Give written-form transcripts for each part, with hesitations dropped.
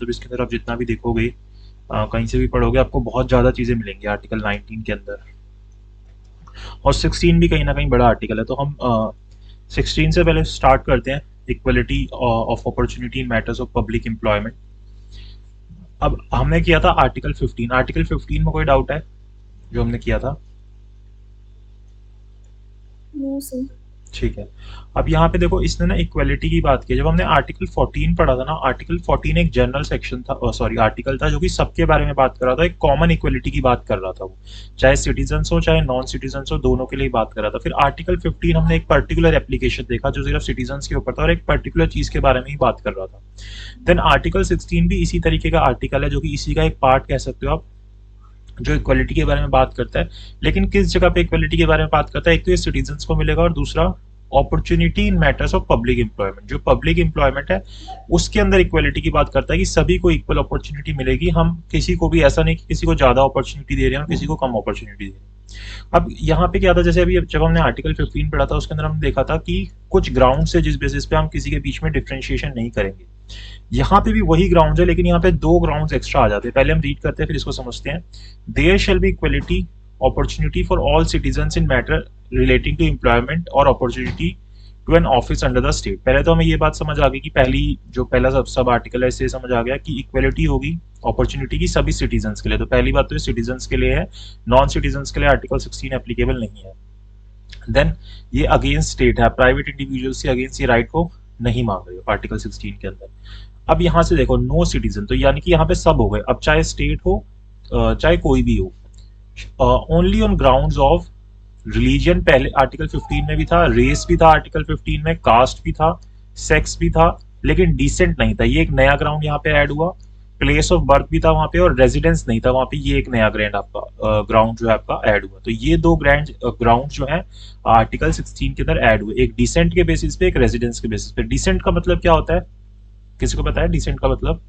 मतलब इसके अंदर आप जितना भी देखोगे, कहीं से भी पढ़ोगे, आपको बहुत ज़्यादा चीज़ें मिलेंगी आर्टिकल 19 के अंदर। और 16 भी कहीं ना कहीं बड़ा आर्टिकल है, तो हम 16 से पहले स्टार्ट करते हैं। Equality of opportunity in matters of public employment. अब हमने किया था आर्टिकल 15। आर्टिकल 15 में कोई डाउट है जो हमने किया था? No sir. ठीक है। अब यहाँ पे देखो, इसने ना इक्वलिटी की बात की। जब हमने आर्टिकल 14 पढ़ा था ना, आर्टिकल 14 एक जनरल सेक्शन था, सॉरी आर्टिकल था, जो कि सबके बारे में बात कर रहा था, एक कॉमन इक्वलिटी की बात कर रहा था वो, चाहे सिटीजन हो चाहे नॉन सिटीजन हो, दोनों के लिए बात कर रहा था। फिर आर्टिकल 15 हमने एक पर्टिकुलर एप्लीकेशन देखा जो सिर्फ सिटीजन के ऊपर था और एक पर्टिकुलर चीज के बारे में ही बात कर रहा था। देन आर्टिकल 16 भी इसी तरीके का आर्टिकल है, जो कि इसी का एक पार्ट कह सकते हो आप, जो इक्वलिटी के बारे में बात करता है। लेकिन किस जगह पे इक्वलिटी के बारे में बात करता है? एक तो ये सिटीजन्स को मिलेगा और दूसरा opportunity in matters of public employment. जो पब्लिक एम्प्लॉयमेंट है उसके अंदर इक्वलिटी की बात करता है कि सभी को इक्वल अपॉर्चुनिटी मिलेगी। हम किसी को भी ऐसा नहीं कि किसी को ज्यादा अपॉर्चुनिटी दे रहे हैं और किसी को कम अपॉर्चुनिटी दे रहे हैं। अब यहाँ पे क्या था, जैसे अभी जब हमने आर्टिकल 15 पढ़ा था उसके अंदर हमने देखा था कि कुछ ग्राउंड है जिस बेसिस पे हम किसी के बीच में डिफ्रेंशिएशन नहीं करेंगे। यहाँ पे भी वही ग्राउंड है, लेकिन यहाँ पे दो ग्राउंड एक्स्ट्रा आ जाते हैं। पहले हम रीड करते हैं फिर इसको समझते हैं। There shall be equality opportunity for all citizens in matter relating to employment or opportunity to an office under the state. पहले तो हमें ये बात समझ आ गई कि पहली जो पहला सब आर्टिकल है इससे समझ आ गया कि इक्वलिटी होगी अपॉर्चुनिटी की सभी सिटीजन्स के लिए। तो पहली बात तो ये सिटीजन्स के लिए है, नॉन सिटीजन्स के लिए आर्टिकल 16 एप्लीकेबल नहीं है। देन ये अगेंस्ट स्टेट है, प्राइवेट इंडिविजुअल से अगेंस्ट ये राइट को नहीं मांग रहे हो आर्टिकल 16 के अंदर। अब यहाँ से देखो, नो सिटीजन, तो यानी कि यहाँ पे सब हो गए। अब चाहे स्टेट हो चाहे कोई भी हो, only on grounds of religion. पहले आर्टिकल 15 में भी था, रेस भी था आर्टिकल 15 में, कास्ट भी था, सेक्स भी था, लेकिन डिसेंट नहीं था। ये एक नया ग्राउंड यहाँ पे ऐड हुआ। प्लेस ऑफ बर्थ भी था वहां पे और रेजिडेंस नहीं था वहां पे। ये एक नया ग्राउंड आपका ग्राउंड जो है आपका ऐड हुआ। तो ये दो ग्राउंड जो है आर्टिकल 16 के अंदर ऐड हुए, एक डिसेंट के बेसिस पे, एक रेजिडेंस के बेसिस पे। डिसेंट का मतलब क्या होता है, किसी को पता है डिसेंट का मतलब?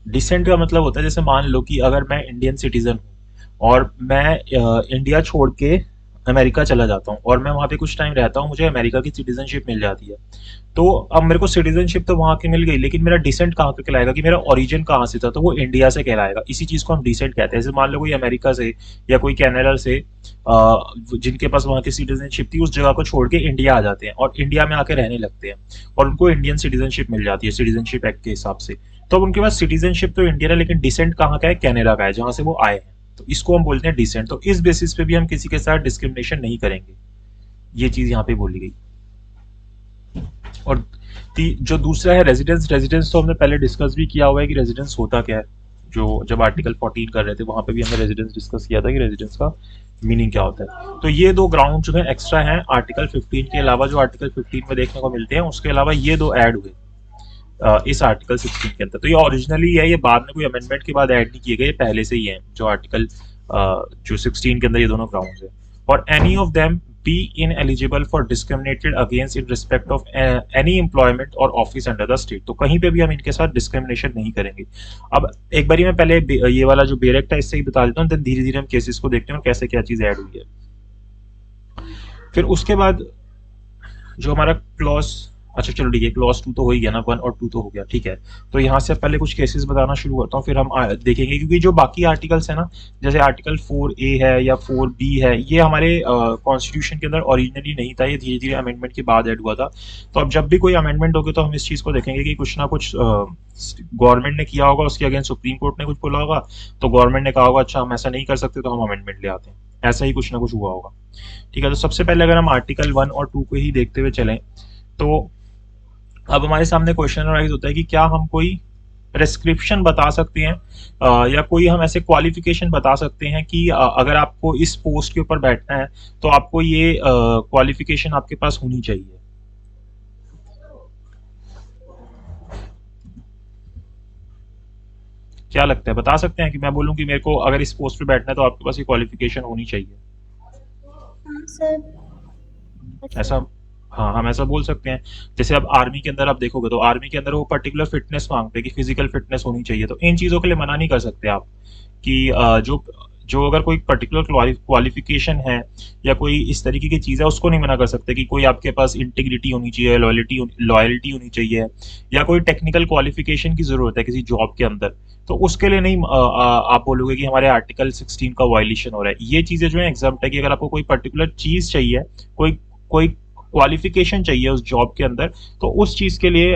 डिसेंट का मतलब होता है, जैसे मान लो कि अगर मैं इंडियन सिटीजन हूँ और मैं इंडिया छोड़ के अमेरिका चला जाता हूँ और मैं वहां पे कुछ टाइम रहता हूँ, मुझे अमेरिका की सिटीजनशिप मिल जाती है। तो अब मेरे को सिटीजनशिप तो वहां की मिल गई, लेकिन मेरा डिसेंट कहाँ पे कहलाएगा, कि मेरा ओरिजिन कहाँ से था, तो वो इंडिया से कहलाएगा। इसी चीज को हम डिसेंट कहते हैं। जैसे मान लो कोई अमेरिका से या कोई कनाडा से जिनके पास वहां की सिटीजनशिप थी, उस जगह को छोड़ के इंडिया आ जाते हैं और इंडिया में आके रहने लगते हैं और उनको इंडियन सिटीजनशिप मिल जाती है सिटीजनशिप एक्ट के हिसाब से। तो अब उनके पास सिटीजनशिप तो इंडियन है, लेकिन डिसेंट कहाँ का है, कनाडा का है, जहां से वो आए हैं। तो इसको हम बोलते हैं डिसेंट। तो इस बेसिस पे भी हम किसी के साथ डिस्क्रिमिनेशन नहीं करेंगे, ये चीज यहाँ पे बोली गई। और जो दूसरा है रेजिडेंस। रेजिडेंस तो हमने पहले डिस्कस भी किया हुआ है कि रेजिडेंस होता क्या है। जो जब आर्टिकल 14 कर रहे थे वहां पे भी हमने रेजिडेंस डिस्कस किया था कि रेजिडेंस का मीनिंग क्या होता है। तो ये दो ग्राउंड जो है एक्स्ट्रा हैं आर्टिकल 15 के अलावा, जो आर्टिकल 15 में देखने को मिलते हैं, उसके अलावा ये दो ऐड हुए इस आर्टिकल 16 के अंदर। तो ये ओरिजिनली है, ये बाद में कोई अमेंडमेंट के बाद ऐड नहीं किए गए, पहले से ही है जो आर्टिकल जो 16 के अंदर ये दोनों ग्राउंड्स है। और any of them be in eligible for discriminated against in respect of any employment और ऑफिस अंडर द स्टेट। तो कहीं पे भी हम इनके साथ डिस्क्रिमिनेशन नहीं करेंगे। अब एक बारी मैं पहले ये वाला जो बेरेक्ट है इससे ही बता देता हूँ, देन धीरे धीरे हम केसेस को देखते हैं और कैसे क्या चीज ऐड हुई है। फिर उसके बाद जो हमारा क्लॉज, अच्छा चलो ठीक है, क्लॉज 2 तो हो ही गया ना, 1 और 2 तो हो गया, ठीक है। तो यहाँ से पहले कुछ केसेस बताना शुरू करता हूँ, फिर हम देखेंगे, क्योंकि जो बाकी आर्टिकल्स है ना, जैसे आर्टिकल 4A है या 4B है, ये हमारे कॉन्स्टिट्यूशन के अंदर ओरिजिनली नहीं था, ये धीरे धीरे अमेंडमेंट के बाद ऐड हुआ था। तो अब जब भी कोई अमेंडमेंट होगी तो हम इस चीज को देखेंगे कि कुछ ना कुछ गवर्नमेंट ने किया होगा, उसके अगेंस्ट सुप्रीम कोर्ट ने कुछ बोला होगा, तो गवर्नमेंट ने कहा होगा अच्छा हम ऐसा नहीं कर सकते तो हम अमेंडमेंट ले आते हैं। ऐसा ही कुछ ना कुछ हुआ होगा, ठीक है। तो सबसे पहले अगर हम आर्टिकल 1 और 2 को ही देखते हुए चलें, तो अब हमारे सामने क्वेश्चन राइज होता है कि क्या हम कोई प्रेस्क्रिप्शन बता सकते हैं या कोई हम ऐसे क्वालिफिकेशन बता सकते हैं कि अगर आपको इस पोस्ट के ऊपर बैठना है तो आपको ये क्वालिफिकेशन आपके पास होनी चाहिए। क्या लगता है, बता सकते हैं कि मैं बोलूं कि मेरे को अगर इस पोस्ट पे बैठना है तो आपके पास ये क्वालिफिकेशन होनी चाहिए, हाँ सर, ऐसा? हाँ, हम ऐसा बोल सकते हैं। जैसे अब आर्मी के अंदर आप देखोगे तो आर्मी के अंदर वो पर्टिकुलर फिटनेस मांगते हैं कि फिजिकल फिटनेस होनी चाहिए, तो इन चीजों के लिए मना नहीं कर सकते आप कि जो जो अगर कोई पर्टिकुलर क्वालिफिकेशन है या कोई इस तरीके की चीज़ है उसको नहीं मना कर सकते कि कोई आपके पास इंटीग्रिटी होनी चाहिए, लॉयल्टी होनी चाहिए, या कोई टेक्निकल क्वालिफिकेशन की ज़रूरत है किसी जॉब के अंदर, तो उसके लिए नहीं आप बोलोगे कि हमारे आर्टिकल 16 का वायलेशन हो रहा है। ये चीज़ें जो है एग्जाम्प्ट है कि अगर आपको कोई पर्टिकुलर चीज़ चाहिए, कोई कोई क्वालिफिकेशन चाहिए उस जॉब के अंदर, तो उस चीज़ के लिए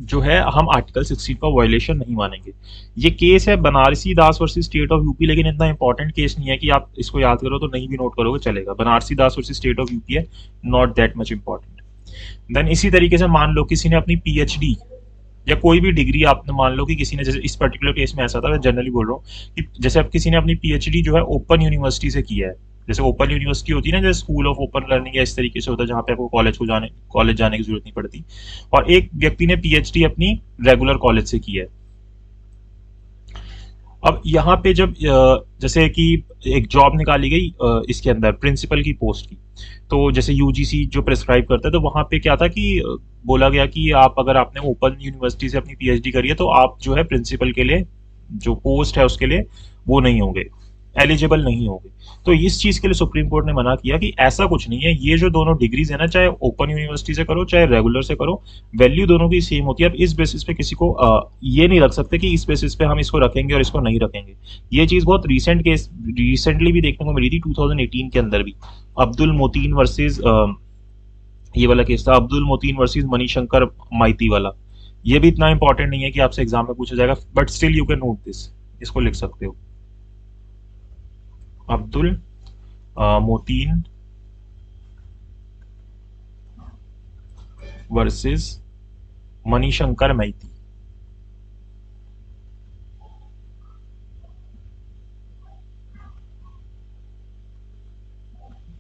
जो है हम आर्टिकल 16 का वायलेशन नहीं मानेंगे। ये केस है Banarasi Das versus state of UP, लेकिन इतना इंपॉर्टेंट केस नहीं है कि आप इसको याद करो तो नहीं भी नोट करोगे चलेगा। Banarasi Das versus state of UP है, not that much important. Then इसी तरीके से मान लो किसी ने अपनी पीएचडी या कोई भी डिग्री, आपने मान लो कि किसी ने, जैसे इस पर्टिकुलर केस में ऐसा था, मैं जनरली बोल रहा हूँ कि जैसे अब किसी ने अपनी पीएचडी जो है ओपन यूनिवर्सिटी से किया है, जैसे ओपन यूनिवर्सिटी होती है ना, जैसे स्कूल ऑफ ओपन लर्निंग या इस तरीके से होता है जहाँ पे आपको कॉलेज जाने की जरूरत नहीं पड़ती, और एक व्यक्ति ने पीएचडी अपनी रेगुलर कॉलेज से की है। अब यहाँ पे जब जैसे कि एक जॉब निकाली गई इसके अंदर प्रिंसिपल की पोस्ट की, तो जैसे यूजीसी जो प्रिस्क्राइब करता है, तो वहां पे क्या था कि बोला गया कि आप अगर आपने ओपन यूनिवर्सिटी से अपनी पीएचडी करी है तो आप जो है प्रिंसिपल के लिए जो पोस्ट है उसके लिए वो नहीं होंगे, एलिजिबल नहीं होंगे। तो इस चीज के लिए सुप्रीम कोर्ट ने मना किया कि ऐसा कुछ नहीं है, ये जो दोनों डिग्रीज है ना, चाहे ओपन यूनिवर्सिटी से करो चाहे रेगुलर से करो, वैल्यू दोनों की सेम होती है। अब इस बेसिस पे किसी को ये नहीं रख सकते कि इस बेसिस पे हम इसको रखेंगे और इसको नहीं रखेंगे। ये चीज बहुत रिसेंटली भी देखने को मिली थी 2018 के अंदर भी, अब्दुल मोतीन वर्सेस ये वाला केस था, अब्दुल मोतीन वर्सेस मणिशंकर माइती वाला। ये भी इतना इंपॉर्टेंट नहीं है कि आपसे एग्जाम में पूछा जाएगा, but still you can note this, इसको लिख सकते हो। अब्दुल मोतीन वर्सेस मणिशंकर मैती।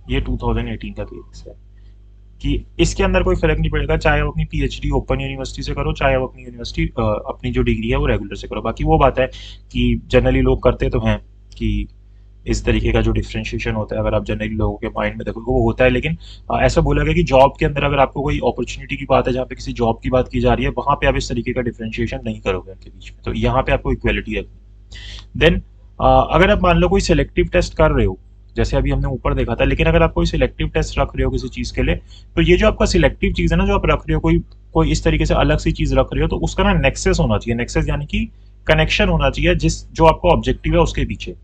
ये 2018 का केस है कि इसके अंदर कोई फर्क नहीं पड़ेगा, चाहे आप अपनी पीएचडी ओपन यूनिवर्सिटी से करो चाहे आप अपनी यूनिवर्सिटी अपनी जो डिग्री है वो रेगुलर से करो। बाकी वो बात है कि जनरली लोग करते तो हैं कि इस तरीके का जो डिफरेंशिएशन होता है, अगर आप जनरली लोगों के माइंड में देखोगे वो होता है, लेकिन ऐसा बोला गया कि जॉब के अंदर अगर आपको कोई अपॉर्चुनिटी की बात है जहाँ पे किसी जॉब की बात की जा रही है, वहां पे आप इस तरीके का डिफरेंशिएशन नहीं करोगे उनके बीच में, तो यहाँ पे आपको इक्वेलिटी रखनी। देन अगर आप मान लो कोई सिलेक्टिव टेस्ट कर रहे हो, जैसे अभी हमने ऊपर देखा था, लेकिन अगर आप कोई सिलेक्टिव टेस्ट रख रहे हो किसी चीज के लिए, तो ये जो आपका सिलेक्टिव चीज है ना जो आप रख रहे हो, कोई कोई इस तरीके से अलग सी चीज रख रहे हो, तो उसका ना नेक्सेस होना चाहिए। नेक्सेस यानी कि कनेक्शन होना चाहिए जिस जो आपका ऑब्जेक्टिव है उसके पीछे।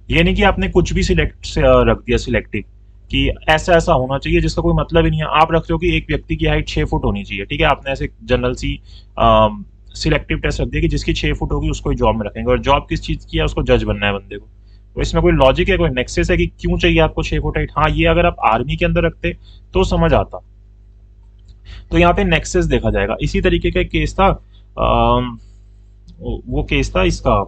ये नहीं कि आपने कुछ भी रख दिया सिलेक्टिव कि ऐसा ऐसा होना चाहिए जिसका कोई मतलब ही नहीं है। आप रख रहे हो कि एक व्यक्ति की हाइट 6 फुट होनी चाहिए, ठीक है, आपने ऐसे जनरल सी सिलेक्टिव टेस्ट रख दिया कि जिसकी 6 फुट होगी उसको जॉब में रखेंगे, और जॉब किस चीज की है, उसको जज बनना है बंदे को। तो इसमें कोई लॉजिक है, कोई नेक्सेस है कि क्यों चाहिए आपको 6 फुट हाइट? हाँ, ये अगर आप आर्मी के अंदर रखते तो समझ आता, तो यहाँ पे नेक्सेस देखा जाएगा। इसी तरीके का एक केस था, वो केस था इसका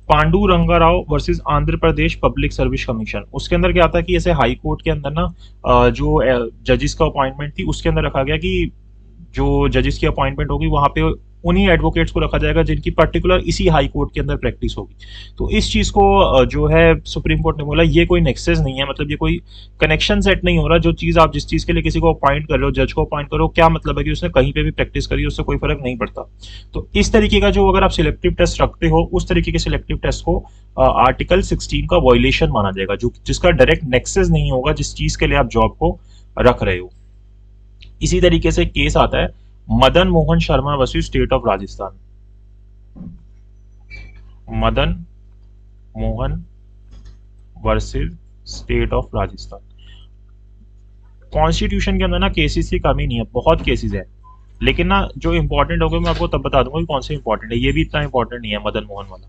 Pandu Rangarao versus Andhra Pradesh public service commission. उसके अंदर क्या था कि ऐसे हाई कोर्ट के अंदर ना जो जजेस का अपॉइंटमेंट थी उसके अंदर रखा गया कि जो जजेस की अपॉइंटमेंट होगी वहां पे उन्हीं एडवोकेट्स को रखा जाएगा जिनकी पर्टिकुलर इसी हाई कोर्ट के अंदर प्रैक्टिस होगी। तो इस चीज को जो है सुप्रीम कोर्ट ने बोला ये कोई नेक्सेस नहीं है, मतलब ये कोई कनेक्शन सेट नहीं हो रहा। जो चीज आप जिस चीज के लिए किसी को अपॉइंट कर रहे हो, जज को अपॉइंट करो, क्या मतलब है कि उसने कहीं पे भी प्रैक्टिस करी, उससे कोई फर्क नहीं पड़ता। तो इस तरीके का जो अगर आप सिलेक्टिव टेस्ट रखते हो, उस तरीके के सिलेक्टिव टेस्ट को आर्टिकल 16 का वायलेशन माना जाएगा, जो जिसका डायरेक्ट नेक्सेस नहीं होगा जिस चीज के लिए आप जॉब को रख रहे हो। इसी तरीके से केस आता है Madan Mohan Sharma versus state of Rajasthan. Madan Mohan versus state of Rajasthan. Constitution के अंदर ना केसेस की कमी नहीं है, बहुत केसेस है, लेकिन ना जो इंपॉर्टेंट होगा मैं आपको तब बता दूंगा कि कौन से इंपॉर्टेंट है। ये भी इतना इंपॉर्टेंट नहीं है मदन मोहन वाला,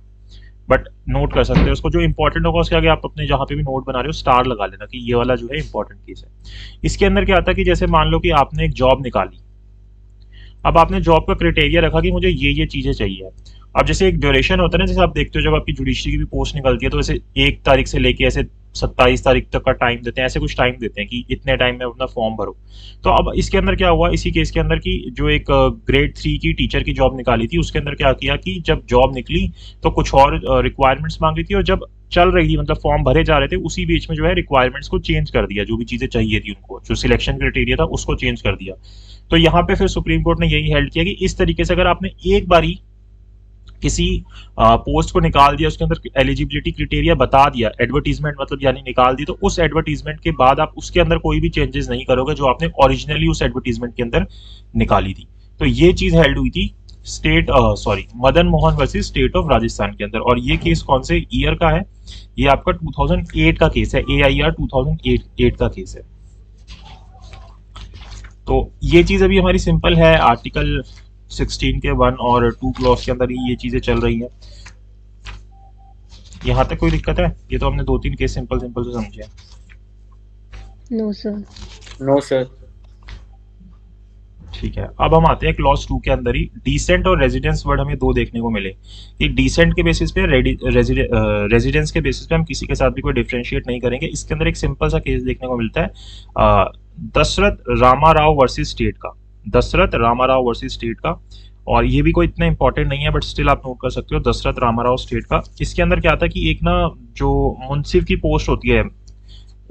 बट नोट कर सकते हो उसको। जो इंपॉर्टेंट होगा उसके आगे आप अपने जहां पे भी नोट बना रहे हो स्टार लगा लेना कि ये वाला जो है इंपॉर्टेंट केस है। इसके अंदर क्या आता है कि जैसे मान लो कि आपने एक जॉब निकाली, अब आपने जॉब का क्राइटेरिया रखा कि मुझे ये चीजें चाहिए। अब जैसे एक ड्यूरेशन होता है ना, जैसे आप देखते हो जब आपकी जुडिशरी की भी पोस्ट निकलती है तो ऐसे 1 तारीख से लेके ऐसे 27 तारीख तक का टाइम देते हैं, ऐसे कुछ टाइम देते हैं कि इतने टाइम में अपना फॉर्म भरो। तो अब इसके अंदर क्या हुआ, इसी केस के अंदर की जो एक ग्रेड 3 की टीचर की जॉब निकाली थी, उसके अंदर क्या किया कि जब जॉब निकली तो कुछ और रिक्वायरमेंट्स मांगी थी, और जब चल रही थी मतलब फॉर्म भरे जा रहे थे उसी बीच में जो है रिक्वायरमेंट्स को चेंज कर दिया, जो भी चीजें चाहिए थी उनको, जो सिलेक्शन क्राइटेरिया था उसको चेंज कर दिया। तो यहाँ पे फिर सुप्रीम कोर्ट ने यही हेल्ड किया कि इस तरीके से अगर आपने एक बारी किसी पोस्ट को निकाल दिया, उसके अंदर एलिजिबिलिटी क्राइटेरिया बता दिया, एडवर्टीजमेंट मतलब यानी निकाल दी, तो उस एडवर्टीजमेंट के बाद आप उसके अंदर कोई भी चेंजेस नहीं करोगे जो आपने ओरिजिनली उस एडवर्टीजमेंट के अंदर निकाली थी। तो ये चीज हेल्ड हुई थी state sorry Madan Mohan versus state of Rajasthan के अंदर। और ये केस कौन से ईयर का है? ये आपका 2008 का केस है, AIR 2008 का केस है। तो ये चीज अभी हमारी सिंपल है, आर्टिकल 16 के 1 और 2 क्लॉज के अंदर ही ये चीजें चल रही हैं। यहाँ तक कोई दिक्कत है? ये तो हमने 2-3 केस सिंपल सिंपल से समझे। No sir. No sir. ठीक है, अब हम आते हैं क्लॉज 2 के अंदर ही। डिसेंट और रेजिडेंस वर्ड हमें दो देखने को मिले कि डिसेंट के बेसिस पे, रेजिडेंस के बेसिस पे हम किसी के साथ भी कोई डिफरेंशिएट नहीं करेंगे। इसके अंदर एक सिंपल सा केस देखने को मिलता है दशरथ रामाराव वर्सेस स्टेट का, दशरथ रामाराव वर्सेस स्टेट का। और ये भी कोई इतना इंपॉर्टेंट नहीं है बट स्टिल आप नोट कर सकते हो, दशरथ रामाराव स्टेट का। इसके अंदर क्या था कि एक ना जो मुंसिफ की पोस्ट होती है,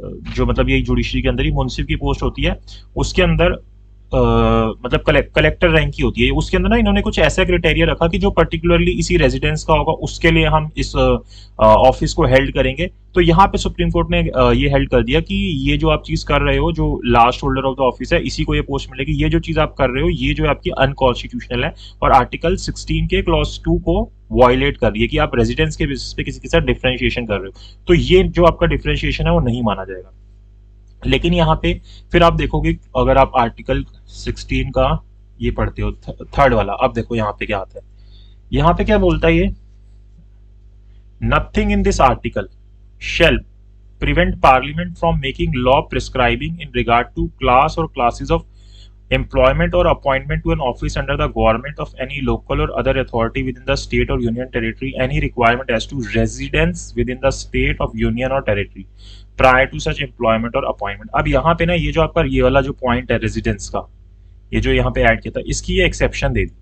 जो मतलब ये जुडिशरी के अंदर ही मुंसिफ की पोस्ट होती है, उसके अंदर मतलब कलेक्टर रैंक की होती है। उसके अंदर ना इन्होंने कुछ ऐसा क्राइटेरिया रखा कि जो पर्टिकुलरली इसी रेजिडेंस का होगा उसके लिए हम इस ऑफिस को हेल्ड करेंगे। तो यहाँ पे सुप्रीम कोर्ट ने ये हेल्ड कर दिया कि ये जो आप चीज कर रहे हो, जो last holder of the office है इसी को ये पोस्ट मिलेगी, ये जो चीज आप कर रहे हो ये जो है आपकी अनकॉन्स्टिट्यूशनल है और आर्टिकल 16 के क्लॉज 2 को वायलेट कर रही है कि आप रेजिडेंस के बेसिस पे किसी के साथ डिफरेंशिएशन कर रहे हो। तो ये जो आपका डिफरेंशिएशन है वो नहीं माना जाएगा। लेकिन यहाँ पे फिर आप देखोगे, अगर आप आर्टिकल 16 का ये पढ़ते हो थर्ड वाला, अब देखो यहाँ पे क्या आता है। यहाँ पे क्या बोलता है ये, nothing in this article shall prevent parliament from making law prescribing in regard to class or classes of employment or appointment to an office under the government of any local or other authority within the state or union territory any requirement as to residence within the state of union or territory prior to such employment or appointment। अब यहाँ पे ना ये जो आपका ये वाला जो पॉइंट है रेजिडेंस का, ये जो यहाँ पे ऐड किया था, इसकी ये एक्सेप्शन दे दी।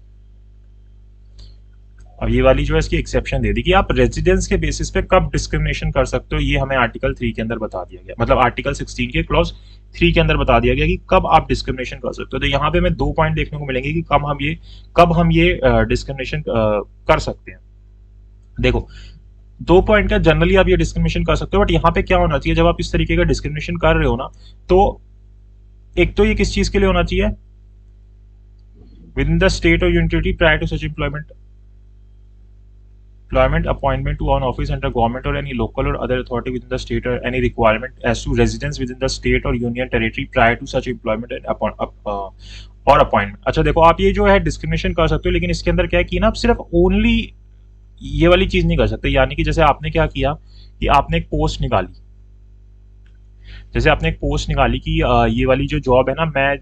अब ये वाली जो है इसकी एक्सेप्शन दे दी कि आप रेजिडेंस के बेसिस पे कब डिस्क्रिमिनेशन कर सकते हो, ये हमें आर्टिकल 3 के अंदर बता दिया गया, मतलब आर्टिकल 16 के क्लॉज 3 के अंदर बता दिया गया कि कब आप डिस्क्रिमिनेशन कर सकते हो। तो यहाँ पे हमें 2 पॉइंट देखने को मिलेंगे कि कब हम ये डिस्क्रिमिनेशन कर सकते हैं। देखो 2 पॉइंट का जनरली आप ये डिस्क्रिमिनेशन कर सकते हो, बट यहाँ पे क्या होना चाहिए, जब आप इस तरीके का डिस्क्रिमिनेशन कर रहे हो ना, तो एक तो ये किस चीज के लिए होना चाहिए, विद इन द स्टेट और unity prior to such employment appointment to an office under government or any local or other authority within the state or any requirement as to residence within the state or union territory prior to such employment and और appointment. अच्छा देखो, आप ये जो है discrimination कर सकते हो, लेकिन इसके अंदर क्या है कि ना आप सिर्फ ओनली ये वाली चीज नहीं कर सकते। यानी कि जैसे आपने क्या किया कि आपने एक पोस्ट निकाली, जैसे आपने एक पोस्ट निकाली कि ये वाली जो जॉब है ना मैं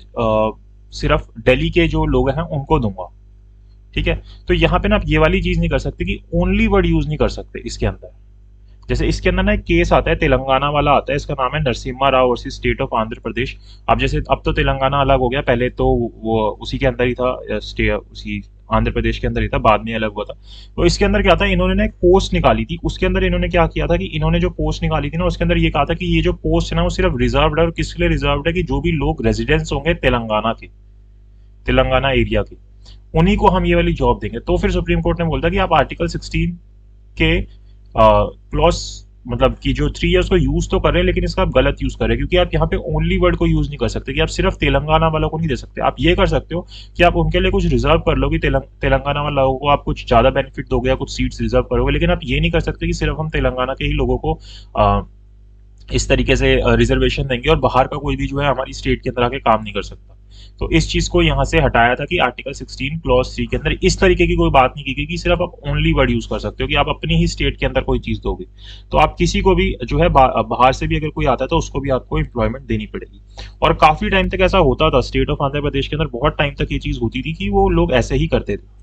सिर्फ दिल्ली के जो लोग हैं उनको दूंगा, ठीक है। तो यहाँ पे ना आप ये वाली चीज नहीं कर सकते कि ओनली वर्ड यूज नहीं कर सकते इसके अंदर। जैसे इसके अंदर ना एक केस आता है, तेलंगाना वाला आता है, इसका नाम है Narasimha Rao versus state of Andhra Pradesh. अब जैसे अब तो तेलंगाना अलग हो गया, पहले तो वो उसी के अंदर ही था, उसी आंध्र प्रदेश के अंदर ही था, बाद में अलग हुआ था। तो इसके अंदर क्या था, इन्होंने ना एक पोस्ट निकाली थी, उसके अंदर इन्होंने क्या किया था कि इन्होंने जो पोस्ट निकाली थी ना उसके अंदर ये कहा था कि ये जो पोस्ट है ना वो सिर्फ रिजर्व्ड है, और किसके लिए रिजर्व्ड है कि जो भी लोग रेजिडेंट्स होंगे तेलंगाना के, तेलंगाना एरिया के, उन्हीं को हम ये वाली जॉब देंगे। तो फिर सुप्रीम कोर्ट ने बोला कि आप आर्टिकल 16 के क्लॉज मतलब कि जो 3 इयर्स को यूज तो कर रहे हैं, लेकिन इसका आप गलत यूज कर रहे हैं, क्योंकि आप यहाँ पे ओनली वर्ड को यूज नहीं कर सकते कि आप सिर्फ तेलंगाना वालों को नहीं दे सकते। आप ये कर सकते हो कि आप उनके लिए कुछ रिजर्व कर लो कि तेलंगाना वाले लोगों को आप कुछ ज्यादा बेनिफिट दोगे या कुछ सीट्स रिजर्व करोगे, लेकिन आप ये नहीं कर सकते कि सिर्फ हम तेलंगाना के ही लोगों को इस तरीके से रिजर्वेशन देंगे और बाहर का कोई भी जो है हमारी स्टेट के अंदर आके काम नहीं कर सकता। तो इस चीज को यहाँ से हटाया था कि आर्टिकल 16 क्लॉज 3 के अंदर इस तरीके की कोई बात नहीं की गई कि सिर्फ आप ओनली वर्ड यूज कर सकते हो कि आप अपनी ही स्टेट के अंदर कोई चीज दोगे। तो आप किसी को भी जो है बाहर से भी अगर कोई आता है तो उसको भी आपको एम्प्लॉयमेंट देनी पड़ेगी। और काफी टाइम तक ऐसा होता था, स्टेट ऑफ आंध्र प्रदेश के अंदर बहुत टाइम तक ये चीज होती थी कि वो लोग ऐसे ही करते थे।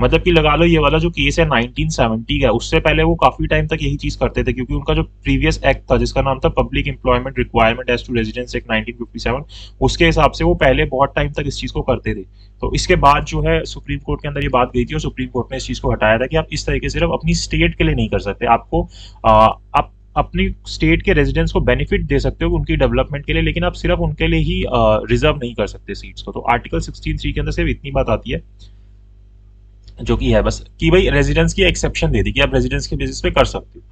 मतलब कि लगा लो ये वाला जो केस है 1970 का, उससे पहले वो काफी टाइम तक यही चीज करते थे, क्योंकि उनका जो प्रीवियस एक्ट था जिसका नाम था public employment requirement as to residence act 1957, उसके हिसाब से वो पहले बहुत टाइम तक इस चीज को करते थे। तो इसके बाद जो है सुप्रीम कोर्ट के अंदर ये बात गई थी और सुप्रीम कोर्ट ने इस चीज को हटाया था कि आप इस तरीके से सिर्फ अपनी स्टेट के लिए नहीं कर सकते, आपको आप अपनी स्टेट के रेजिडेंट्स को बेनिफिट दे सकते हो उनकी डेवलपमेंट के लिए, लेकिन आप सिर्फ उनके लिए ही रिजर्व नहीं कर सकते सीट्स को। तो आर्टिकल 16(3) के अंदर सिर्फ इतनी बात आती है। जो कि है बस कि भाई रेजिडेंस की एक्सेप्शन दे दी कि आप रेजिडेंस के बेसिस पे कर सकते हो।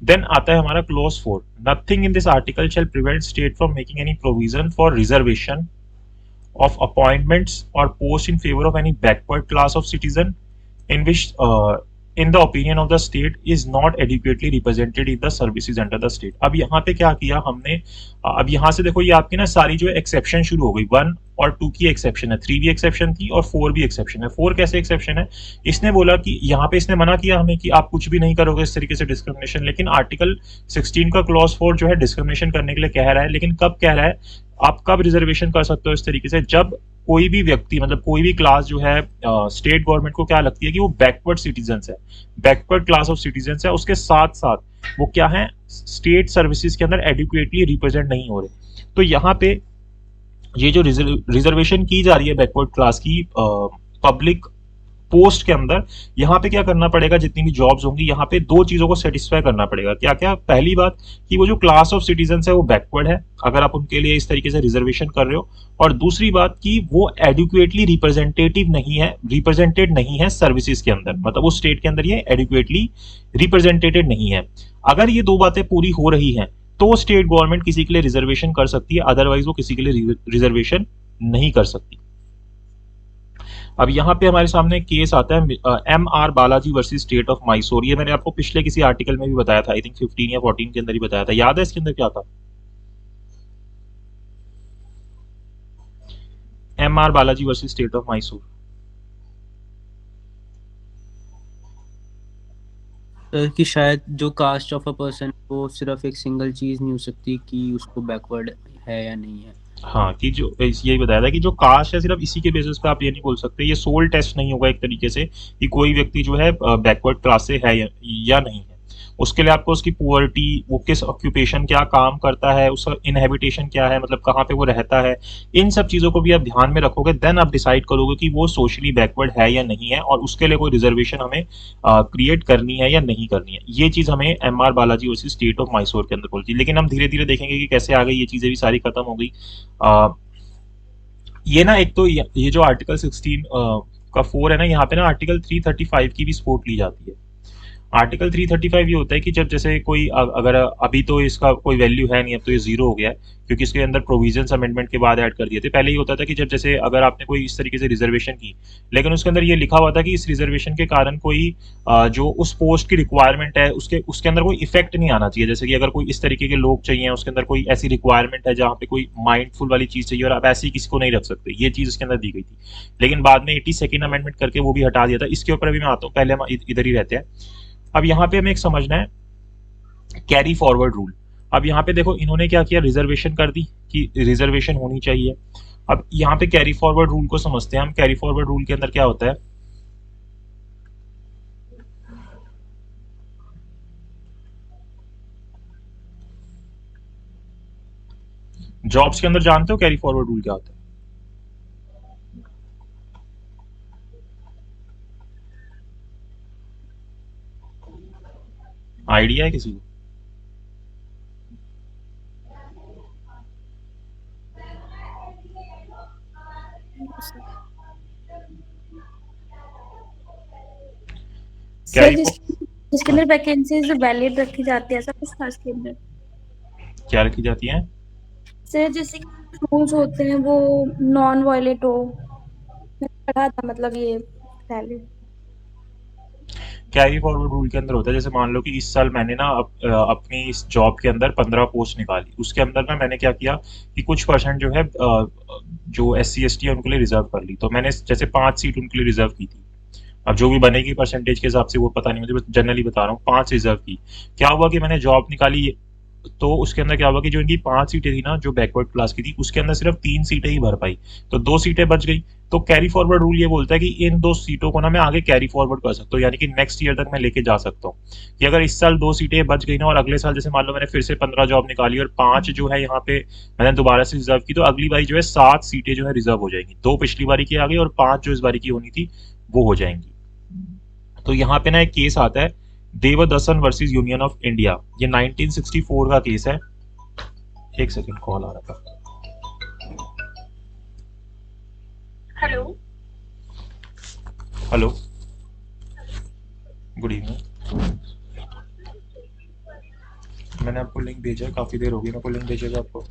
देन आता है हमारा clause 4, nothing in this article shall prevent state from making any provision for reservation of appointments or post in favor of any backward class of citizen in which in the opinion of the state is not adequately represented in the services under the state। अब यहाँ पे क्या किया हमने, अब यहाँ से देखो ये आपकी ना सारी जो एक्सेप्शन शुरू हो गई, 1 और 2 की एक्सेप्शन है, 3 भी एक्सेप्शन थी और 4 भी एक्सेप्शन है। 4 कैसे एक्सेप्शन है, इसने बोला कि यहाँ पे इसने मना किया हमें कि आप कुछ भी नहीं करोगे इस तरीके से डिस्क्रिमिनेशन, लेकिन आर्टिकल 16 का क्लॉज 4 जो है डिस्क्रिमिनेशन करने के लिए कह रहा है, लेकिन कब कह रहा है, आप कब रिजर्वेशन कर सकते हो इस तरीके से, जब कोई भी व्यक्ति मतलब कोई भी क्लास जो है स्टेट गवर्नमेंट को क्या लगती है कि वो बैकवर्ड सिटीजन है, बैकवर्ड क्लास ऑफ सिटीजन है, उसके साथ साथ वो क्या है स्टेट सर्विसेज के अंदर एडिक्वेटली रिप्रेजेंट नहीं हो रहे। तो यहाँ पे ये जो रिजर्वेशन की जा रही है बैकवर्ड क्लास की पब्लिक पोस्ट के अंदर, यहाँ पे क्या करना पड़ेगा, जितनी भी जॉब्स होंगी यहाँ पे 2 चीजों को सेटिस्फाई करना पड़ेगा। क्या क्या, पहली बात कि वो जो क्लास ऑफ सिटीजन है वो बैकवर्ड है अगर आप उनके लिए इस तरीके से रिजर्वेशन कर रहे हो, और दूसरी बात कि वो एडिक्वेटली रिप्रेजेंटेड नहीं है सर्विसेज के अंदर, मतलब वो स्टेट के अंदर ये एडिक्वेटली रिप्रेजेंटेटेड नहीं है। अगर ये 2 बातें पूरी हो रही हैं तो स्टेट गवर्नमेंट किसी के लिए रिजर्वेशन कर सकती है, अदरवाइज वो किसी के लिए रिजर्वेशन नहीं कर सकती। अब यहाँ पे हमारे सामने केस आता है M.R. Balaji versus state of Mysore. ये मैंने आपको पिछले किसी आर्टिकल में भी बताया था, आई थिंक 15 या 14 के अंदर ही बताया था, याद है इसके अंदर क्या था? M.R. Balaji versus state of Mysore. कि शायद जो कास्ट ऑफ अ पर्सन वो सिर्फ एक सिंगल चीज नहीं हो सकती कि उसको बैकवर्ड है या नहीं है। हाँ, कि जो यही बताया था कि जो कास्ट है सिर्फ इसी के बेसिस पे आप ये नहीं बोल सकते, ये सोल टेस्ट नहीं होगा एक तरीके से कि कोई व्यक्ति जो है बैकवर्ड क्लास से है या नहीं है। उसके लिए आपको उसकी पुअर्टी, वो किस ऑक्यूपेशन क्या काम करता है, उसका इनहेबिटेशन क्या है, मतलब कहाँ पे वो रहता है, इन सब चीजों को भी आप ध्यान में रखोगे, देन आप डिसाइड करोगे कि वो सोशली बैकवर्ड है या नहीं है, और उसके लिए कोई रिजर्वेशन हमें क्रिएट करनी है या नहीं करनी है। ये चीज हमें M.R. Balaji versus state of Mysore के अंदर बोलती है। लेकिन हम धीरे धीरे देखेंगे कि कैसे आ गई ये चीजें भी सारी खत्म हो गई। ये ना एक तो ये जो आर्टिकल 16 का 4 है ना, यहाँ पे ना आर्टिकल 335 की भी सपोर्ट ली जाती है। आर्टिकल 335 ये होता है कि जब जैसे कोई अगर अभी तो इसका कोई वैल्यू है नहीं, अब तो ये जीरो हो गया है क्योंकि इसके अंदर प्रोविजंस अमेंडमेंट के बाद ऐड कर दिए थे। पहले ये होता था कि जब जैसे अगर आपने कोई इस तरीके से रिजर्वेशन की, लेकिन उसके अंदर ये लिखा हुआ था कि इस रिजर्वेशन के कारण कोई जो उस पोस्ट की रिक्वायरमेंट है उसके उसके अंदर कोई इफेक्ट नहीं आना चाहिए। जैसे कि अगर कोई इस तरीके के लोग चाहिए, उसके अंदर कोई ऐसी रिक्वायरमेंट है जहाँ पे कोई माइंडफुल वाली चीज चाहिए और आप ऐसे ही किसी को नहीं रख सकते, ये चीज इसके अंदर दी गई थी। लेकिन बाद में 82nd अमेंडमेंट करके वो भी हटा दिया था। इसके ऊपर अभी मैं आता हूँ, पहले हम इधर ही रहते हैं। अब यहाँ पे हमें एक समझना है कैरी फॉरवर्ड रूल। अब यहाँ पे देखो इन्होंने क्या किया, रिजर्वेशन कर दी कि रिजर्वेशन होनी चाहिए। अब यहाँ पे कैरी फॉरवर्ड रूल को समझते हैं हम। कैरी फॉरवर्ड रूल के अंदर क्या होता है, जॉब्स के अंदर जानते हो कैरी फॉरवर्ड रूल क्या होता है? आइडिया है किसी को? सर कैरी जिसके अंदर वैकेंसीज वैलिड रखी जाती है, ऐसा कुछ था इसके अंदर? क्या रखी जाती है? सर जैसे रूल्स होते हैं वो नॉन वायलेट हो, मैंने पढ़ा था, मतलब ये वैलिड। कैरी फॉरवर्ड रूल के अंदर होता है, जैसे मान लो कि इस साल मैंने ना अपनी इस जॉब के अंदर 15 पोस्ट निकाली, उसके अंदर ना मैंने क्या किया कि कुछ परसेंट जो है जो SC ST है उनके लिए रिजर्व कर ली। तो मैंने जैसे 5 सीट उनके लिए रिजर्व की थी। अब जो भी बनेगी परसेंटेज के हिसाब से वो पता नहीं मुझे, जनरली बता रहा हूँ 5 रिजर्व की। क्या हुआ कि मैंने जॉब निकाली, तो उसके अंदर क्या हुआ कि जो इनकी 5 सीटें थी ना जो बैकवर्ड क्लास की थी, उसके अंदर सिर्फ 3 सीटें ही भर पाई, तो 2 सीटें बच गई। तो कैरी फॉरवर्ड रूल ये बोलता है कि इन 2 सीटों को ना मैं आगे कैरी फॉरवर्ड कर सकता हूँ, यानी कि नेक्स्ट ईयर तक मैं लेके जा सकता हूँ कि अगर इस साल 2 सीटें बच गई ना और अगले साल जैसे मान लो मैंने फिर से 15 जॉब निकाली और 5 जो है यहाँ पे मैंने दोबारा से रिजर्व की, तो अगली बारी जो है 7 सीटें जो है रिजर्व हो जाएंगी। 2 पिछली बारी की आ गई और 5 जो इस बारी की होनी थी वो हो जाएंगी। तो यहाँ पे ना एक केस आता है देवदसन वर्सेस यूनियन ऑफ इंडिया, ये 1964 का केस है। एक सेकंड, कॉल आ रहा था। हेलो। हेलो। Good evening. मैंने आपको लिंक भेजा है, काफी देर होगी मेरे को लिंक भेजे हुए आपको।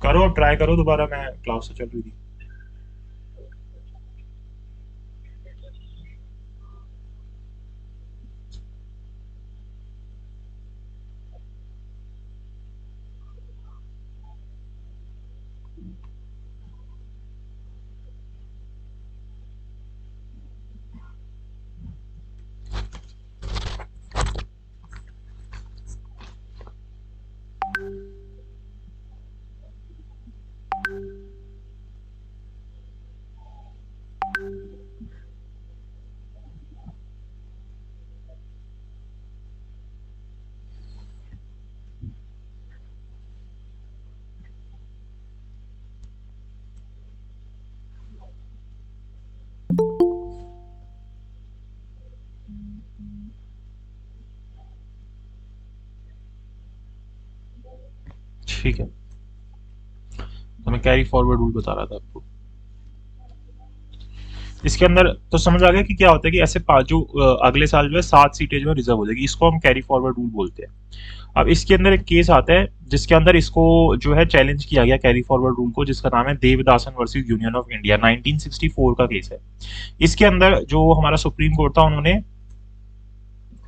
करो, अब ट्राई करो दोबारा, मैं क्लास से चल रही थी। ठीक है, तो मैं कैरी फॉरवर्ड रूल बता रहा था आपको। इसके अंदर तो समझ आ गया कि क्या होता है कि ऐसे जो अगले साल जो है 7 सीटें जो है रिजर्व हो जाएगी, इसको हम कैरी फॉरवर्ड रूल बोलते हैं। अब इसके अंदर एक केस आता है जिसके अंदर इसको जो है चैलेंज किया गया कैरी फॉरवर्ड रूल को, जिसका नाम है Devadasan versus union of India, 1964 का केस है। इसके अंदर जो हमारा सुप्रीम कोर्ट था, उन्होंने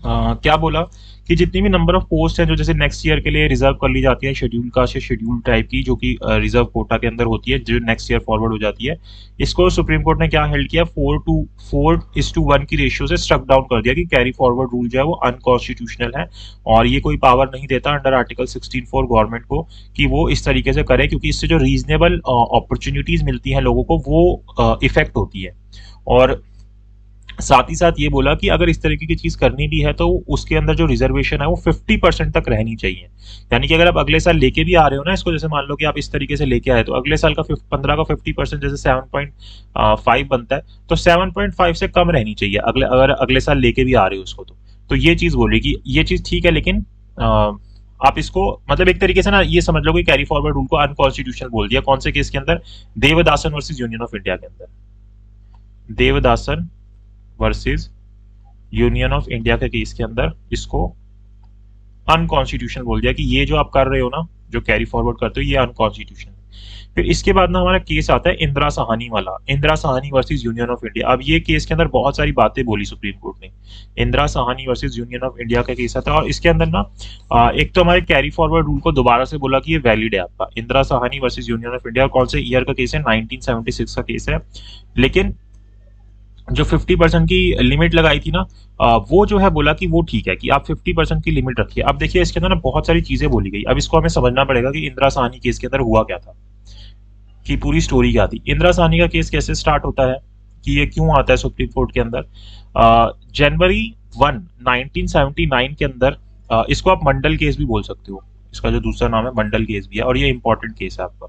क्या बोला कि जितनी भी नंबर ऑफ पोस्ट हैं जो जैसे नेक्स्ट ईयर के लिए रिजर्व कर ली जाती है, शेड्यूल कास्ट या शेड्यूल टाइप की, जो कि रिजर्व कोटा के अंदर होती है, जो नेक्स्ट ईयर फॉरवर्ड हो जाती है, इसको सुप्रीम कोर्ट ने क्या हेल्ड किया, 4:1 की रेशियो से स्ट्रक डाउन कर दिया कि कैरी फॉरवर्ड रूल जो है वो अनकॉन्स्टिट्यूशनल है, और ये कोई पावर नहीं देता अंडर आर्टिकल 16(4) गवर्नमेंट को कि वो इस तरीके से करे, क्योंकि इससे जो रीजनेबल अपॉर्चुनिटीज मिलती हैं लोगों को वो इफेक्ट होती है। और साथ ही साथ ये बोला कि अगर इस तरीके की चीज करनी भी है तो उसके अंदर जो रिजर्वेशन है वो 50% तक रहनी चाहिए। यानी कि अगर आप अगले साल लेके भी आ रहे हो ना इसको, जैसे मान लो कि आप इस तरीके से लेके आए, तो अगले साल का 15 का 50% जैसे 7.5 बनता है, तो 7.5 से कम रहनी चाहिए अगर अगले साल लेके भी आ रहे हो उसको। तो ये चीज बोली कि ये चीज ठीक है, लेकिन आप इसको मतलब एक तरीके से ना ये समझ लो कि कैरी फॉरवर्ड रूल को अनकॉन्स्टिट्यूशनल बोल दिया। कौन से केस के अंदर? Devadasan versus union of India के अंदर। Devadasan versus union of India के केस के अंदर इसको अनकॉन्स्टिट्यूशनल बोल दिया कि ये जो आप कर रहे हो ना, जो कैरी फॉरवर्ड करते हो, ये अनकॉन्स्टिट्यूशनल। फिर इसके बाद ना हमारा केस आता है इंदिरा साहनी वाला, Indira Sahni versus union of India. अब ये केस के अंदर बहुत सारी बातें बोली सुप्रीम कोर्ट ने। Indira Sahni versus union of India का केस आता है, और इसके अंदर ना एक तो हमारे कैरी फॉरवर्ड रूल को दोबारा से बोला कि ये वैलिड है आपका। Indira Sahni versus union of India कौन से ईयर का केस है? 1976 का केस है। लेकिन जो 50% की लिमिट लगाई थी ना, वो जो है बोला कि वो ठीक है कि आप 50% की लिमिट रखिए। अब देखिए इसके अंदर ना बहुत सारी चीजें बोली गई। अब इसको हमें समझना पड़ेगा कि इंदिरा साहनी केस के अंदर हुआ क्या था, कि पूरी स्टोरी क्या थी। इंदिरा साहनी का केस कैसे स्टार्ट होता है, कि ये क्यों आता है सुप्रीम कोर्ट के अंदर? जनवरी 1 1979 के अंदर, इसको आप मंडल केस भी बोल सकते हो, इसका जो दूसरा नाम है मंडल केस भी है, और ये इंपॉर्टेंट केस है आपका।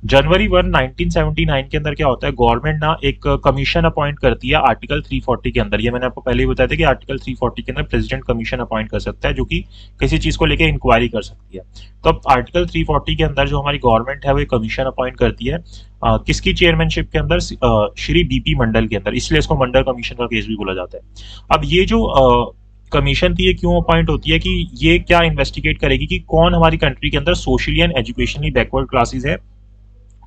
जनवरी 1 1979 के अंदर क्या होता है, गवर्नमेंट ना एक कमीशन अपॉइंट करती है आर्टिकल 340 के अंदर। ये मैंने आपको पहले ही बताया था कि आर्टिकल 340 के अंदर प्रेसिडेंट कमीशन अपॉइंट कर सकता है, जो कि किसी चीज को लेकर इंक्वायरी कर सकती है। तो अब आर्टिकल 340 के अंदर जो हमारी गवर्नमेंट है वो एक कमीशन अपॉइंट करती है, किसकी चेयरमैनशिप के अंदर? श्री बीपी मंडल के अंदर, इसलिए इसको मंडल कमीशन का केस भी बोला जाता है। अब ये जो कमीशन थी ये क्यों अपॉइंट होती है, कि ये क्या इन्वेस्टिगेट करेगी कि कौन हमारी कंट्री के अंदर socially and educationally backward classes है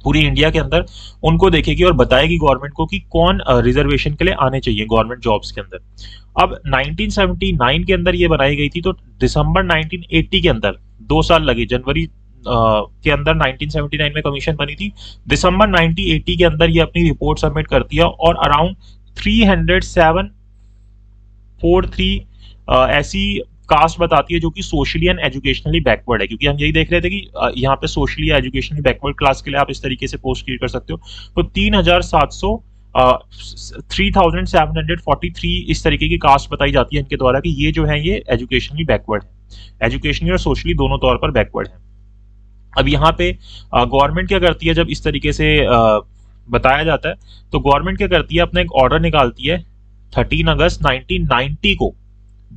पूरी इंडिया के अंदर, उनको देखेगी और बताएगी गवर्नमेंट को कि कौन रिजर्वेशन के लिए आने चाहिए गवर्नमेंट जॉब्स के अंदर। अब 1979 के अंदर ये बनाई गई थी, तो दिसंबर 1980 के अंदर 2 साल लगे। जनवरी के अंदर 1979 में कमीशन बनी थी, दिसंबर 1980 के अंदर ये अपनी रिपोर्ट सबमिट करती है, और अराउंड 307.43 ऐसी कास्ट बताती है जो कि सोशली एंड एजुकेशनली बैकवर्ड है। क्योंकि हम यही देख रहे थे कि यहाँ पे सोशली या एजुकेशनली बैकवर्ड क्लास के लिए आप इस तरीके से पोस्ट क्रिएट कर सकते हो। तो 3743 इस तरीके की कास्ट बताई जाती है इनके द्वारा कि ये जो है ये एजुकेशनली बैकवर्ड है, एजुकेशनली और सोशली दोनों तौर पर बैकवर्ड है। अब यहाँ पे गवर्नमेंट क्या करती है, जब इस तरीके से बताया जाता है तो गवर्नमेंट क्या करती है, अपना एक ऑर्डर निकालती है 13 अगस्त 1990 को,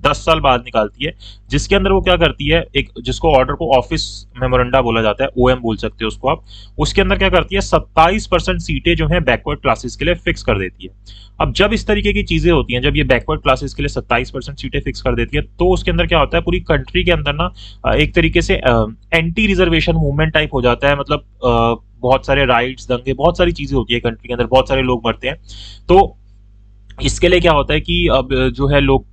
10 साल बाद निकालती है, जिसके अंदर वो क्या करती है, एक जिसको ऑर्डर को ऑफिस मेमोरेंडा बोला जाता है, ओएम बोल सकते हो उसको आप। उसके अंदर क्या करती है, 27% सीटें जो है बैकवर्ड क्लासेस के लिए फिक्स कर देती है। अब जब इस तरीके की चीजें होती हैं, जब ये बैकवर्ड क्लासेस के लिए 27% सीटें फिक्स कर देती है, तो उसके अंदर क्या होता है, पूरी कंट्री के अंदर ना एक तरीके से एंटी रिजर्वेशन मूवमेंट टाइप हो जाता है। मतलब बहुत सारे राइट्स, दंगे, बहुत सारी चीजें होती है कंट्री के अंदर, बहुत सारे लोग मरते हैं। तो इसके लिए क्या होता है कि अब जो है लोग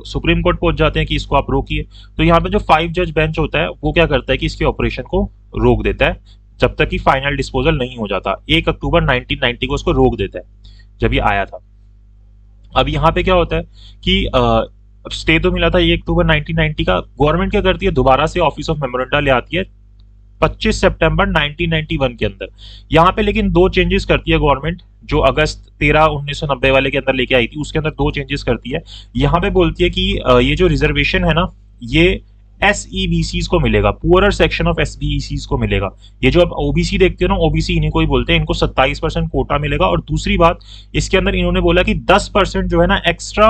सुप्रीम कोर्ट पहुंच जाते हैं कि इसको आप रोकिए। तो यहाँ पे जो 5 जज बेंच होता है वो क्या करता है कि इसके ऑपरेशन को रोक देता है, जब तक कि फाइनल डिस्पोजल नहीं हो जाता। 1 अक्टूबर 1990 को उसको रोक देता है, जब ये आया था। अब यहाँ पे क्या होता है कि स्टे तो मिला था 1 अक्टूबर 1990 का। गवर्नमेंट क्या करती है, दोबारा से ऑफिस ऑफ मेमोरेंडा ले आती है 25 सितंबर 1991 के अंदर। यहाँ पे लेकिन 2 चेंजेस करती है गवर्नमेंट, जो अगस्त 13 1990 वाले के अंदर लेके आई थी, उसके अंदर 2 चेंजेस करती है। यहाँ पे बोलती है कि ये जो रिजर्वेशन है ना, ये SEBCs को मिलेगा, पुअरर सेक्शन ऑफ SBECs को मिलेगा। ये जो आप OBC देखते हो ना, OBC इन्हीं को ही बोलते हैं, इनको 27% कोटा मिलेगा। और दूसरी बात, इसके अंदर इन्होंने बोला कि 10% जो है ना एक्स्ट्रा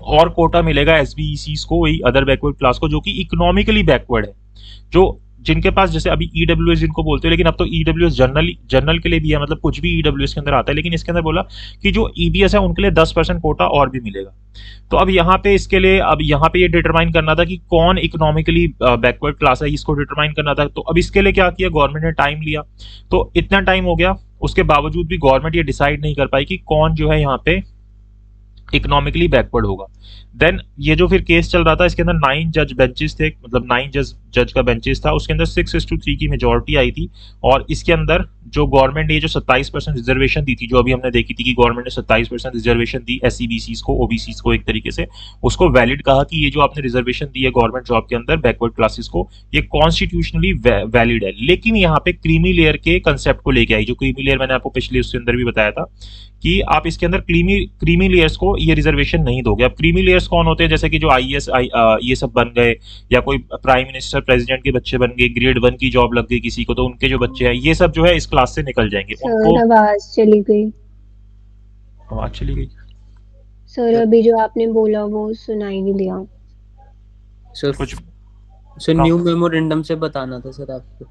और कोटा मिलेगा SBECs को, वही अदर बैकवर्ड क्लास को, जो कि इकोनॉमिकली बैकवर्ड है, जो जिनके पास, जैसे अभी EWS जिनको बोलते हैं, लेकिन अब तो EWS जनरल के लिए भी है, मतलब कुछ भी EWS के अंदर आता है। लेकिन इसके अंदर बोला कि जो EBS है उनके लिए 10% कोटा और भी मिलेगा। तो अब यहाँ पे इसके लिए, अब यहाँ पे ये डिटरमाइन करना था कि कौन इकोनॉमिकली बैकवर्ड क्लास है, इसको डिटरमाइन करना था। तो अब इसके लिए क्या किया गवर्नमेंट ने, टाइम लिया। तो इतना टाइम हो गया, उसके बावजूद भी गवर्नमेंट ये डिसाइड नहीं कर पाई कि कौन जो है यहाँ पे इकोनॉमिकली बैकवर्ड होगा। देन ये जो फिर केस चल रहा था, इसके अंदर 9 जज बेंचेस थे, मतलब 9 जज का बेंचेस था। उसके अंदर 6:3 की मेजोरिटी आई थी। और इसके अंदर जो गवर्नमेंट ने ये जो 27% रिजर्वेशन दी थी, जो अभी हमने देखी थी कि गवर्नमेंट ने 27% रिजर्वेशन दी SEBCs को, OBCs को, एक तरीके से उसको वैलिड कहा कि ये जो आपने रिजर्वेशन दी है गवर्नमेंट जॉब के अंदर बैकवर्ड क्लासेस को, ये कॉन्स्टिट्यूशनली वैलिड है। लेकिन यहाँ पे क्रीमी लेयर के कंसेप्ट को लेके आई, जो क्रीमी लेयर मैंने आपको पिछले उसके अंदर भी बताया था कि आप इसके अंदर क्रीमी लेयर्स को ये रिजर्वेशन नहीं दोगे। अब क्रीमी लेयर्स कौन होते हैं, जैसे कि जो IAS ये सब बन गए, या कोई प्राइम मिनिस्टर, प्रेसिडेंट के बच्चे बन गए, ग्रेड 1 की जॉब लग गई किसी को, तो उनके जो बच्चे हैं ये सब जो है इस क्लास से निकल जाएंगे। सर आवाज चली गई। आवाज चली गई सर अभी जो आपने बोला वो सुनाई नहीं दिया। कुछ। सर न्यू मेमोरेंडम से बताना था सर आपको।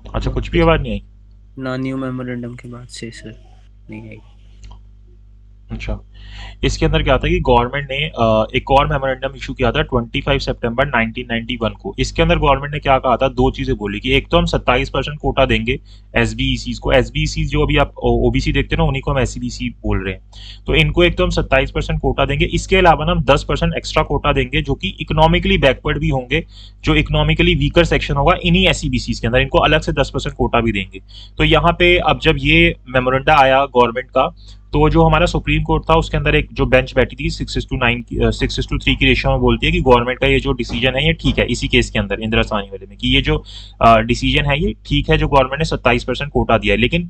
अच्छा, कुछ भी आवाज नहीं आई ना, न्यू मेमोरेंडम के बाद से सर नहीं आई। अच्छा, इसके अंदर क्या था कि गवर्नमेंट ने एक और मेमोरेंडम इशू किया था 25 सितंबर 1991 को। इसके अंदर गवर्नमेंट ने क्या कहा था, 2 चीजें बोली कि एक तो हम 27% कोटा देंगे SBECs को। SBECs जो अभी आप OBC देखते हो ना, उन्हीं को हम SEBC बोल रहे हैं। तो इनको एक तो हम 27% कोटा देंगे, इसके अलावा हम 10% एक्स्ट्रा कोटा देंगे, जो कि इकोनॉमिकली बैकवर्ड भी होंगे, जो इकोनॉमिकली वीकर सेक्शन होगा इन्हीं SEBCs के अंदर, इनको अलग से 10% कोटा भी देंगे। तो यहाँ पे अब जब ये मेमोरेंडा आया गवर्नमेंट का, तो जो हमारा सुप्रीम कोर्ट था उसके अंदर एक जो बेंच बैठी थी 6:3 की रेशियो में, बोलती है कि गवर्नमेंट का ये जो डिसीजन है ये ठीक है। इसी केस के अंदर इंदिरा साहनी वाले में, कि ये जो डिसीजन है ये ठीक है, जो गवर्नमेंट ने 27% कोटा दिया है। लेकिन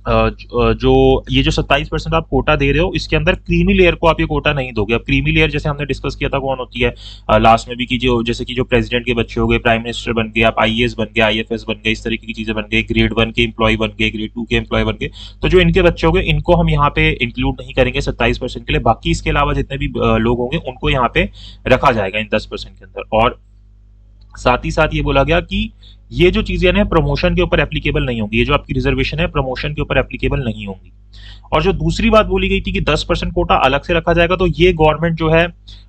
जो ये जो 27% आप कोटा दे रहे हो, इसके अंदर क्रीमी लेयर को आप ये कोटा नहीं दोगे। अब क्रीमी लेयर जैसे हमने डिस्कस किया था कौन होती है लास्ट में भी, कि जो जैसे कि जो प्रेसिडेंट के बच्चे हो गए, प्राइम मिनिस्टर बन गए, आप IAS बन गए, IFS बन गए, इस तरीके की चीजें बन गई, ग्रेड 1 के एम्प्लॉय बन गए, ग्रेड 2 के एम्प्लॉय बन गए। तो जो इनके बच्चे हो गए, इनको हम यहाँ पे इंक्लूड नहीं करेंगे 27% के लिए। बाकी इसके अलावा जितने भी लोग होंगे उनको यहाँ पे रखा जाएगा इन 10% के अंदर। और साथ ही साथ ये बोला गया कि ये जो चीजें हैं प्रमोशन के ऊपर एप्लीकेबल नहीं होंगी, ये जो आपकी रिजर्वेशन है प्रमोशन के ऊपर एप्लीकेबल नहीं होंगी। और जो दूसरी बात बोली गई थी कि 10% कोटा अलग से रखा जाएगा, तो ये गवर्नमेंट जो है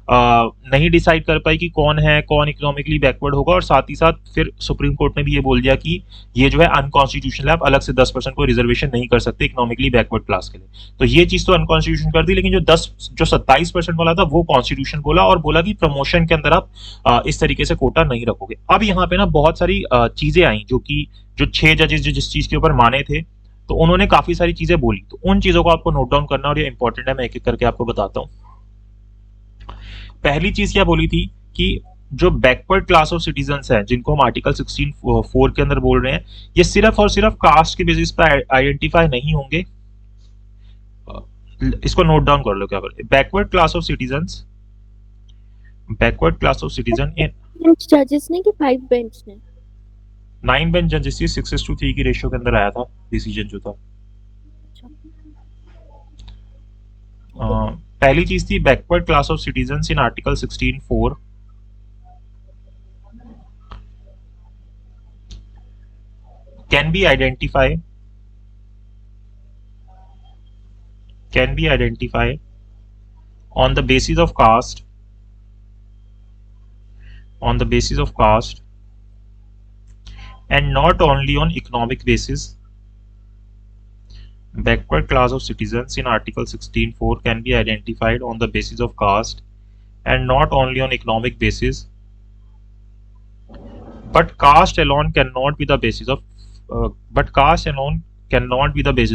नहीं डिसाइड कर पाई कि कौन है, कौन इकोनॉमिकली बैकवर्ड होगा। और साथ ही साथ फिर सुप्रीम कोर्ट ने भी ये बोल दिया कि ये जो है अनकॉन्स्टिट्यूशनल है, आप अलग से 10% को रिजर्वेशन नहीं कर सकते इकोनॉमिकली बैकवर्ड क्लास के लिए। तो ये चीज तो अनकॉन्स्टिट्यूशन कर दी, लेकिन जो 27% वाला था वो कॉन्स्टिट्यूशन बोला, और बोला कि प्रमोशन के अंदर आप इस तरीके से कोटा नहीं रखोगे। अब यहाँ पे ना बहुत सारी चीजें आई, जो 6 जजेस जो जिस चीज के ऊपर माने थे, तो उन्होंने काफी सारी चीजें बोली। तो उन चीजों को आपको नोट डाउन करना, और ये इंपॉर्टेंट है, मैं एक एक करके आपको बताता हूँ। पहली चीज क्या बोली थी कि जो बैकवर्ड क्लास ऑफ सिटीजन्स हैं, जिनको हम आर्टिकल 16(4) के अंदर बोल रहे हैं, ये सिर्फ और सिर्फ कास्ट के बेसिस पर आइडेंटिफाई नहीं होंगे। इसको नोट डाउन कर लो, क्या बोले, backward class of citizens, backward class of citizen इन जजेस ने कि 5 बेंच ने 9 बेंच जजेस 6:3 की रेशियो के अंदर आया था डिसीजन जो था। पहली चीज थी backward class of citizens in article 16(4) can be identified on the basis of caste and not only on economic basis. Backward class of citizens in article 16(4) can be identified on the basis of caste and not only on economic basis, but caste alone cannot be the basis of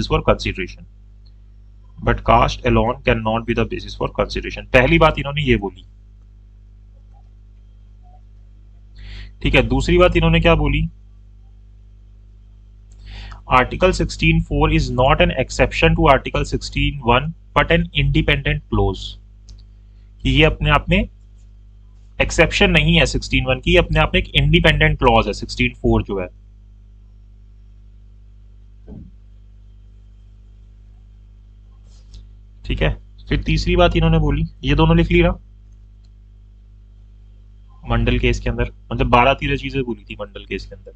for consideration. But caste alone cannot be the basis for consideration. पहली बात इन्होंने ये बोली, ठीक है। दूसरी बात इन्होंने क्या बोली, article 16(4) is not an exception to article 16(1) but an independent clause. ये अपने आप में एक्सेप्शन नहीं है 16(1) की, अपने आप में एक इंडिपेंडेंट क्लॉज है 16(4) जो है। ठीक है। फिर तीसरी बात इन्होंने बोली, ये दोनों लिख ली ना मंडल केस के अंदर, मतलब 12-13 चीजें बोली थी मंडल केस के अंदर।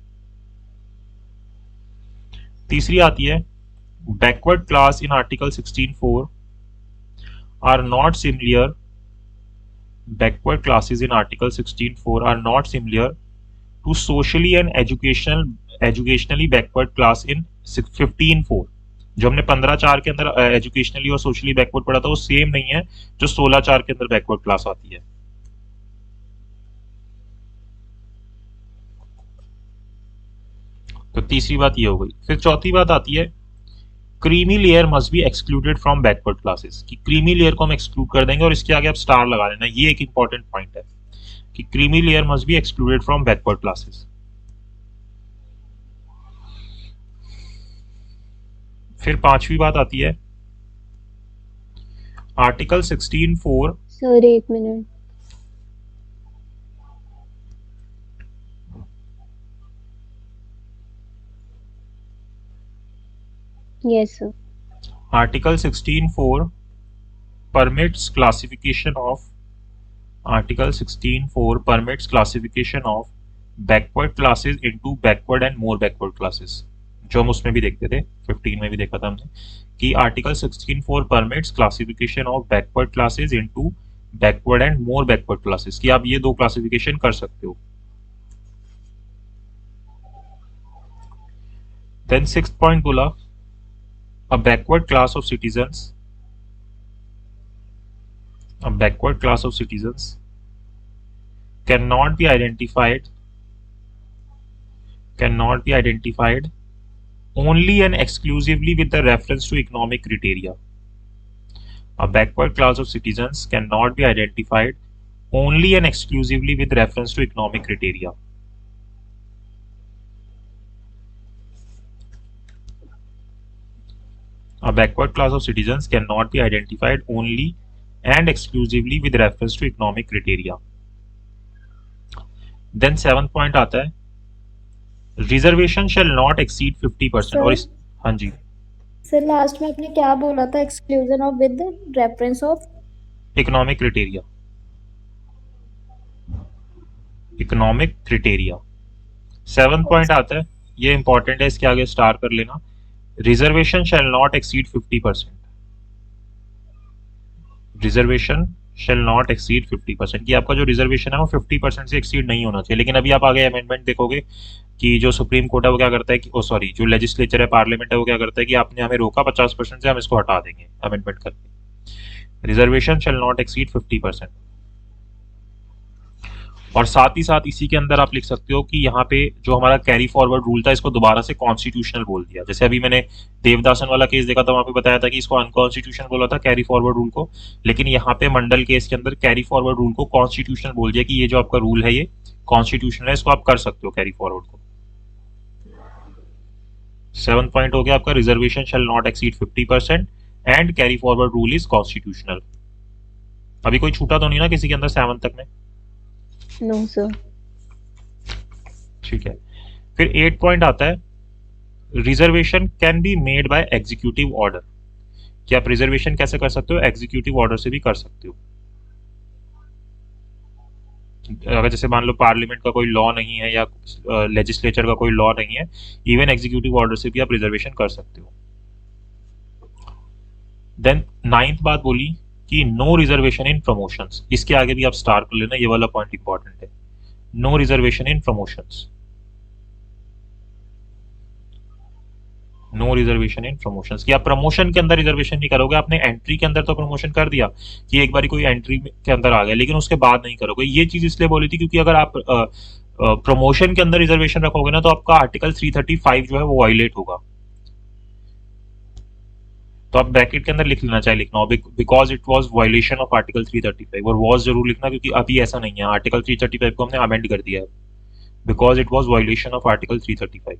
तीसरी आती है backward class in article 16(4) are not similar backward classes in article 16(4) are not similar to socially and educationally backward class in 15(4). जो हमने 15(4) के अंदर एजुकेशनली और सोशली बैकवर्ड पढ़ा था वो सेम नहीं है जो 16(4) के अंदर बैकवर्ड क्लास आती है। तो तीसरी बात ये हो गई। फिर चौथी बात आती है creamy layer must be excluded from backward classes, कि क्रीमी लेयर को हम एक्सक्लूड कर देंगे और इसके आगे आप स्टार लगा लेना। ये एक इंपॉर्टेंट पॉइंट है कि creamy layer must be excluded from backward classes. फिर पांचवी बात आती है आर्टिकल 16(4) सर एक minute, yes sir. Article 16(4) permits classification of backward classes into backward and more backward classes, जो हम उसमें भी देखते थे 15 में भी देखा था हमने कि article 16(4) permits classification of backward classes into backward and more backward classes, कि आप ये दो क्लासिफिकेशन कर सकते हो। देन 6th पॉइंट बोला a backward class of citizens cannot be identified only and exclusively with the reference to economic criteria. A backward class of citizens cannot be identified only and exclusively with reference to economic criteria. A backward class of citizens cannot be identified only and exclusively with reference to economic criteria. Then 7th point आता है reservation shall not exceed 50%। और इस हाँ जी sir last में आपने क्या बोला था, exclusion of with reference of economic criteria. 7th point आता है, ये इंपॉर्टेंट है, इसके आगे स्टार कर लेना, reservation shall not exceed 50%। Reservation shall not exceed 50%, कि आपका जो रिजर्वेशन है वो 50% से एक्सीड नहीं होना चाहिए। लेकिन अभी आप आगे अमेंडमेंट देखोगे कि जो सुप्रीम कोर्ट है वो क्या करता है कि जो लेजिस्लेचर है, पार्लियामेंट है, वो क्या करता है कि आपने हमें रोका 50% से, हम इसको हटा देंगे अमेंडमेंट करके। Reservation shall not exceed 50%। और साथ ही साथ इसी के अंदर आप लिख सकते हो कि यहाँ पे जो हमारा कैरी फॉरवर्ड रूल था इसको दोबारा से कॉन्स्टिट्यूशनल बोल दिया। जैसे अभी मैंने देवदासन वाला केस देखा था, वहां पे बताया था कि इसको अनकॉन्स्टिट्यूशनल बोला था कैरी फॉरवर्ड रूल को, लेकिन यहाँ पे मंडल केस के अंदर कैरी फॉरवर्ड रूल को कॉन्स्टिट्यूशनल बोल दिया कि ये जो आपका रूल है ये कॉन्स्टिट्यूशनल है, इसको आप कर सकते हो कैरी फॉरवर्ड को। 7th पॉइंट हो गया आपका reservation shall not exceed 50% and carry forward rule is constitutional. अभी कोई छूटा तो नहीं ना किसी के अंदर 7th तक में? No sir. ठीक है। फिर 8 पॉइंट आता है reservation can be made by executive order, कि आप रिजर्वेशन कैसे कर सकते हो, एग्जीक्यूटिव ऑर्डर से भी कर सकते हो। अगर जैसे मान लो पार्लियामेंट का कोई लॉ नहीं है या लेजिस्लेचर का कोई लॉ नहीं है, इवन एग्जीक्यूटिव ऑर्डर से भी आप रिजर्वेशन कर सकते हो। देन 9th बात बोली कि नो रिजर्वेशन इन प्रमोशंस। इसके आगे भी आप स्टार कर लेना, ये वाला पॉइंट इंपॉर्टेंट है। No reservation in promotions, no reservation in promotions, कि आप प्रमोशन के अंदर रिजर्वेशन नहीं करोगे। आपने एंट्री के अंदर तो प्रमोशन कर दिया कि एक बार कोई एंट्री के अंदर आ गया, लेकिन उसके बाद नहीं करोगे। ये चीज इसलिए बोली थी क्योंकि अगर आप प्रमोशन के अंदर रिजर्वेशन रखोगे ना, तो आपका आर्टिकल 335 जो है वो वायलेट होगा। तो आप ब्रैकेट के अंदर लिख लेना, चाहे लिखना हो, because it was violation of article 335, और वाज जरूर लिखना क्योंकि अभी ऐसा नहीं है। आर्टिकल 335 को हमने अमेंड कर दिया है, because it was violation of article 335।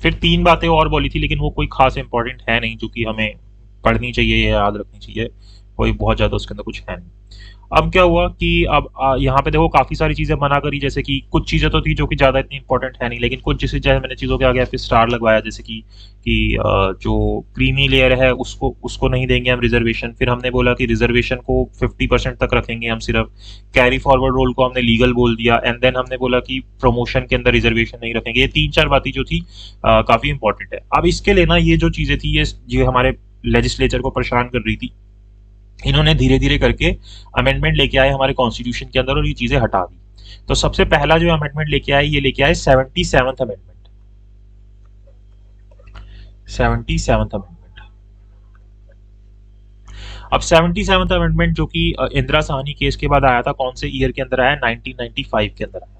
फिर 3 बातें और बोली थी, लेकिन वो कोई खास इंपॉर्टेंट है नहीं, जो कि हमें पढ़नी चाहिए या याद रखनी चाहिए। कोई बहुत ज्यादा उसके अंदर कुछ है नहीं। अब क्या हुआ कि अब यहाँ पे देखो काफी सारी चीजें मना करी, जैसे कि कुछ चीजें तो थी जो कि ज्यादा इतनी इंपॉर्टेंट है नहीं, लेकिन कुछ जैसे मैंने चीजों के आगे फिर स्टार लगवाया, जैसे कि जो क्रीमी लेयर है उसको नहीं देंगे हम रिजर्वेशन। फिर हमने बोला कि रिजर्वेशन को 50% तक रखेंगे हम सिर्फ। कैरी फॉरवर्ड रोल को हमने लीगल बोल दिया। एंड देन हमने बोला कि प्रमोशन के अंदर रिजर्वेशन नहीं रखेंगे। ये 3-4 बातें जो थी काफी इंपॉर्टेंट है। अब इसके लेना ये जो चीजें थी, ये जो हमारे लेजिस्लेचर को परेशान कर रही थी, इन्होंने धीरे धीरे करके अमेंडमेंट लेके आए हमारे कॉन्स्टिट्यूशन के अंदर और ये चीजें हटा दी। तो सबसे पहला जो अमेंडमेंट लेके आए, ये लेके आए 77th अमेंडमेंट। 77th amendment. अब 77th अमेंडमेंट जो कि इंदिरा साहनी केस के बाद आया था, कौन से ईयर के अंदर आया? 1995 के अंदर आया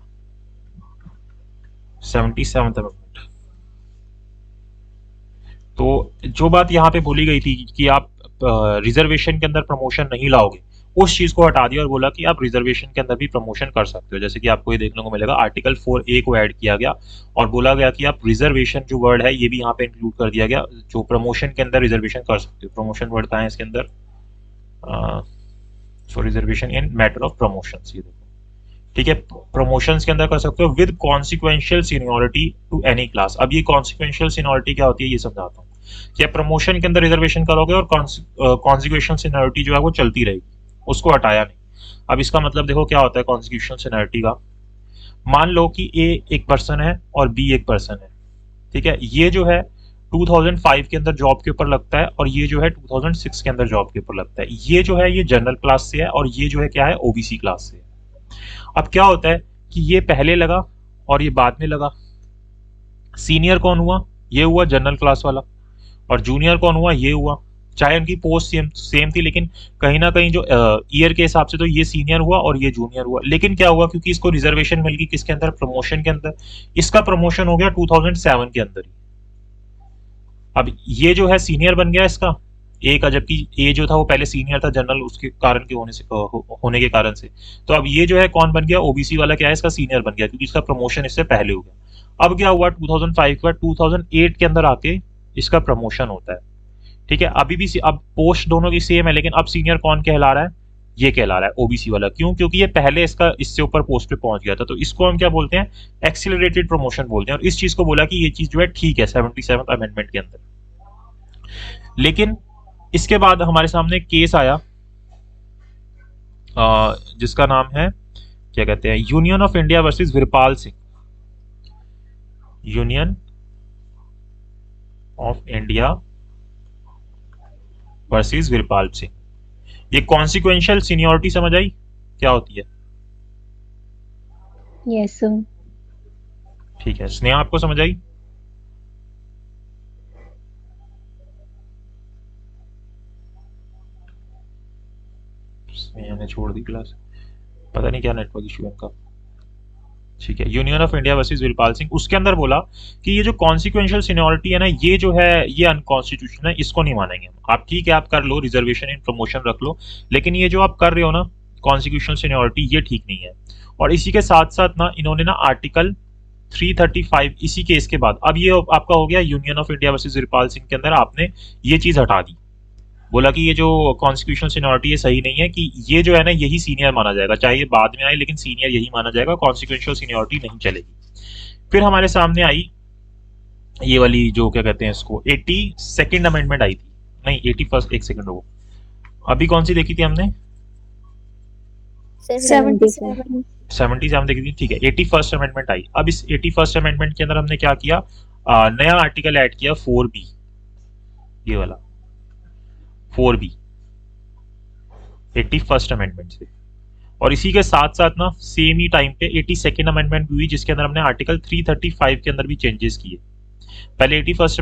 77th अमेंडमेंट। तो जो बात यहाँ पे बोली गई थी कि आप रिजर्वेशन के अंदर प्रमोशन नहीं लाओगे, उस चीज को हटा दिया और बोला कि आप रिजर्वेशन के अंदर भी प्रमोशन कर सकते हो। जैसे कि आपको ये देखने को मिलेगा, आर्टिकल 4A को ऐड किया गया और बोला गया कि आप रिजर्वेशन जो वर्ड है ये भी यहाँ पे इंक्लूड कर दिया गया, जो प्रमोशन के अंदर रिजर्वेशन कर सकते हो। प्रमोशन वर्ड का है इसके अंदर, so reservation in matter of promotion, ये देखो, ठीक है। प्रमोशंस के अंदर कर सकते हो with consequential seniority to any class. अब ये कॉन्सिक्वेंशियल सीनियरिटी क्या होती है ये समझाता हूँ। कि आप प्रमोशन के अंदर रिजर्वेशन करोगे और कॉन्सिक्वेंशियल सीनियरिटी जो है वो चलती रहेगी, उसको हटाया नहीं। अब इसका मतलब देखो क्या होता है कॉन्सिक्वेंशियल सीनियरिटी का। मान लो कि ए एक पर्सन है और बी एक पर्सन है, ठीक है। ये जो है 2005 के अंदर जॉब के ऊपर लगता है और ये जो है 2006 के अंदर जॉब के ऊपर लगता है। ये जो है ये जनरल क्लास से है और ये जो है क्या है, ओबीसी क्लास से है। अब क्या होता है कि ये पहले लगा और ये बाद में लगा। सीनियर कौन हुआ? ये हुआ जनरल क्लास वाला, और जूनियर कौन हुआ? ये हुआ। चाहे उनकी पोस्ट सेम थी, लेकिन कहीं ना कहीं जो ईयर के हिसाब से तो ये सीनियर हुआ और ये जूनियर हुआ। लेकिन क्या हुआ, क्योंकि इसको रिजर्वेशन मिल गई किसके अंदर? प्रमोशन के अंदर। इसका प्रमोशन हो गया 2007 के अंदर ही। अब ये जो है सीनियर बन गया इसका एक, जबकि ए जो था वो पहले सीनियर था जनरल उसके कारण के होने के कारण से। तो अब ये जो है कौन बन गया? ओबीसी वाला क्या है, इसका सीनियर बन गया, क्योंकि इसका प्रमोशन इससे पहले हो गया। अब क्या हुआ 2005 का 2008 के अंदर आके इसका प्रमोशन होता है, ठीक है। अभी भी अब पोस्ट दोनों की सेम है, लेकिन अब सीनियर कौन कहला रहा है? ये कहला रहा है ओबीसी वाला। क्यों? क्योंकि ये पहले इसका इससे ऊपर पोस्ट पे पहुंच गया था। तो इसको हम क्या बोलते हैं? एक्सीलरेटेड प्रमोशन बोलते हैं। और इस चीज को बोला कि ये चीज जो है ठीक है 77th अमेंडमेंट के अंदर। लेकिन इसके बाद हमारे सामने केस आया जिसका नाम है क्या कहते हैं, union of India versus Veerpal Singh. Union of India versus Veerpal Singh. ये कॉन्सिक्वेंशियल सीनियरिटी समझ आई क्या होती है? Yes sir. ठीक है, स्नेहा आपको समझ आई? स्नेहा ने छोड़ दी क्लास, पता नहीं क्या नेटवर्क इशू है इनका। ठीक है, union of India versus Veerpal Singh. उसके अंदर बोला कि ये जो कॉन्सिक्वेंशियल सीनियरिटी है ना, ये जो है ये अनकॉन्स्टिट्यूशनल है, इसको नहीं मानेंगे हम। आप ठीक है, आप कर लो रिजर्वेशन इन प्रमोशन रख लो, लेकिन ये जो आप कर रहे हो ना कॉन्सिक्वेंशियल सीनियरिटी, ये ठीक नहीं है। और इसी के साथ साथ ना इन्होंने ना आर्टिकल 335 इसी केस के बाद, अब ये आपका हो गया union of India versus Veerpal Singh के अंदर आपने ये चीज हटा दी। बोला कि ये जो कॉन्स्टिट्यूशनल सीनियरिटी है सही नहीं है, कि ये जो है ना यही सीनियर माना जाएगा, चाहे ये बाद में आए लेकिन सीनियर यही माना जाएगा, कॉन्स्टिट्यूशनल सीनियरिटी नहीं चलेगी। फिर हमारे सामने आई ये वाली जो क्या कहते हैं इसको 82nd अमेंडमेंट आई थी, नहीं 81st, एक सेकंड रुको, अभी कौन सी देखी थी हमने? 77 70 देखी थी, ठीक है। 81st अमेंडमेंट आई। अब इस 81st अमेंडमेंट के अंदर हमने क्या किया, नया आर्टिकल ऐड किया 4B, ये वाला 4B 81st अमेंडमेंट से। और इसी के साथ साथ ना सेम ही टाइम पे 82nd अमेंडमेंट भी हुई, जिसके अंदर हमने आर्टिकल 335 के अंदर भी चेंजेस किए। पहले 81st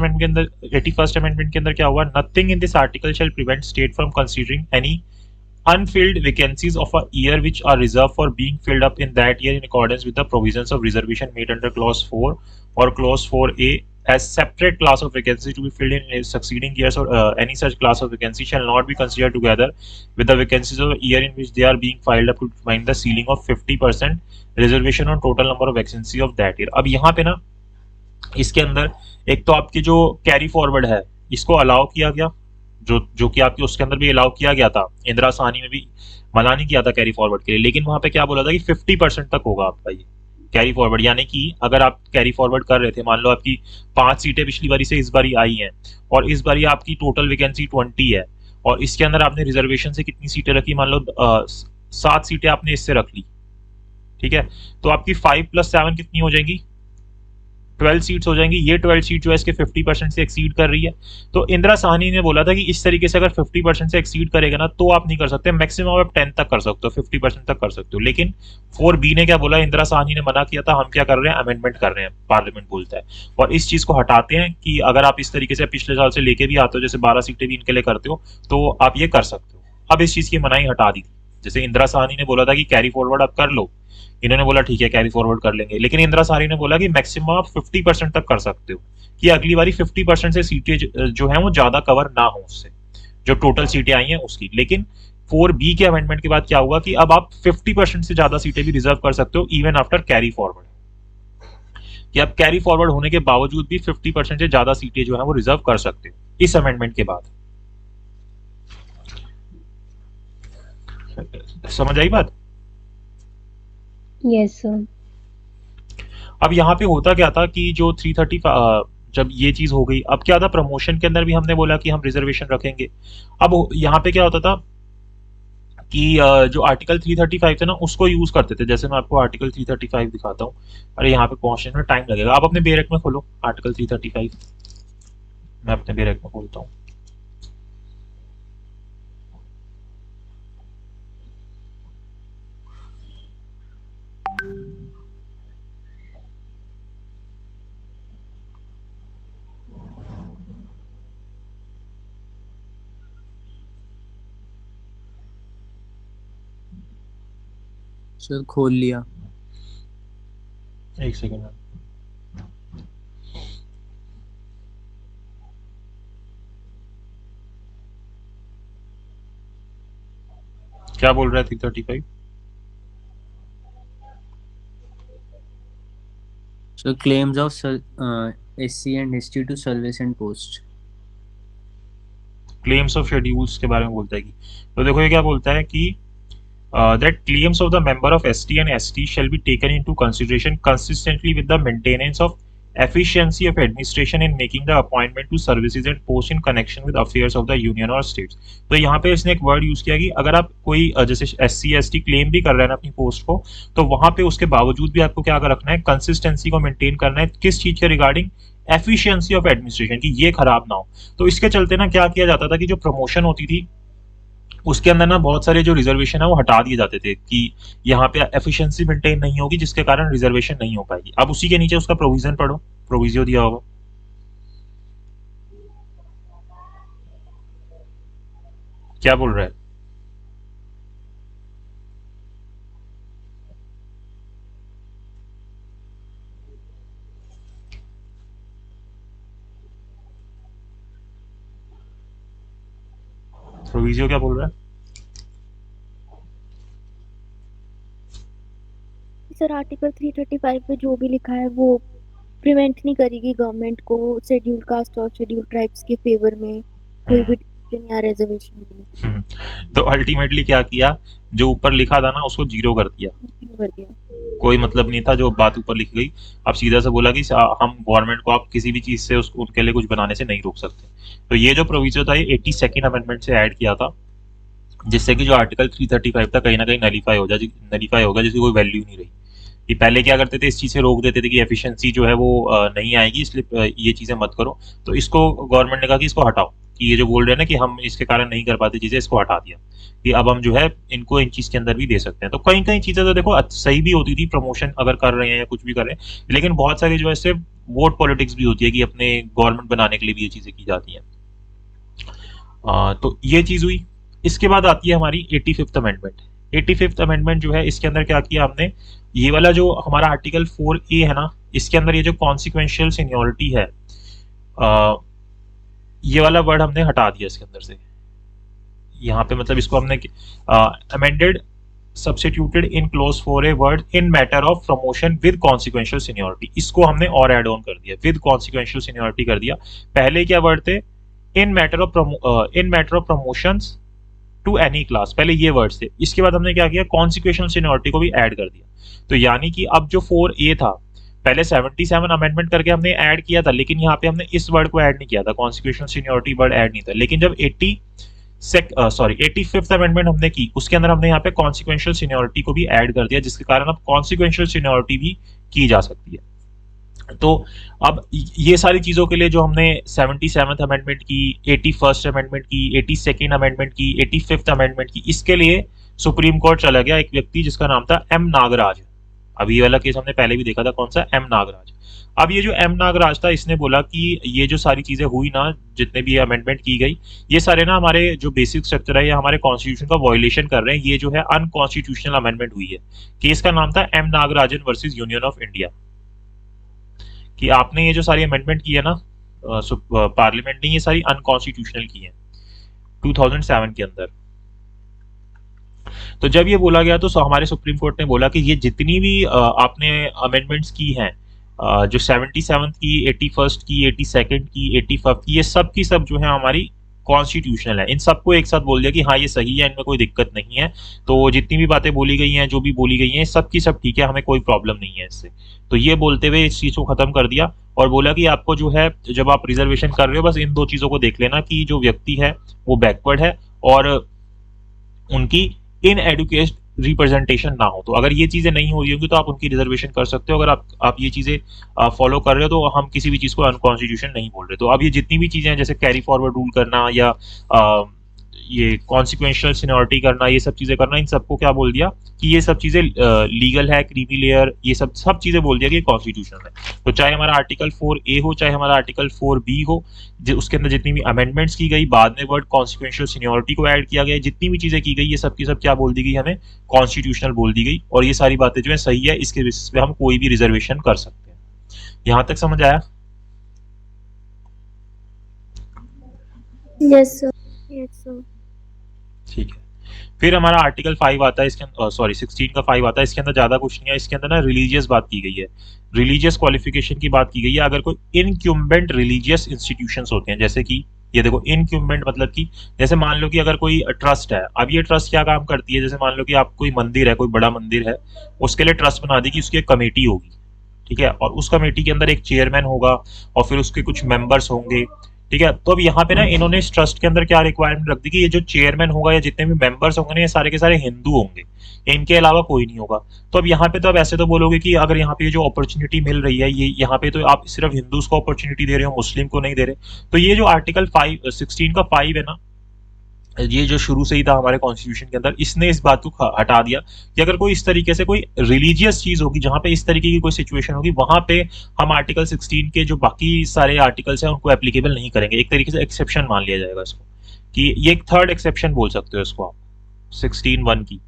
अमेंडमेंट के अंदर क्या हुआ, nothing in this article shall prevent state from considering any unfilled vacancies of a year which are reserved for being filled up in that year in accordance with the provisions of reservation made under clause 4 or clause 4A as separate class of vacancy to be filled in succeeding years, or any such class of vacancy shall not be considered together with the vacancies of a year in which they are being filed up to find the ceiling of 50% reservation on total number of vacancy of that year। अब यहाँ पे ना इसके अंदर एक तो आपके जो कैरी फॉरवर्ड है इसको अलाउ किया गया, जो कि आपके उसके अंदर भी अलाउ किया गया था, इंदिरा साहनी में भी मना नहीं किया था कैरी फॉरवर्ड के लिए, लेकिन वहां पे क्या बोला था कि 50% तक होगा आपका ये कैरी फॉरवर्ड, यानी कि अगर आप कैरी फॉरवर्ड कर रहे थे, मान लो आपकी 5 सीटें पिछली बारी से इस बारी आई हैं और इस बारी आपकी टोटल वैकेंसी 20 है और इसके अंदर आपने रिजर्वेशन से कितनी सीटें रखी, मान लो 7 सीटें आपने इससे रख ली, ठीक है, तो आपकी 5 + 7 कितनी हो जाएंगी, 12 सीट्स हो जाएंगी। ये 12 सीट जो है इसके 50% से एक्सीड कर रही है। तो इंदिरा साहनी ने बोला था कि इस तरीके से अगर 50% से एक्सीड करेगा ना तो आप नहीं कर सकते, मैक्सिमम आप 10 तक कर सकते हो, 50% तक कर सकते हो। लेकिन 4B ने क्या बोला, इंदिरा साहनी ने मना किया था, हम क्या कर रहे हैं, अमेंडमेंट कर रहे हैं, पार्लियामेंट बोलता है और इस चीज को हटाते हैं कि अगर आप इस तरीके से पिछले साल से लेके भी आते हो, जैसे 12 सीटें भी इनके लिए करते हो, तो आप ये कर सकते हो। अब इस चीज की मनाही हटा दी थी। जैसे इंदिरा साहनी ने बोला था कि कैरी फॉरवर्ड आप कर लो, इन्होंने बोला ठीक है कैरी फॉरवर्ड कर लेंगे, लेकिन इंदिरा साहनी ने बोला कि मैक्सिमम आप 50% तक कर सकते हो, कि अगली बारी 50% से सीटें जो है वो ज्यादा कवर ना हो उससे, जो टोटल सीटें आई हैं उसकी। लेकिन 4B के अमेंडमेंट के बाद क्या हुआ कि अब आप 50% से ज्यादा सीटें भी रिजर्व कर सकते हो इवन आफ्टर कैरी फॉरवर्ड, कि आप कैरी फॉरवर्ड होने के बावजूद भी 50% से ज्यादा सीटें जो है वो रिजर्व कर सकते हो इस अमेंडमेंट के बाद। समझ आई बात? Yes sir. अब यहाँ पे होता क्या था कि जो 335 जब ये चीज हो गई, अब क्या था, प्रमोशन के अंदर भी हमने बोला कि हम रिजर्वेशन रखेंगे। अब यहाँ पे क्या होता था कि जो आर्टिकल 335 थे ना उसको यूज करते थे। जैसे मैं आपको आर्टिकल 335 दिखाता हूँ, अरे यहाँ पे पहुंचने में टाइम लगेगा, आप अपने बेरेक में खोलो आर्टिकल 335, मैं अपने बेरेक में खोलता हूँ। सर खोल लिया। एक सेकंड में, क्या बोल रहा है 335? Sir claims of SC and ST to service and post. Claims of schedules के बारे में बोलता है कि, तो देखो ये क्या बोलता है कि that claims of the member of ST and ST shall be taken into consideration consistently with the maintenance of efficiency of administration in making the appointment to services and post in connection with affairs of the union or states। तो यहाँ पे इसने एक word use किया कि अगर आप कोई जैसे SC ST क्लेम भी कर रहे हैं अपनी पोस्ट को, तो वहां पे उसके बावजूद भी आपको क्या रखना है, कंसिस्टेंसी को मेंटेन करना है। किस चीज के रिगार्डिंग, एफिशिएंसी ऑफ एडमिनिस्ट्रेशन, की ये खराब ना हो। तो इसके चलते ना क्या किया जाता था कि जो प्रमोशन होती थी उसके अंदर ना बहुत सारे जो रिजर्वेशन है वो हटा दिए जाते थे कि यहाँ पे एफिशिएंसी मेंटेन नहीं होगी जिसके कारण रिजर्वेशन नहीं हो पाएगी। अब उसी के नीचे उसका प्रोविजन पढ़ो, प्रोविजियो दिया होगा, क्या बोल रहा है? प्रोविजियो क्या बोल रहा है? सर आर्टिकल 335 पे जो भी लिखा है वो प्रिवेंट नहीं करेगी गवर्नमेंट को शेड्यूल कास्ट और शेड्यूल ट्राइब्स के फेवर में कोई भी ऑप्शन या रिजर्वेशन नहीं तो अल्टीमेटली क्या किया, जो ऊपर लिखा था ना उसको जीरो कर दिया, कर दिया। कोई मतलब नहीं था जो बात ऊपर लिखी गई। अब सीधा से बोला कि हम गवर्नमेंट को आप किसी भी चीज से उनके लिए कुछ बनाने से नहीं रोक सकते। तो ये जो प्रोविजन था ये 82nd अमेंडमेंट से ऐड किया था, जिससे कि जो आर्टिकल 335 था कहीं ना कहीं नलीफाई होगा, जिसकी कोई वैल्यू नहीं रही। कि पहले क्या करते थे, इस चीज से रोक देते थे कि एफिशिएंसी जो है वो नहीं आएगी, इसलिए ये चीजें मत करो। तो इसको गवर्नमेंट ने कहा कि इसको हटाओ, कि ये जो बोल रहे हैं ना कि हम इसके कारण नहीं कर पाते चीजें, इसको हटा दिया कि अब हम जो है इनको इन चीज के अंदर भी दे सकते हैं। तो कहीं कहीं चीजें तो देखो सही भी होती थी, प्रमोशन अगर कर रहे हैं या कुछ भी कर रहे हैं, लेकिन बहुत सारी जो है सिर्फ वोट पॉलिटिक्स भी होती है कि अपने गवर्नमेंट बनाने के लिए भी ये चीजें की जाती हैं। तो ये चीज हुई। इसके बाद आती है हमारी 85th अमेंडमेंट। 85th अमेंडमेंट जो है इसके अंदर क्या किया हमने, ये वाला जो हमारा आर्टिकल 4A है ना, इसके अंदर ये जो कॉन्सिक्वेंशियल सीनियरिटी है, ये वाला वर्ड हमने हटा दिया इसके अंदर से। यहाँ पे मतलब इसको हमने amended substituted in close 4A word in matter of promotion with consequential seniority, इसको हमने और एड ऑन कर दिया, विद कॉन्सिक्वेंशियल सीनियरिटी कर दिया। पहले क्या वर्ड थे, in matter of promotions to any class, पहले ये वर्ड्स थे। इसके बाद हमने क्या किया, कॉन्सिक्वेंशियल सीनियरिटी को भी ऐड कर दिया। तो यानी कि अब जो 4A था, पहले 77 अमेंडमेंट करके हमने ऐड किया था, लेकिन यहाँ पे हमने इस वर्ड को ऐड नहीं किया था, कॉन्सिक्वेंशियल सीनियरिटी वर्ड ऐड नहीं था। लेकिन जब 85th अमेंडमेंट हमने की, उसके अंदर हमने यहाँ पे कॉन्सिक्वेंशियल सीनियरिटी को भी ऐड कर दिया, जिसके कारण अब कॉन्सिक्वेंशियल सीनियरिटी भी की जा सकती है। तो अब ये सारी चीजों के लिए जो हमने 77th अमेंडमेंट की, 81st अमेंडमेंट की, 82nd अमेंडमेंट की, 85th अमेंडमेंट की, इसके लिए सुप्रीम कोर्ट चला गया एक व्यक्ति जिसका नाम था एम नागराज। अब ये वाला केस हमने पहले भी देखा था, कौन सा, एम नागराज। अब ये जो एम नागराज था, इसने बोला कि ये जो सारी चीजें हुई ना, जितने भी अमेंडमेंट की गई, ये सारे ना हमारे जो बेसिक स्ट्रक्चर है, ये हमारे कॉन्स्टिट्यूशन का वायलेशन कर रहे हैं, ये जो है अनकॉन्स्टिट्यूशनल अमेंडमेंट हुई है। केस का नाम था M Nagarajan versus union of India, कि आपने ये जो सारी अमेंडमेंट की है ना पार्लियामेंट ने, ये सारी अनकॉन्स्टिट्यूशनल की है 2007 के अंदर। तो जब ये बोला गया तो हमारे सुप्रीम कोर्ट ने बोला कि ये जितनी भी आपने अमेंडमेंट्स की हैं, जो 77th की, 81st की, 82nd की, 85th की, ये सब की सब जो है हमारी कॉन्स्टिट्यूशनल है। इन सबको एक साथ बोल दिया कि हाँ ये सही है, इनमें कोई दिक्कत नहीं है। तो जितनी भी बातें बोली गई हैं, जो भी बोली गई हैं, सब की सब ठीक है, हमें कोई प्रॉब्लम नहीं है इससे। तो ये बोलते हुए इस चीज को खत्म कर दिया और बोला कि आपको जो है, जब आप रिजर्वेशन कर रहे हो, बस इन दो चीजों को देख लेना कि जो व्यक्ति है वो बैकवर्ड है और उनकी इन एडुकेट रिप्रेजेंटेशन ना हो। तो अगर ये चीजें नहीं हो रही होंगी तो आप उनकी रिजर्वेशन कर सकते हो। अगर आप ये चीजें फॉलो कर रहे हो तो हम किसी भी चीज को अनकॉन्स्टिट्यूशन नहीं बोल रहे। तो अब ये जितनी भी चीजें हैं, जैसे कैरी फॉरवर्ड रूल करना या ये कॉन्सिक्वेंशियल सीनियरिटी करना, ये सब चीजें करना, इन सबको क्या बोल दिया कि ये सब चीजें लीगल है, क्रीमी लेयर, ये सब चीजें बोल दिया कि कॉन्स्टिट्यूशनल है। तो चाहे हमारा आर्टिकल 4A हो, चाहे हमारा आर्टिकल 4B हो, उसके अंदर जितनी भी अमेंडमेंट्स की गई, बाद में वर्ड कॉन्सिक्वेंशियल सीनियरिटी को ऐड किया गया, जितनी भी चीजें की गई, ये सब की सब क्या बोल दी गई, हमें कॉन्स्टिट्यूशनल बोल दी गई। और ये सारी बातें जो है सही है, इसके बेसिस पे हम कोई भी रिजर्वेशन कर सकते हैं। यहां तक समझ आया? Yes sir. Yes sir. ठीक है। फिर हमारा आर्टिकल 5 आता है, इसके अंदर 16 का 5 आता है। इसके अंदर ज्यादा कुछ नहीं है, इसके अंदर ना रिलीजियस बात की गई है, रिलीजियस क्वालिफिकेशन की बात की गई है। अगर कोई इनक्यूम्बेंट रिलीजियस इंस्टीट्यूशंस होते हैं, जैसे कि ये देखो, इनक्यूम्बेंट मतलब कि जैसे मान लो कि अगर कोई ट्रस्ट है, अब ये ट्रस्ट क्या काम करती है, जैसे मान लो कि आप कोई मंदिर है, कोई बड़ा मंदिर है, उसके लिए ट्रस्ट बना दी कि उसकी एक कमेटी होगी, ठीक है, और उस कमेटी के अंदर एक चेयरमैन होगा और फिर उसके कुछ मेंबर्स होंगे, ठीक है। तो अब यहाँ पे ना इन्होंने इस ट्रस्ट के अंदर क्या रिक्वायरमेंट रख दी कि ये जो चेयरमैन होगा या जितने भी मेंबर्स होंगे ना, ये सारे के सारे हिंदू होंगे, इनके अलावा कोई नहीं होगा। तो अब यहाँ पे तो अब ऐसे तो बोलोगे कि अगर यहाँ पे जो अपॉर्चुनिटी मिल रही है, ये यहाँ पे तो आप सिर्फ हिंदूज को अपॉर्चुनिटी दे रहे हो, मुस्लिम को नहीं दे रहे। तो ये जो आर्टिकल 16 का 5 है ना, ये जो शुरू से ही था हमारे कॉन्स्टिट्यूशन के अंदर, इसने इस बात को हटा दिया कि अगर कोई इस तरीके से कोई रिलीजियस चीज होगी, जहां पे इस तरीके की कोई सिचुएशन होगी, वहां पे हम आर्टिकल 16 के जो बाकी सारे आर्टिकल्स हैं उनको एप्लीकेबल नहीं करेंगे। एक तरीके से एक्सेप्शन मान लिया जाएगा इसको, कि ये एक थर्ड एक्सेप्शन बोल सकते हो इसको आप 16(1) की,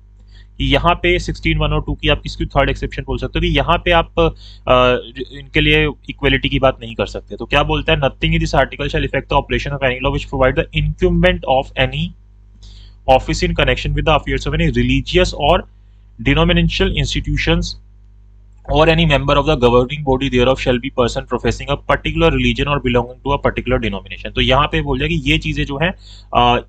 कि यहाँ पे 16(1) और 2 की आप किसकी थर्ड एक्सेप्शन बोल सकते हो कि यहाँ पे आप इनके लिए इक्वलिटी की बात नहीं कर सकते। तो क्या बोलता है, nothing in this article shall effect the operation of any law which provide the incumbent of any office in connection with the affairs of any religious or denominational institutions or any member of the governing body thereof shall be person professing a particular religion or belonging to a particular denomination। तो यहाँ पे बोल दिया कि ये चीजें जो है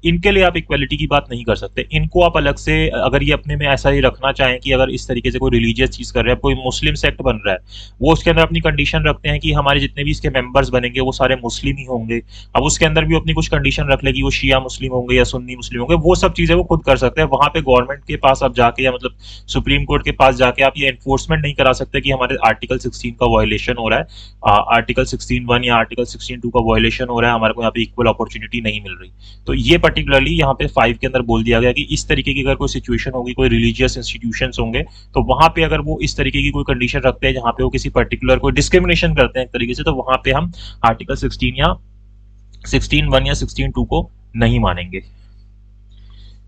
इनके लिए आप इक्वलिटी की बात नहीं कर सकते, इनको आप अलग से अगर ये अपने में ऐसा ही रखना चाहें कि अगर इस तरीके से कोई रिलीजियस चीज कर रहे हैं, कोई मुस्लिम सेक्ट बन रहा है, वो उसके अंदर अपनी कंडीशन रखते हैं कि हमारे जितने भी इसके मेंबर्स बनेंगे वो सारे मुस्लिम ही होंगे। अब उसके अंदर भी अपनी कुछ कंडीशन रख लेगी, वो शिया मुस्लिम होंगे या सुन्नी मुस्लिम होंगे, वो सब चीजें वो खुद कर सकते हैं। वहां पे गवर्नमेंट के पास आप जाके या मतलब सुप्रीम कोर्ट के पास जाके आप ये एनफोर्समेंट नहीं करा सकते कि हमारे आर्टिकल 16 का वायलेशन हो रहा है, आर्टिकल 16(1) या आर्टिकल 16(2) का वायलेशन हो रहा है, हमारे को यहाँ पे इक्वल अपॉर्चुनिटी नहीं मिल रही। तो ये पर्टिकुलरली यहाँ पे 5 के अंदर बोल दिया गया कि इस तरीके की अगर कोई सिचुएशन होगी, कोई रिलीजियस इंस्टीट्यूशंस होंगे, तो वहां पे अगर वो इस तरीके की कोई कंडीशन रखते हैं जहां पे वो किसी पर्टिकुलर कोई डिस्क्रिमिनेशन करते हैं एक तरीके से, तो वहां पे हम आर्टिकल 16 या 16(1) या 16(2) को नहीं मानेंगे।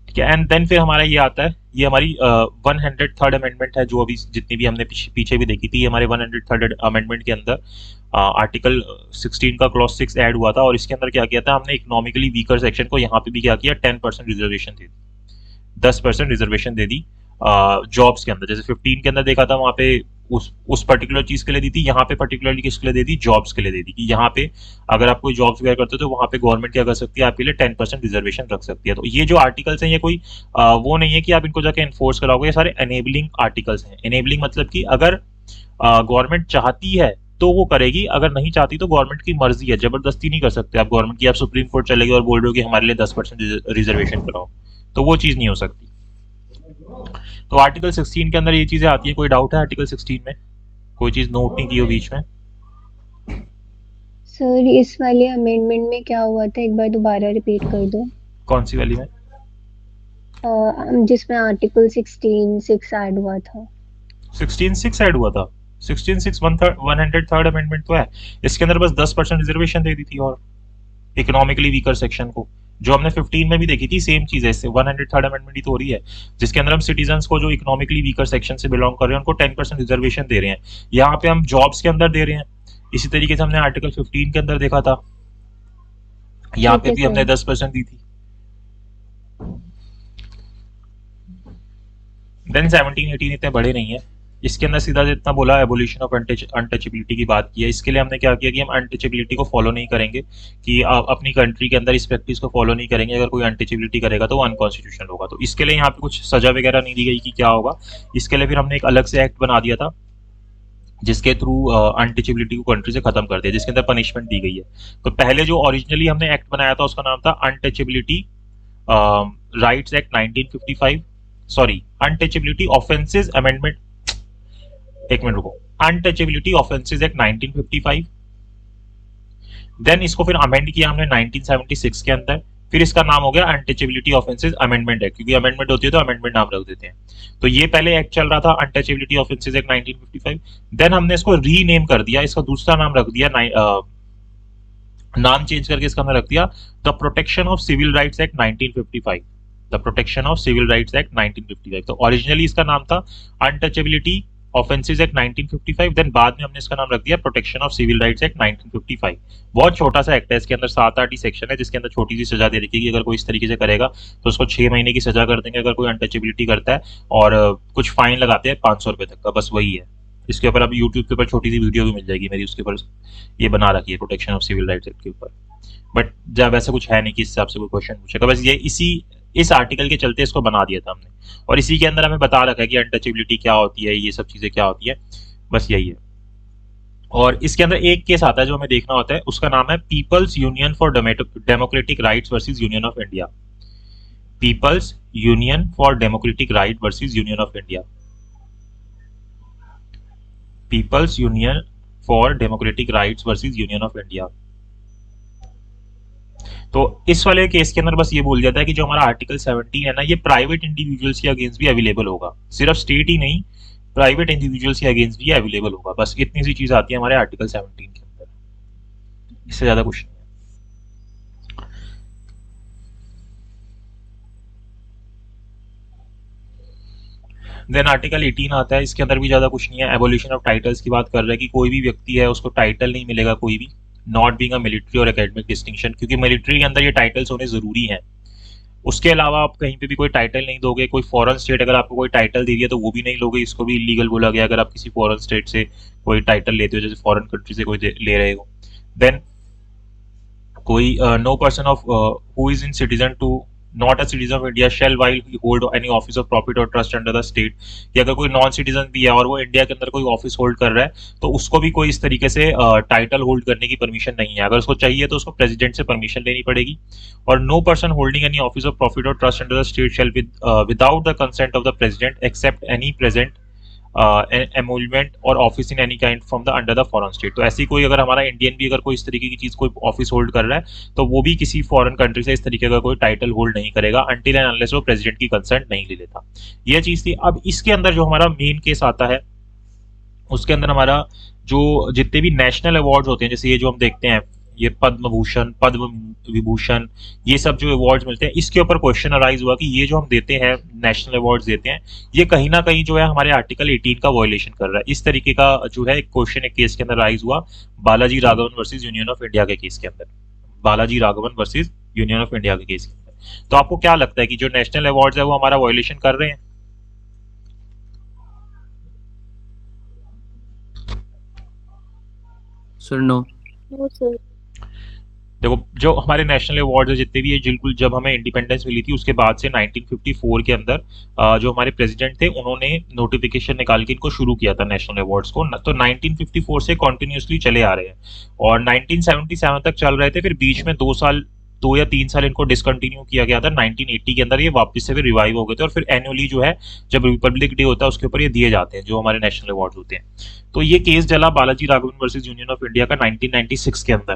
ठीक है, एंड देन फिर हमारा ये आता है, ये हमारी 103rd अमेंडमेंट है, जो अभी जितनी भी हमने पीछे भी देखी थी, ये हमारे 103rd अमेंडमेंट के अंदर आर्टिकल 16 का क्लॉज 6 ऐड हुआ था, और इसके अंदर क्या किया था हमने, इकोनॉमिकली वीकर सेक्शन को यहाँ पे भी क्या किया, 10% reservation they the, 10% reservation they the jobs के अंदर। जैसे 15 के अंदर देखा था वहां पे उस पर्टिकुलर चीज के लिए दी थी, यहाँ पे पर्टिकुलरली किसके लिए दे दी, जॉब्स के लिए दे दी, कि यहाँ पे अगर आप कोई जॉब्स वगैरह करते हो तो वहां पे गवर्नमेंट क्या कर सकती है, आपके लिए 10% रिजर्वेशन रख सकती है। तो ये जो आर्टिकल्स हैं ये कोई वो नहीं है कि आप इनको जाके एनफोर्स कराओगे, ये सारे एनेबलिंग आर्टिकल्स हैं। एनेबलिंग मतलब कि अगर गवर्नमेंट चाहती है तो वो करेगी, अगर नहीं चाहती तो गवर्नमेंट की मर्जी है, जबरदस्ती नहीं कर सकते आप गवर्नमेंट की। आप सुप्रीम कोर्ट चले गए और बोल रहे हो कि हमारे लिए 10% रिजर्वेशन कराओ, तो वो चीज नहीं हो सकती। तो आर्टिकल 16 के अंदर ये चीजें आती है। कोई डाउट है आर्टिकल 16 में, कोई चीज नोट नहीं की हो बीच में? सर इस वाले अमेंडमेंट में क्या हुआ था, एक बार दोबारा रिपीट कर दो। कौन सी वाली में? जिसमें आर्टिकल 16(6) ऐड हुआ था। 16(6) ऐड हुआ था? 16(6) 103rd अमेंडमेंट तो है, इसके अंदर बस 10% रिजर्वेशन दे दी थी, और इकोनॉमिकली वीकर सेक्शन को, जो हमने 15 में भी देखी थी सेम चीज है। इससे 103rd अमेंडमेंट ही तो हो रही है, जिसके अंदर हम सिटीजन्स को जो इकोनॉमिकली वीकर सेक्शन से बिलोंग कर रहे हैं उनको 10% रिजर्वेशन दे रहे हैं, यहाँ पे हम जॉब्स के अंदर दे रहे हैं। इसी तरीके से हमने आर्टिकल 15 के अंदर देखा था, यहाँ पे भी हमने 10% दी थी। देन 17, 18 इतने बड़े नहीं है, इसके अंदर सीधा इतना बोला एबोलिशन ऑफ अनटचेबिलिटी की बात की है। इसके लिए हमने क्या किया कि हम अनटचेबिलिटी को फॉलो नहीं करेंगे, कि अपनी कंट्री के अंदर इस प्रैक्टिस को फॉलो नहीं करेंगे, अगर कोई अनटचेबिलिटी करेगा तो वो अनकॉन्स्टिट्यूशनल होगा। तो इसके लिए यहाँ पे कुछ सजा वगैरह नहीं दी गई कि क्या होगा, इसके लिए फिर हमने एक अलग से एक्ट बना दिया था जिसके थ्रू अनटचेबिलिटी को कंट्री से खत्म कर दिया, जिसके अंदर पनिशमेंट दी गई है। तो पहले जो ओरिजिनली हमने एक्ट बनाया था उसका नाम था untouchability rights act 1955, sorry untouchability offences amendment, एक मिनट रुको, अनटचेबिलिटी ऑफेंसेस एक्ट 1955। देन इसको फिर अमेंड किया हमने 1976 के अंदर, फिर इसका नाम हो गया अनटचेबिलिटी ऑफेंसेस अमेंडमेंट एक्ट, क्योंकि अमेंडमेंट होती है तो अमेंडमेंट नाम रख देते हैं। तो ये पहले एक्ट चल रहा था अनटचेबिलिटी ऑफेंसेस एक्ट 1955, देन हमने इसको रीनेम कर दिया, इसका दूसरा नाम रख दिया, नाम चेंज करके इसका हमने रख दिया the protection of civil rights act 1955, the protection of civil rights act 1955। तो ओरिजिनली इसका नाम था अनटचेबिलिटी ऑफेंसेस एक्ट 1955, देन बाद में हमने इसका नाम रख दिया protection of civil rights act 1955। बहुत छोटा सा एक्ट है, इसके अंदर 7-8 ही सेक्शन है, जिसके अंदर छोटी सी सजा दे रखी है कि अगर कोई इस तरीके से करेगा तो उसको 6 महीने की सजा कर देंगे अगर कोई अनटचेबिलिटी करता है, और कुछ फाइन लगाते हैं 500 रुपए तक का, बस वही है। इसके ऊपर अब यूट्यूब के ऊपर छोटी सी वीडियो भी मिल जाएगी मेरी, उसके ऊपर ये बना रखी है protection of civil rights act के ऊपर। बट जब वैसा कुछ है नहीं कि इससे आपसे कोई क्वेश्चन पूछेगा, बस ये इस आर्टिकल के चलते इसको बना दिया था हमने, और इसी के अंदर हमें बता रखा है कि अनटचेबिलिटी क्या होती है, ये सब चीजें क्या होती है, बस यही है। और इसके अंदर एक केस आता है जो हमें देखना होता है, उसका नाम है people's union for democratic rights versus union of India, people's union for democratic right versus union of India, people's union for democratic rights versus union of India. तो इस वाले केस के अंदर बस ये बोल जाता है कि जो हमारा आर्टिकल 17 है ना, ये प्राइवेट इंडिविजुअल्स के अगेंस्ट भी अवेलेबल होगा, सिर्फ स्टेट ही नहीं, प्राइवेट इंडिविजुअल्स के अगेंस्ट भी अवेलेबल होगा। बस इतनी सी चीज आती है हमारे आर्टिकल 17 के अंदर, इससे ज्यादा कुछ नहीं है। देन आर्टिकल 18 आता है, इसके अंदर भी ज्यादा कुछ नहीं है, एबोलिशन ऑफ टाइटल्स की बात कर रहा है कि कोई भी व्यक्ति है उसको टाइटल नहीं मिलेगा कोई भी, नॉट बीइंग अ मिलिट्री और एकेडमिक डिस्टिंक्शन, क्योंकि मिलिट्री के अंदर ये टाइटल्स होने जरूरी हैं। उसके अलावा आप कहीं पे भी कोई टाइटल नहीं दोगे, कोई फॉरेन स्टेट अगर आपको कोई टाइटल दे दिया तो वो भी नहीं लोगे, इसको भी इलीगल बोला गया अगर आप किसी फॉरेन स्टेट से कोई टाइटल लेते हो, जैसे फॉरेन कंट्री से कोई ले रहे हो। देन कोई no person of who is in citizen to not a citizen of India shall while hold any office of profit और ट्रस्ट अंडर द स्टेट, कि अगर कोई नॉन सिटीजन भी है और वो इंडिया के अंदर कोई ऑफिस होल्ड कर रहा है तो उसको भी कोई इस तरीके से टाइटल होल्ड करने की परमिशन नहीं है, अगर उसको चाहिए तो उसको प्रेसिडेंट से परमिशन लेनी पड़ेगी। और no person holding any office of profit और trust under the state shall without the consent of the president accept any present emolument or office in any kind from the under the foreign state. तो ऐसी कोई अगर हमारा Indian भी अगर कोई इस तरीके की चीज कोई ऑफिस होल्ड कर रहा है तो वो भी किसी फॉरेन कंट्री से इस तरीके का कोई टाइटल होल्ड नहीं करेगा अनटिल एंड अनलेस वो प्रेसिडेंट की कंसेंट नहीं ले लेता। ये चीज थी। अब इसके अंदर जो हमारा मेन केस आता है उसके अंदर हमारा जो जितने भी नेशनल अवार्ड्स होते हैं, जैसे ये जो हम देखते हैं ये पद्म भूषण, पद्म विभूषण, ये सब जो अवार्ड्स मिलते हैं, इसके ऊपर क्वेश्चन अराइज हुआ कि ये जो हम देते हैं नेशनल अवार्ड्स देते हैं ये कहीं ना कहीं जो है हमारे आर्टिकल 18 का वायलेशन कर रहा है। इस तरीके का जो है एक क्वेश्चन एक केस के अंदर अराइज हुआ Balaji Raghavan versus union of India के केस के अंदर, Balaji Raghavan versus union of India के केस के अंदर। तो आपको क्या लगता है कि जो नेशनल अवार्ड्स है वो हमारा वायलेशन कर रहे हैं? Sir no. No sir. देखो जो हमारे नेशनल अवार्ड्स है जितने भी है, बिल्कुल जब हमें इंडिपेंडेंस मिली थी उसके बाद से 1954 के अंदर जो हमारे प्रेसिडेंट थे उन्होंने नोटिफिकेशन निकाल के इनको शुरू किया था नेशनल अवार्ड्स को। तो 1954 से कॉन्टिन्यूसली चले आ रहे हैं और 1977 तक चल रहे थे, फिर बीच में 2 या 3 साल इनको डिसकंटिन्यू किया गया था। 1980 के अंदर ये वापस से फिर रिवाइव हो गए थे और फिर एनुअली जो है जब रिपब्लिक डे होता है उसके ऊपर ये दिए जाते हैं जो हमारे नेशनल अवार्ड होते हैं। तो ये केस चला Balaji Raghavan versus union of India का 1996 के अंदर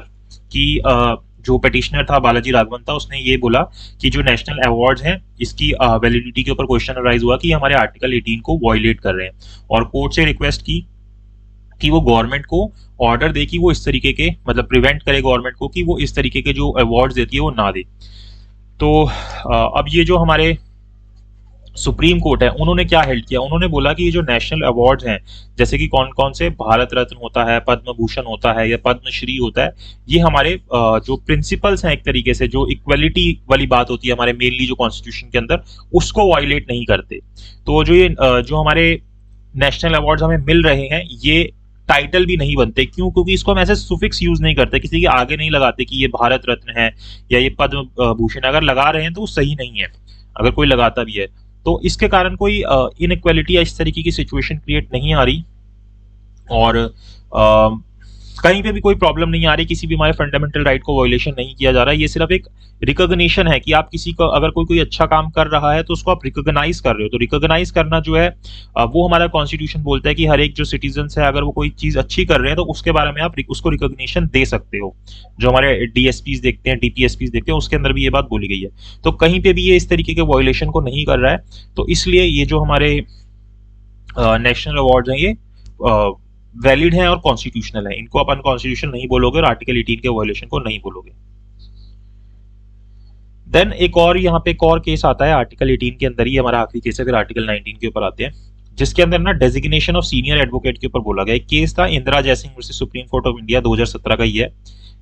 कि जो पेटिशनर था बालाजी राघवन था उसने ये बोला कि जो नेशनल अवार्ड्स हैं इसकी वैलिडिटी के ऊपर क्वेश्चन अराइज हुआ कि हमारे आर्टिकल 18 को वायलेट कर रहे हैं और कोर्ट से रिक्वेस्ट की कि वो गवर्नमेंट को ऑर्डर दे कि वो इस तरीके के मतलब प्रिवेंट करे गवर्नमेंट को कि वो इस तरीके के जो अवार्ड्स देती है वो ना दे। तो अब ये जो हमारे सुप्रीम कोर्ट है उन्होंने क्या हेल्ड किया, उन्होंने बोला कि ये जो नेशनल अवार्ड्स हैं जैसे कि कौन कौन से भारत रत्न होता है, पद्म भूषण होता है या पद्मश्री होता है, ये हमारे जो प्रिंसिपल्स हैं एक तरीके से जो इक्वलिटी वाली बात होती है हमारे मेनली जो कॉन्स्टिट्यूशन के अंदर उसको वायलेट नहीं करते। तो जो ये जो हमारे नेशनल अवार्ड्स हमें मिल रहे हैं ये टाइटल भी नहीं बनते, क्यों? क्योंकि इसको हम ऐसे सुफिक्स यूज नहीं करते, किसी के आगे नहीं लगाते कि ये भारत रत्न है या ये पद्म भूषण। अगर लगा रहे हैं तो वो सही नहीं है अगर कोई लगाता भी है, तो इसके कारण कोई इनइक्वालिटी या इस तरीके की सिचुएशन क्रिएट नहीं आ रही और कहीं पे भी कोई प्रॉब्लम नहीं आ रही, किसी भी हमारे फंडामेंटल राइट को वायलेशन नहीं किया जा रहा है। ये सिर्फ एक रिकॉग्निशन है कि आप किसी को अगर कोई अच्छा काम कर रहा है तो उसको आप रिकॉग्नाइज कर रहे हो। तो रिकॉग्नाइज करना जो है वो हमारा कॉन्स्टिट्यूशन बोलता है कि हर एक जो सिटीजन है अगर वो कोई चीज अच्छी कर रहे हैं तो उसके बारे में आप उसको रिकॉग्निशन दे सकते हो। जो हमारे डीएसपीज देखते हैं, डीपीएसपीज देखते हैं, उसके अंदर भी ये बात बोली गई है। तो कहीं पे भी ये इस तरीके के वायलेशन को नहीं कर रहा है, तो इसलिए ये जो हमारे नेशनल अवार्ड हैं ये वैलिड है और कॉन्स्टिट्यूशनल है। इनको आप अनकॉन्स्टिट्यूशनल नहीं बोलोगे और आर्टिकल 18 के वायलेशन को नहीं बोलोगे। देन एक और यहाँ पे एक और केस आता है आर्टिकल 18 के अंदर ही, हमारा आखिरी केस है, फिर आर्टिकल 19 के ऊपर आते हैं, जिसके अंदर ना डेजिग्नेशन ऑफ सीनियर एडवोकेट के ऊपर बोला गया। एक केस था Indira Jaising versus supreme court of India 2017 का ही है।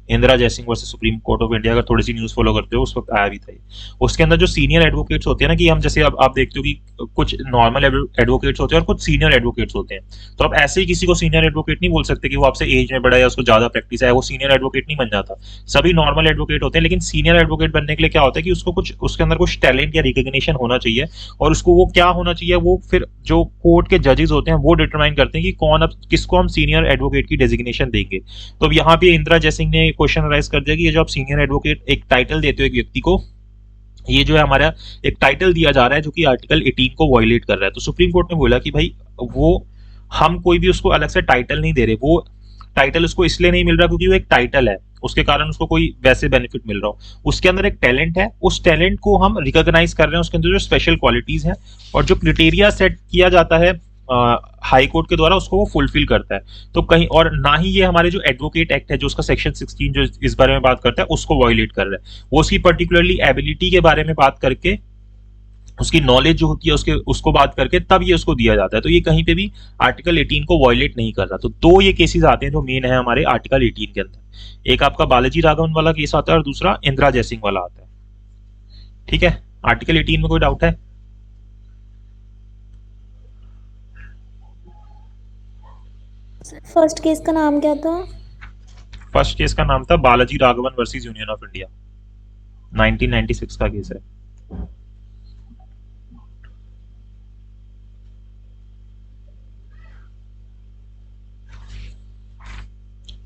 Indira Jaising versus supreme court of India, अगर थोड़ी सी न्यूज फॉलो करते हो उस वक्त आया भी था। उसके अंदर जो सीनियर एडवोकेट्स होते हैं ना, कि हम जैसे अब आप देखते हो कि कुछ नॉर्मल एडवोकेट्स होते हैं और कुछ सीनियर एडवोकेट्स होते हैं, तो आप ऐसे ही किसी को सीनियर एडवोकेट नहीं बोल सकते कि वो आपसे एज में बड़ा है या उसको ज्यादा प्रैक्टिस है, वो सीनियर एडवोकेट नहीं बन जाता। सभी नॉर्मल एडवोकेट होते हैं, लेकिन सीनियर एडवोकेट बनने के लिए क्या होता है कि उसको कुछ उसके अंदर कुछ टैलेंट या रिकॉग्निशन होना चाहिए, और उसको वो क्या होना चाहिए वो फिर जो कोर्ट के जजेस होते हैं वो डिटरमाइन करते हैं कि कौन अब किसको हम सीनियर एडवोकेट की डेजिग्नेशन देंगे। तो अब यहाँ पे इंदिरा जयसिंह ने क्वेश्चन राइज कर दिया कि ये जो आप सीनियर एडवोकेट एक टाइटल देते हो एक व्यक्ति को, ये जो है हमारा एक टाइटल दिया जा रहा है जो कि आर्टिकल 18 को वायलेट कर रहा है। तो सुप्रीम कोर्ट ने बोला कि भाई वो हम कोई भी उसको अलग से टाइटल नहीं दे रहे, वो टाइटल उसको इसलिए नहीं मिल रहा क्योंकि वो एक टाइटल है, उसके कारण उसको कोई वैसे बेनिफिट मिल रहा हो। उसके अंदर एक टैलेंट है, उस टैलेंट को हम रिकॉग्नाइज कर रहे हैं, उसके अंदर जो स्पेशल क्वालिटीज हैं और जो क्राइटेरिया सेट किया जाता है हाई कोर्ट के द्वारा उसको वो फुलफिल करता है। तो कहीं और ना ही ये हमारे जो एडवोकेट एक्ट है जो उसका सेक्शन 16 जो इस बारे में बात करता है उसको वायलेट कर रहा है। वो उसकी पर्टिकुलरली एबिलिटी के बारे में बात करके, उसकी नॉलेज जो होती है उसको बात करके तब ये उसको दिया जाता है। तो ये कहीं पे भी आर्टिकल 18 को वायलेट नहीं कर रहा। तो दो ये केसेस आते हैं जो मेन है हमारे आर्टिकल 18 के अंदर, एक आपका बालाजी राघवन वाला केस आता है और दूसरा इंदिरा जयसिंह वाला आता है। ठीक है, आर्टिकल 18 में कोई डाउट है? फर्स्ट केस का नाम क्या था? फर्स्ट केस का नाम था Balaji Raghavan versus union of India, 1996 का केस है।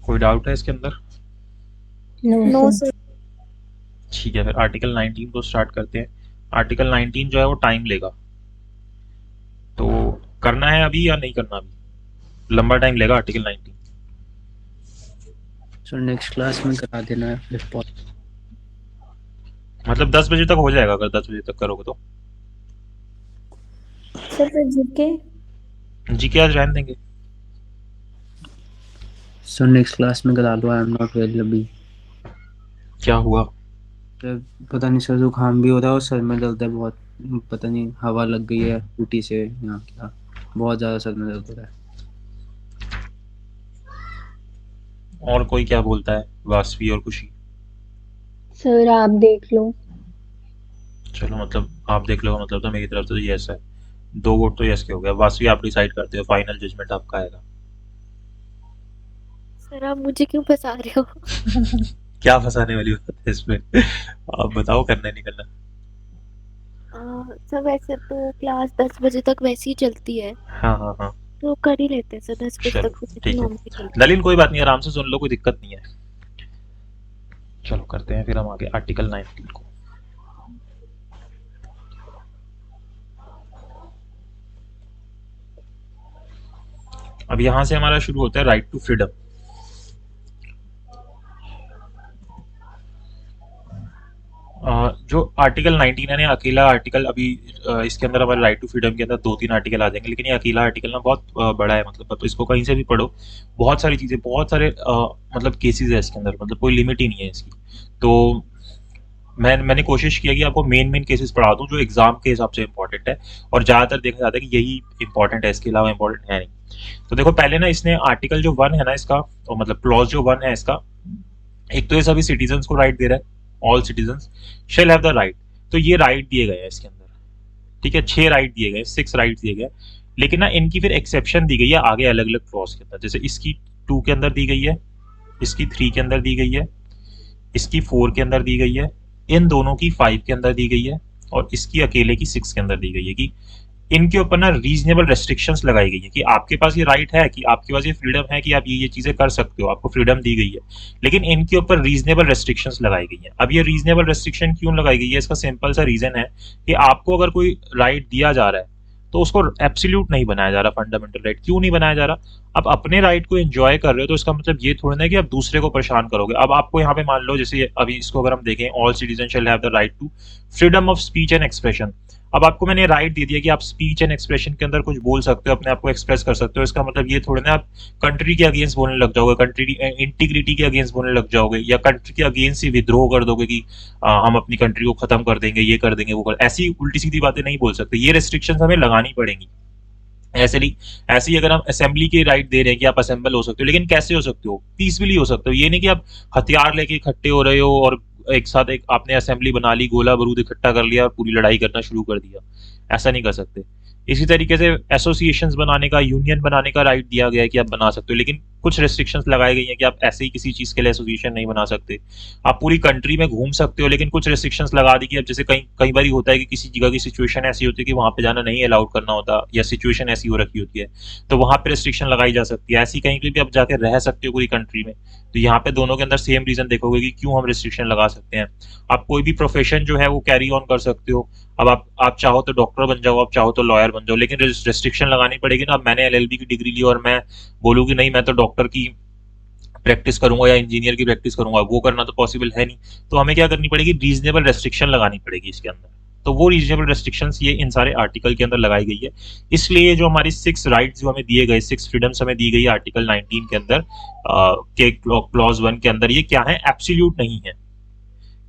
कोई डाउट है इसके अंदर? No sir. ठीक है, फिर आर्टिकल 19 को स्टार्ट करते हैं। आर्टिकल 19 जो है वो टाइम लेगा, तो करना है अभी या नहीं करना अभी? लंबा टाइम लेगा आर्टिकल 19। सर नेक्स्ट क्लास में करा देना है if possible। मतलब 10 बजे तक हो जाएगा, अगर 10 बजे तक करोगे तो। सर फिर जीके? जी के आज रहने देंगे। सर नेक्स्ट क्लास में करा लो, आई एम नॉट वेल अभी। क्या हुआ? सर पता नहीं सर, जुकाम भी हो रहा है और सर में दर्द है बहुत, पता नहीं हवा लग गई है टूटी से यहाँ क्या, बहुत ज़्यादा सर में दर्द हो रहा है। और कोई क्या बोलता है? वासवी और खुशी? सर आप देख लो। चलो, मतलब आप देख लो, मतलब तो मेरी तरफ से तो यस है। 2 वोट तो यस के हो गया। वासवी आप डिसाइड करते हो, फाइनल जजमेंट आपका आएगा। सर आप मुझे क्यों फंसा रहे हो? क्या फंसाने वाली बात है इसमें? आप बताओ, करना है नहीं करना? सर वैसे तो क्लास 10 बजे तक वैसे ही चलती है, हाँ हाँ हाँ, तो कर ही लेते हैं सर 10 बजे चलो तक तो ठीक है। नॉर्मली चलती है। नलिन कोई बात नहीं, आराम से सुन लो, कोई दिक्कत नहीं है। चलो करते हैं फिर हम आगे आर्टिकल 19 को। अब यहां से हमारा शुरू होता है राइट टू फ्रीडम। जो आर्टिकल 19 है ना, अकेला आर्टिकल अभी इसके अंदर हमारे राइट टू फ्रीडम के अंदर 2-3 आर्टिकल आ जाएंगे, लेकिन ये अकेला आर्टिकल ना बहुत बड़ा है, मतलब तो इसको कहीं से भी पढ़ो, बहुत सारी चीजें, बहुत सारे मतलब केसेस है इसके अंदर, मतलब कोई लिमिट ही नहीं है इसकी। तो मैंने कोशिश किया कि आपको मेन केसेस पढ़ा दूं जो एग्जाम के हिसाब से इंपॉर्टेंट है, और ज्यादातर देखा जाता है कि यही इंपॉर्टेंट है, इसके अलावा इंपॉर्टेंट है नहीं। तो देखो पहले ना, इसने आर्टिकल जो 1 है ना इसका, तो मतलब क्लॉज जो 1 है इसका, एक तो ये सभी सिटीजन्स को राइट दे रहा है, all citizens shall have the right. तो ये राइट दिए गए हैं इसके अंदर, ठीक है, 6 राइट दिए गए, 6 राइट दिए गए, लेकिन ना इनकी फिर एक्सेप्शन दी गई है आगे अलग अलग क्लॉज के अंदर। जैसे इसकी 2 के अंदर दी गई है, इसकी 3 के अंदर दी गई है, इसकी 4 के अंदर दी गई है, इन दोनों की 5 के अंदर दी गई है, और इसकी अकेले की 6 के अंदर दी गई है कि इनके ऊपर ना रीजनेबल रेस्ट्रिक्शंस लगाई गई है कि आपके पास ये राइट है, कि आपके पास ये फ्रीडम है कि आप ये चीजें कर सकते हो, आपको फ्रीडम दी गई है, लेकिन इनके ऊपर रीजनेबल रेस्ट्रिक्शंस लगाई गई है। अब ये रीजनेबल रेस्ट्रिक्शन क्यों लगाई गई है? इसका सिंपल सा रीजन है कि आपको अगर कोई राइट दिया जा रहा है तो उसको एब्सोल्यूट नहीं बनाया जा रहा, फंडामेंटल राइट क्यों नहीं बनाया जा रहा? आप अपने राइट को एंजॉय कर रहे हो, तो इसका मतलब ये थोड़ा ना कि आप दूसरे को परेशान करोगे। अब आपको यहाँ पे मान लो, जैसे अभी इसको अगर हम देखें, all citizen shall have the right to freedom of speech and expression. अब आपको मैंने राइट दे दिया कि आप स्पीच एंड एक्सप्रेशन के अंदर कुछ बोल सकते हो, अपने आप को एक्सप्रेस कर सकते हो। इसका मतलब ये थोड़ा ना आप कंट्री के अगेंस्ट बोलने लग जाओगे, कंट्री की इंटीग्रिटी के अगेंस्ट बोलने लग जाओगे, या कंट्री के अगेंस्ट ही विद्रोह कर दोगे कि हम अपनी कंट्री को खत्म कर देंगे, ये कर देंगे, वो कर। ऐसी उल्टी सीधी बातें नहीं बोल सकते, ये रेस्ट्रिक्शंस हमें लगानी पड़ेंगी। ऐसे ही अगर हम असेंबली के राइट दे रहे हैं कि आप असेंबल हो सकते हो, लेकिन कैसे हो सकते हो? पीसफुली हो सकते हो। ये नहीं कि आप हथियार लेके इकट्ठे हो रहे हो और एक साथ एक आपने असेंबली बना ली, गोला बारूद इकट्ठा कर लिया और पूरी लड़ाई करना शुरू कर दिया, ऐसा नहीं कर सकते। इसी तरीके से एसोसिएशंस बनाने का, यूनियन बनाने का राइट दिया गया है कि आप बना सकते हो, लेकिन कुछ रेस्ट्रिक्शंस लगाई गई हैं कि आप ऐसे ही किसी चीज के लिए एसोसिएशन नहीं बना सकते। आप पूरी कंट्री में घूम सकते हो, लेकिन कुछ रेस्ट्रिक्शंस लगा दी कि अब जैसे कई बार होता है कि किसी जगह की सिचुएशन ऐसी होती है कि वहां पे जाना नहीं अलाउड करना होता, या सिचुएशन ऐसी हो रखी होती है, तो वहां पे रेस्ट्रिक्शन लगाई जा सकती है। ऐसी कहीं पे भी आप जाके रह सकते हो पूरी कंट्री में, तो यहाँ पे दोनों के अंदर सेम रीजन देखोगे कि क्यों हम रेस्ट्रिक्शन लगा सकते हैं। आप कोई भी प्रोफेशन जो है वो कैरी ऑन कर सकते हो। अब आप चाहो तो डॉक्टर बन जाओ, आप चाहो तो लॉयर बन जाओ, लेकिन रेस्ट्रिक्शन लगानी पड़ेगी ना। अब मैंने एलएलबी की डिग्री ली और मैं बोलूँ कि नहीं मैं तो डॉक्टर की प्रैक्टिस करूंगा या इंजीनियर की प्रैक्टिस करूंगा, वो करना तो पॉसिबल है नहीं। तो हमें क्या करनी पड़ेगी? रीजनेबल रेस्ट्रिक्शन लगानी पड़ेगी इसके अंदर। तो वो रीजनेबल रेस्ट्रिक्शंस ये इन सारे आर्टिकल के अंदर लगाई गई है। इसलिए जो हमारी 6 राइट्स जो हमें दिए गए, 6 फ्रीडम्स हमें दी गई आर्टिकल 19 के अंदर के क्लॉज 1 के अंदर, ये क्या है? एब्सोल्यूट नहीं है।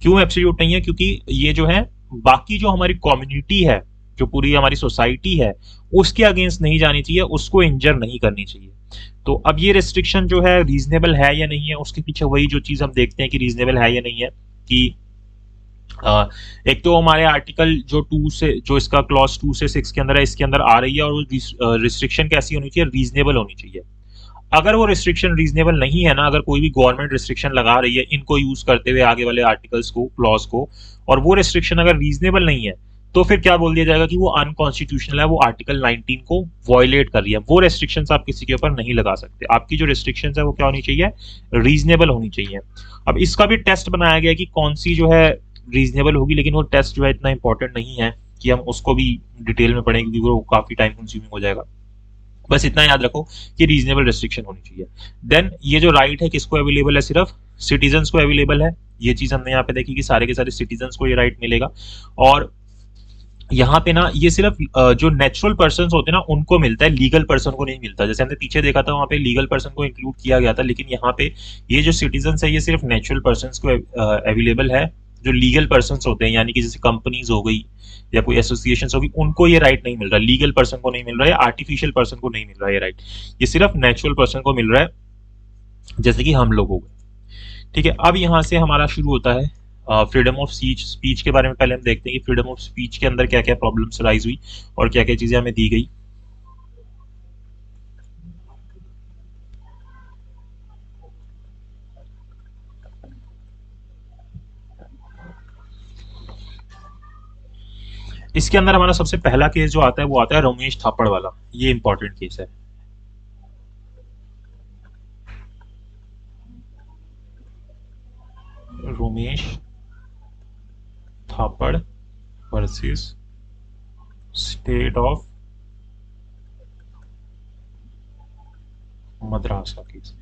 क्यों एब्सोल्यूट नहीं है? क्योंकि ये जो है बाकी जो हमारी कम्युनिटी है, जो पूरी हमारी सोसाइटी है, उसके अगेंस्ट नहीं जानी चाहिए, उसको इंजर नहीं करनी चाहिए। तो अब ये रेस्ट्रिक्शन जो है रीजनेबल है या नहीं है, उसके पीछे वही जो चीज हम देखते हैं कि रीजनेबल है या नहीं है, कि एक तो हमारे आर्टिकल जो 2 से जो इसका क्लॉज 2 से 6 के अंदर है, इसके अंदर आ रही है, और वो रिस्ट्रिक्शन कैसी होनी चाहिए, रीजनेबल होनी चाहिए। अगर वो रिस्ट्रिक्शन रीजनेबल नहीं है ना, अगर कोई भी गवर्नमेंट रिस्ट्रिक्शन लगा रही है इनको यूज करते हुए आगे वाले आर्टिकल्स को, क्लॉज को, और वो रिस्ट्रिक्शन अगर रीजनेबल नहीं है, तो फिर क्या बोल दिया जाएगा कि वो अनकॉन्स्टिट्यूशनल है, वो आर्टिकल 19 को वॉयलेट कर रही है। वो रेस्ट्रिक्शंस आप किसी के ऊपर नहीं लगा सकते। आपकी जो रेस्ट्रिक्शंस है वो क्या होनी चाहिए, रीजनेबल होनी चाहिए। अब इसका भी टेस्ट बनाया गया कि कौन सी जो है रीजनेबल होगी, लेकिन वो टेस्ट जो है इतना इंपॉर्टेंट नहीं है कि हम उसको भी डिटेल में पढ़ें, क्योंकि वो काफी टाइम कंज्यूमिंग हो जाएगा। बस इतना याद रखो कि रीजनेबल रेस्ट्रिक्शन होनी चाहिए। देन ये जो राइट है किसको अवेलेबल है, सिर्फ सिटीजन्स को अवेलेबल है। ये चीज हमने यहाँ पे देखी कि सारे के सारे सिटीजन्स को ये राइट मिलेगा। और यहाँ पे ना ये सिर्फ जो नेचुरल पर्सन होते हैं ना उनको मिलता है, लीगल पर्सन को नहीं मिलता। जैसे हमने पीछे देखा था वहाँ पे लीगल पर्सन को इंक्लूड किया गया था, लेकिन यहाँ पे ये जो सिटीजन्स है ये सिर्फ नेचुरल पर्सन को अवेलेबल है। जो लीगल पर्सन होते हैं, यानी कि जैसे कंपनीज हो गई या कोई एसोसिएशन होगी, उनको ये राइट नहीं मिल रहा। लीगल पर्सन को नहीं मिल रहा है, आर्टिफिशियल पर्सन को नहीं मिल रहा है ये राइट। ये सिर्फ नेचुरल पर्सन को मिल रहा है, जैसे कि हम लोग हो गए। ठीक है, अब यहाँ से हमारा शुरू होता है फ्रीडम ऑफ स्पीच के बारे में। पहले हम देखते हैं कि फ्रीडम ऑफ स्पीच के अंदर क्या क्या प्रॉब्लम्स राइज हुई और क्या क्या चीजें हमें दी गई। इसके अंदर हमारा सबसे पहला केस जो आता है वो आता है रमेश थापड़ वाला। ये इंपॉर्टेंट केस है। Ramesh Thapar versus state of Madras का केस।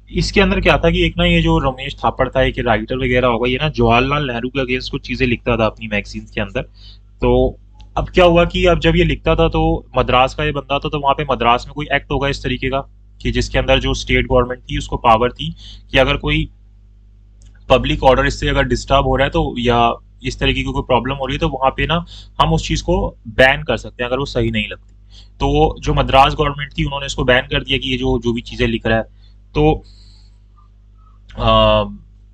इसके अंदर क्या था कि एक ना ये जो रमेश थापड़ था, एक राइटर वगैरह होगा, ये ना जवाहरलाल नेहरू के अगेंस्ट कुछ चीजें लिखता था अपनी मैगजीन्स के अंदर। तो अब क्या हुआ कि अब जब ये लिखता था तो मद्रास का ये बंदा था, तो वहां पे मद्रास में कोई एक्ट होगा इस तरीके का कि जिसके अंदर जो स्टेट गवर्नमेंट थी उसको पावर थी कि अगर कोई पब्लिक ऑर्डर इससे अगर डिस्टर्ब हो रहा है तो, या इस तरीके की कोई प्रॉब्लम हो रही है, तो वहां पे ना हम उस चीज को बैन कर सकते हैं अगर वो सही नहीं लगती। तो जो मद्रास गवर्नमेंट थी उन्होंने इसको बैन कर दिया कि ये जो भी चीजें लिख रहा है। तो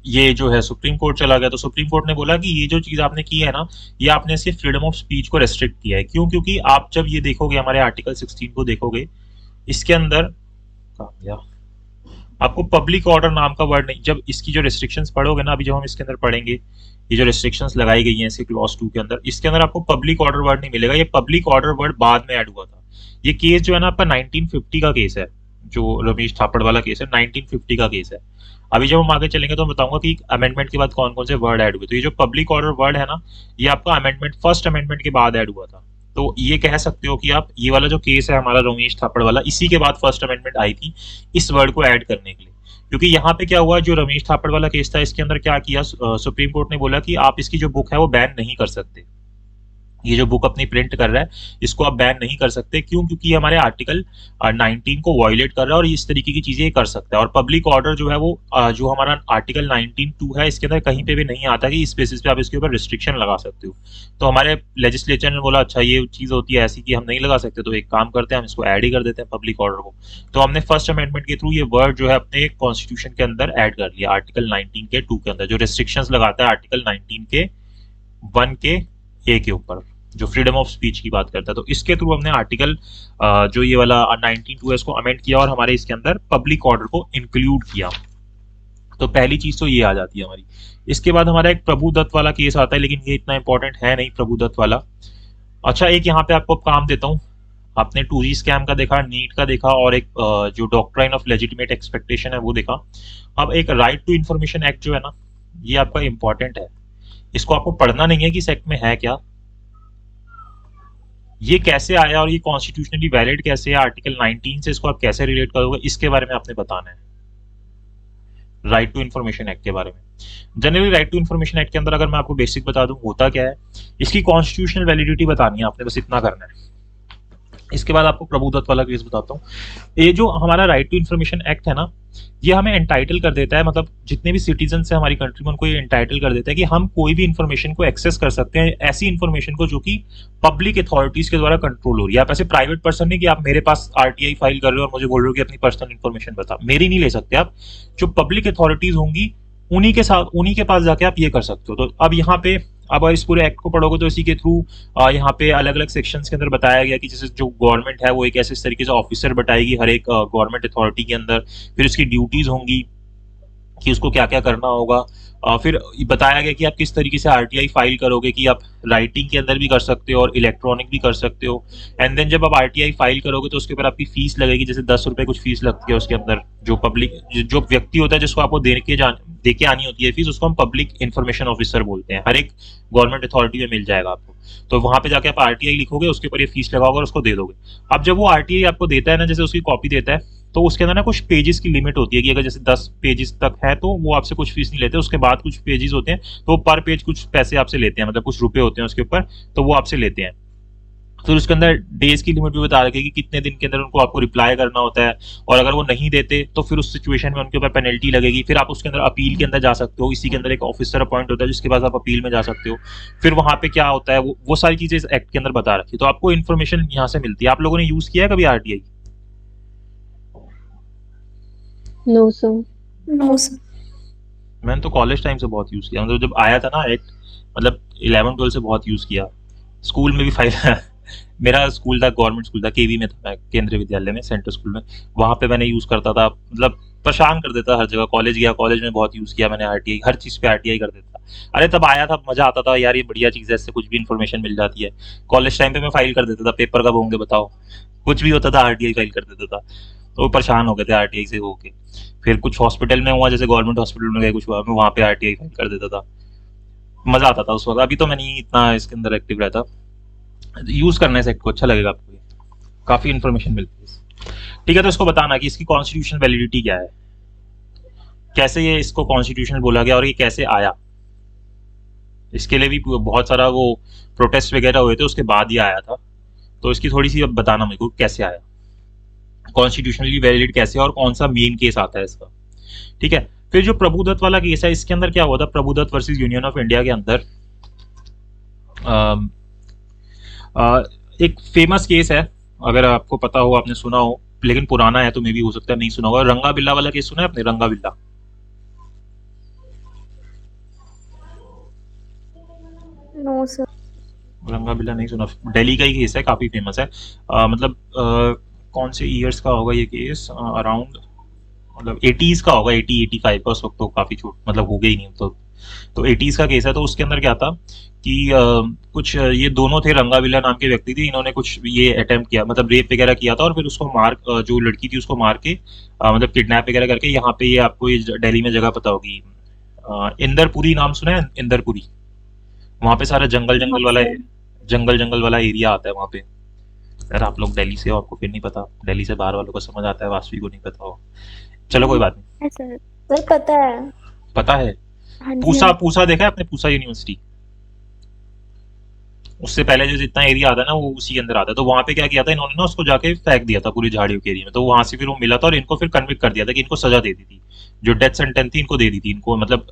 ये जो है सुप्रीम कोर्ट चला गया। तो सुप्रीम कोर्ट ने बोला कि ये जो चीज आपने की है ना, ये आपने सिर्फ फ्रीडम ऑफ स्पीच को रेस्ट्रिक्ट किया है। क्यों? क्योंकि आप जब ये देखोगे हमारे आर्टिकल 16 को देखोगे, इसके अंदर आपको पब्लिक ऑर्डर नाम का वर्ड नहीं, जब इसकी जो रेस्ट्रिक्शंस पढ़ोगे ना, अभी जब हम इसके अंदर पढ़ेंगे ये जो रेस्ट्रिक्शंस लगाई गई हैं इसके क्लॉज 2 के अंदर, इसके अंदर आपको पब्लिक ऑर्डर वर्ड नहीं मिलेगा। ये पब्लिक ऑर्डर वर्ड बाद में ऐड हुआ था। ये केस जो है ना आपका 1950 का केस है, जो रमेश थापड़ वाला केस है 1950 का केस है। अभी जब हम आगे चलेंगे तो मैं बताऊंगा कि अमेंडमेंट के बाद कौन कौन से वर्ड ऐड हुए। तो ये जो पब्लिक ऑर्डर वर्ड है ना, ये आपका अमेंडमेंट, फर्स्ट अमेंडमेंट के बाद ऐड हुआ था। तो ये कह सकते हो कि आप ये वाला जो केस है हमारा रमेश थापड़ वाला, इसी के बाद फर्स्ट अमेंडमेंट आई थी इस वर्ड को ऐड करने के लिए। क्योंकि यहाँ पे क्या हुआ, जो रमेश थापड़ वाला केस था इसके अंदर क्या किया, सुप्रीम कोर्ट ने बोला कि आप इसकी जो बुक है वो बैन नहीं कर सकते। ये जो बुक अपनी प्रिंट कर रहा है इसको आप बैन नहीं कर सकते। क्यों? क्योंकि हमारे आर्टिकल 19 को वायलेट कर रहा है और इस तरीके की चीजें कर सकता है। और पब्लिक ऑर्डर जो है वो जो हमारा आर्टिकल 19(2) है इसके अंदर कहीं पे भी नहीं आता कि इस बेसिस पे आप इसके ऊपर रिस्ट्रिक्शन लगा सकते हो। तो हमारे लेजिस्लेचर ने बोला अच्छा ये चीज होती है ऐसी कि हम नहीं लगा सकते, तो एक काम करते हैं हम इसको ऐड ही कर देते हैं पब्लिक ऑर्डर को। तो हमने फर्स्ट अमेंडमेंट के थ्रू ये वर्ड जो है अपने कॉन्स्टिट्यूशन के अंदर ऐड कर लिया, आर्टिकल 19 के 2 के अंदर, जो रिस्ट्रिक्शंस लगाता है आर्टिकल 19 के 1 के ए के ऊपर, जो फ्रीडम ऑफ स्पीच की बात करता है। तो इसके थ्रू हमने आर्टिकल जो ये वाला 19(2) है इसको अमेंड किया और हमारे इसके अंदर पब्लिक ऑर्डर को इंक्लूड किया। तो पहली चीज तो ये आ जाती है हमारी। इसके बाद हमारा एक प्रभु दत्त वाला केस आता है, लेकिन ये इतना इंपॉर्टेंट है नहीं प्रभु दत्त वाला। अच्छा, एक यहाँ पे आपको काम देता हूँ। आपने 2G स्कैम का देखा, नीट का देखा, और एक जो डॉक्ट्राइन ऑफ लेजिटिमेट एक्सपेक्टेशन है वो देखा। अब एक राइट टू इन्फॉर्मेशन एक्ट जो है ना, ये आपका इंपॉर्टेंट है। इसको आपको पढ़ना नहीं है कि इस एक्ट में है क्या, ये कैसे आया और ये कॉन्स्टिट्यूशनली वैलिड कैसे है, आर्टिकल 19 से इसको आप कैसे रिलेट करोगे, इसके बारे में आपने बताना है। राइट टू इन्फॉर्मेशन एक्ट के बारे में। Generally right to information act के अंदर अगर मैं आपको बेसिक बता दूं होता क्या है, इसकी कॉन्स्टिट्यूशनल वैलिडिटी बतानी है आपने, बस इतना करना है। इसके बाद आपको प्रभु दत्त वाला केस बताता हूँ। ये जो हमारा राइट टू इन्फॉर्मेशन एक्ट है ना, ये हमें एंटाइटल कर देता है, मतलब जितने भी सिटीजन है हमारी कंट्री में उनको ये एंटाइटल कर देता है कि हम कोई भी इन्फॉर्मेशन को एक्सेस कर सकते हैं, ऐसी इन्फॉर्मेशन को जो कि पब्लिक अथॉरिटीज के द्वारा कंट्रोल हो रही है। आप ऐसे प्राइवेट पर्सन नहीं कि आप मेरे पास RTI फाइल कर रहे हो और मुझे बोल रहे हो कि अपनी पर्सनल इन्फॉर्मेशन बता, मेरी नहीं ले सकते आप। जो पब्लिक अथॉरिटीज होंगी उन्हीं के साथ उन्हीं के पास जाके आप ये कर सकते हो। तो अब यहाँ पे अब इस पूरे एक्ट को पढ़ोगे तो इसी के थ्रू यहाँ पे अलग अलग सेक्शंस के अंदर बताया गया कि जैसे जो गवर्नमेंट है वो एक ऐसे इस तरीके से ऑफिसर बताएगी हर एक गवर्नमेंट अथॉरिटी के अंदर, फिर उसकी ड्यूटीज होंगी कि उसको क्या क्या करना होगा। फिर बताया गया कि आप किस तरीके से आरटीआई फाइल करोगे, कि आप राइटिंग के अंदर भी कर सकते हो और इलेक्ट्रॉनिक भी कर सकते हो। एंड देन जब आप आरटीआई फाइल करोगे तो उसके ऊपर आपकी फीस लगेगी, जैसे 10 रुपए कुछ फीस लगती है उसके अंदर। जो पब्लिक जो व्यक्ति होता है जिसको आपको दे के आनी होती है फीस, उसको हम पब्लिक इन्फॉर्मेशन ऑफिसर बोलते हैं। हर एक गवर्नमेंट अथॉरिटी में मिल जाएगा आपको। तो वहां पे जाके आप आरटीआई लिखोगे, उसके ऊपर ये फीस लगाओगे और उसको दे दोगे। अब जब वो आरटीआई आपको देता है ना, जैसे उसकी कॉपी देता है, तो उसके अंदर ना कुछ पेजेस की लिमिट होती है कि अगर जैसे 10 पेजेस तक है तो वो आपसे कुछ फीस नहीं लेते। उसके बाद कुछ पेजेस होते हैं तो वो पर पेज कुछ पैसे आपसे लेते हैं, मतलब कुछ रुपए होते हैं उसके ऊपर, तो वो आपसे लेते हैं। फिर उसके अंदर डेज की लिमिट भी बता रखी है कि कितने दिन के अंदर उनको आपको रिप्लाई करना होता है, और अगर वो नहीं देते तो फिर उस सिचुएशन में उनके ऊपर पेनल्टी लगेगी। फिर आप उसके अंदर अपील के अंदर जा सकते हो, इसी के अंदर एक ऑफिसर अपॉइंट होता है जिसके पास आप अपील में जा सकते हो। फिर वहां पे क्या होता है वो सारी चीजें इस एक्ट के अंदर बता रखी है। तो आपको इन्फॉर्मेशन यहाँ से मिलती है। आप लोगों ने यूज किया है कभी RTI? No sir. No sir. मैंने तो कॉलेज टाइम से बहुत यूज किया, मतलब जब आया था ना एक्ट, मतलब 11-12 से बहुत यूज किया। स्कूल में भी फाइल मेरा स्कूल था, गवर्नमेंट स्कूल था, केवी में था मैं, केंद्रीय विद्यालय में, सेंट्रल स्कूल में। वहां पे मैंने यूज करता था, मतलब परेशान कर देता हर जगह। कॉलेज गया, कॉलेज में बहुत यूज किया मैंने आरटीआई, हर चीज पे आरटीआई कर देता। अरे तब आया था, मजा आता था यार, ये बढ़िया चीज है, इससे कुछ भी इन्फॉर्मेशन मिल जाती है। कॉलेज टाइम पे मैं फाइल कर देता था, पेपर कब होंगे बताओ, कुछ भी होता था आरटीआई फाइल कर देता था। तो वो परेशान हो गए थे आरटीआई से होके। फिर कुछ हॉस्पिटल में हुआ, जैसे गवर्नमेंट हॉस्पिटल में गए कुछ हुआ, मैं वहां पे आरटीआई फाइल कर देता था। मजा आता था उस वक्त। अभी तो मैं नहीं इतना इसके अंदर एक्टिव रहता। यूज करने से को अच्छा लगेगा आपको, काफी इन्फॉर्मेशन मिलती है। ठीक है, तो इसको बताना कि इसकी कॉन्स्टिट्यूशनल वैलिडिटी क्या है, कैसे ये इसको कॉन्स्टिट्यूशनल बोला गया और ये कैसे आया। इसके लिए भी बहुत सारा वो प्रोटेस्ट वगैरह हुए थे, उसके बाद ये आया था। तो इसकी थोड़ी सी अब बताना मेरे को कैसे आया, कॉन्स्टिट्यूशनली वैलिड कैसे, और कौन सा मेन केस आता है इसका। ठीक है, फिर जो प्रभुदत्त वाला केस है, इसके अंदर क्या हुआ था, Prabhudatt versus union of India के अंदर एक फेमस केस है, अगर आपको पता हो, आपने सुना हो, लेकिन पुराना है तो मे भी हो सकता है नहीं सुना होगा। रंगा बिल्ला वाला केस सुना है आपने? रंगा बिल्ला, नो सर। रंगा बिल्ला नहीं सुना? दिल्ली का ही केस है, काफी फेमस है। मतलब कौन से ईयर्स का होगा ये केस, अराउंड मतलब 80s का होगा, 80-85 का। उस वक्त तो काफी छोट, मतलब हो गई नहीं तो 80s का केस है। तो उसके अंदर क्या था कि कुछ ये दोनों थे, रंगा बिल्ला नाम के व्यक्ति थे, इन्होंने कुछ ये अटेम्प्ट किया, मतलब रेप वगैरह किया था, और फिर उसको मार जो लड़की थी उसको मार के मतलब किडनैप वगैरह करके, यहाँ पे ये आपको ये दिल्ली में जगह पता होगी, इंदरपुरी नाम सुना है? इंदरपुरी, वहाँ पे सारा जंगल वाला एरिया आता है वहाँ पे। यार आप लोग दिल्ली से हो, आपको फिर नहीं पता, दिल्ली से बाहर वालों को समझ आता है, वास्तविक को नहीं पता हो। चलो कोई बात नहीं, है सर। सर पता है। पता है। हाँ जी। पूसा देखा है आपने? पूसा यूनिवर्सिटी, उससे पहले जो जितना एरिया आता है ना वो उसी के अंदर आता है। तो वहां पे क्या किया था इन्होंने ना, उसको जाके फेंक दिया था पूरी झाड़ियों के एरिया में। तो वहां से फिर वो मिला था और इनको फिर कन्विक्ट कर दिया था कि इनको सजा दे दी थी, जो डेथ सेंटेंस थी इनको दे दी थी, इनको मतलब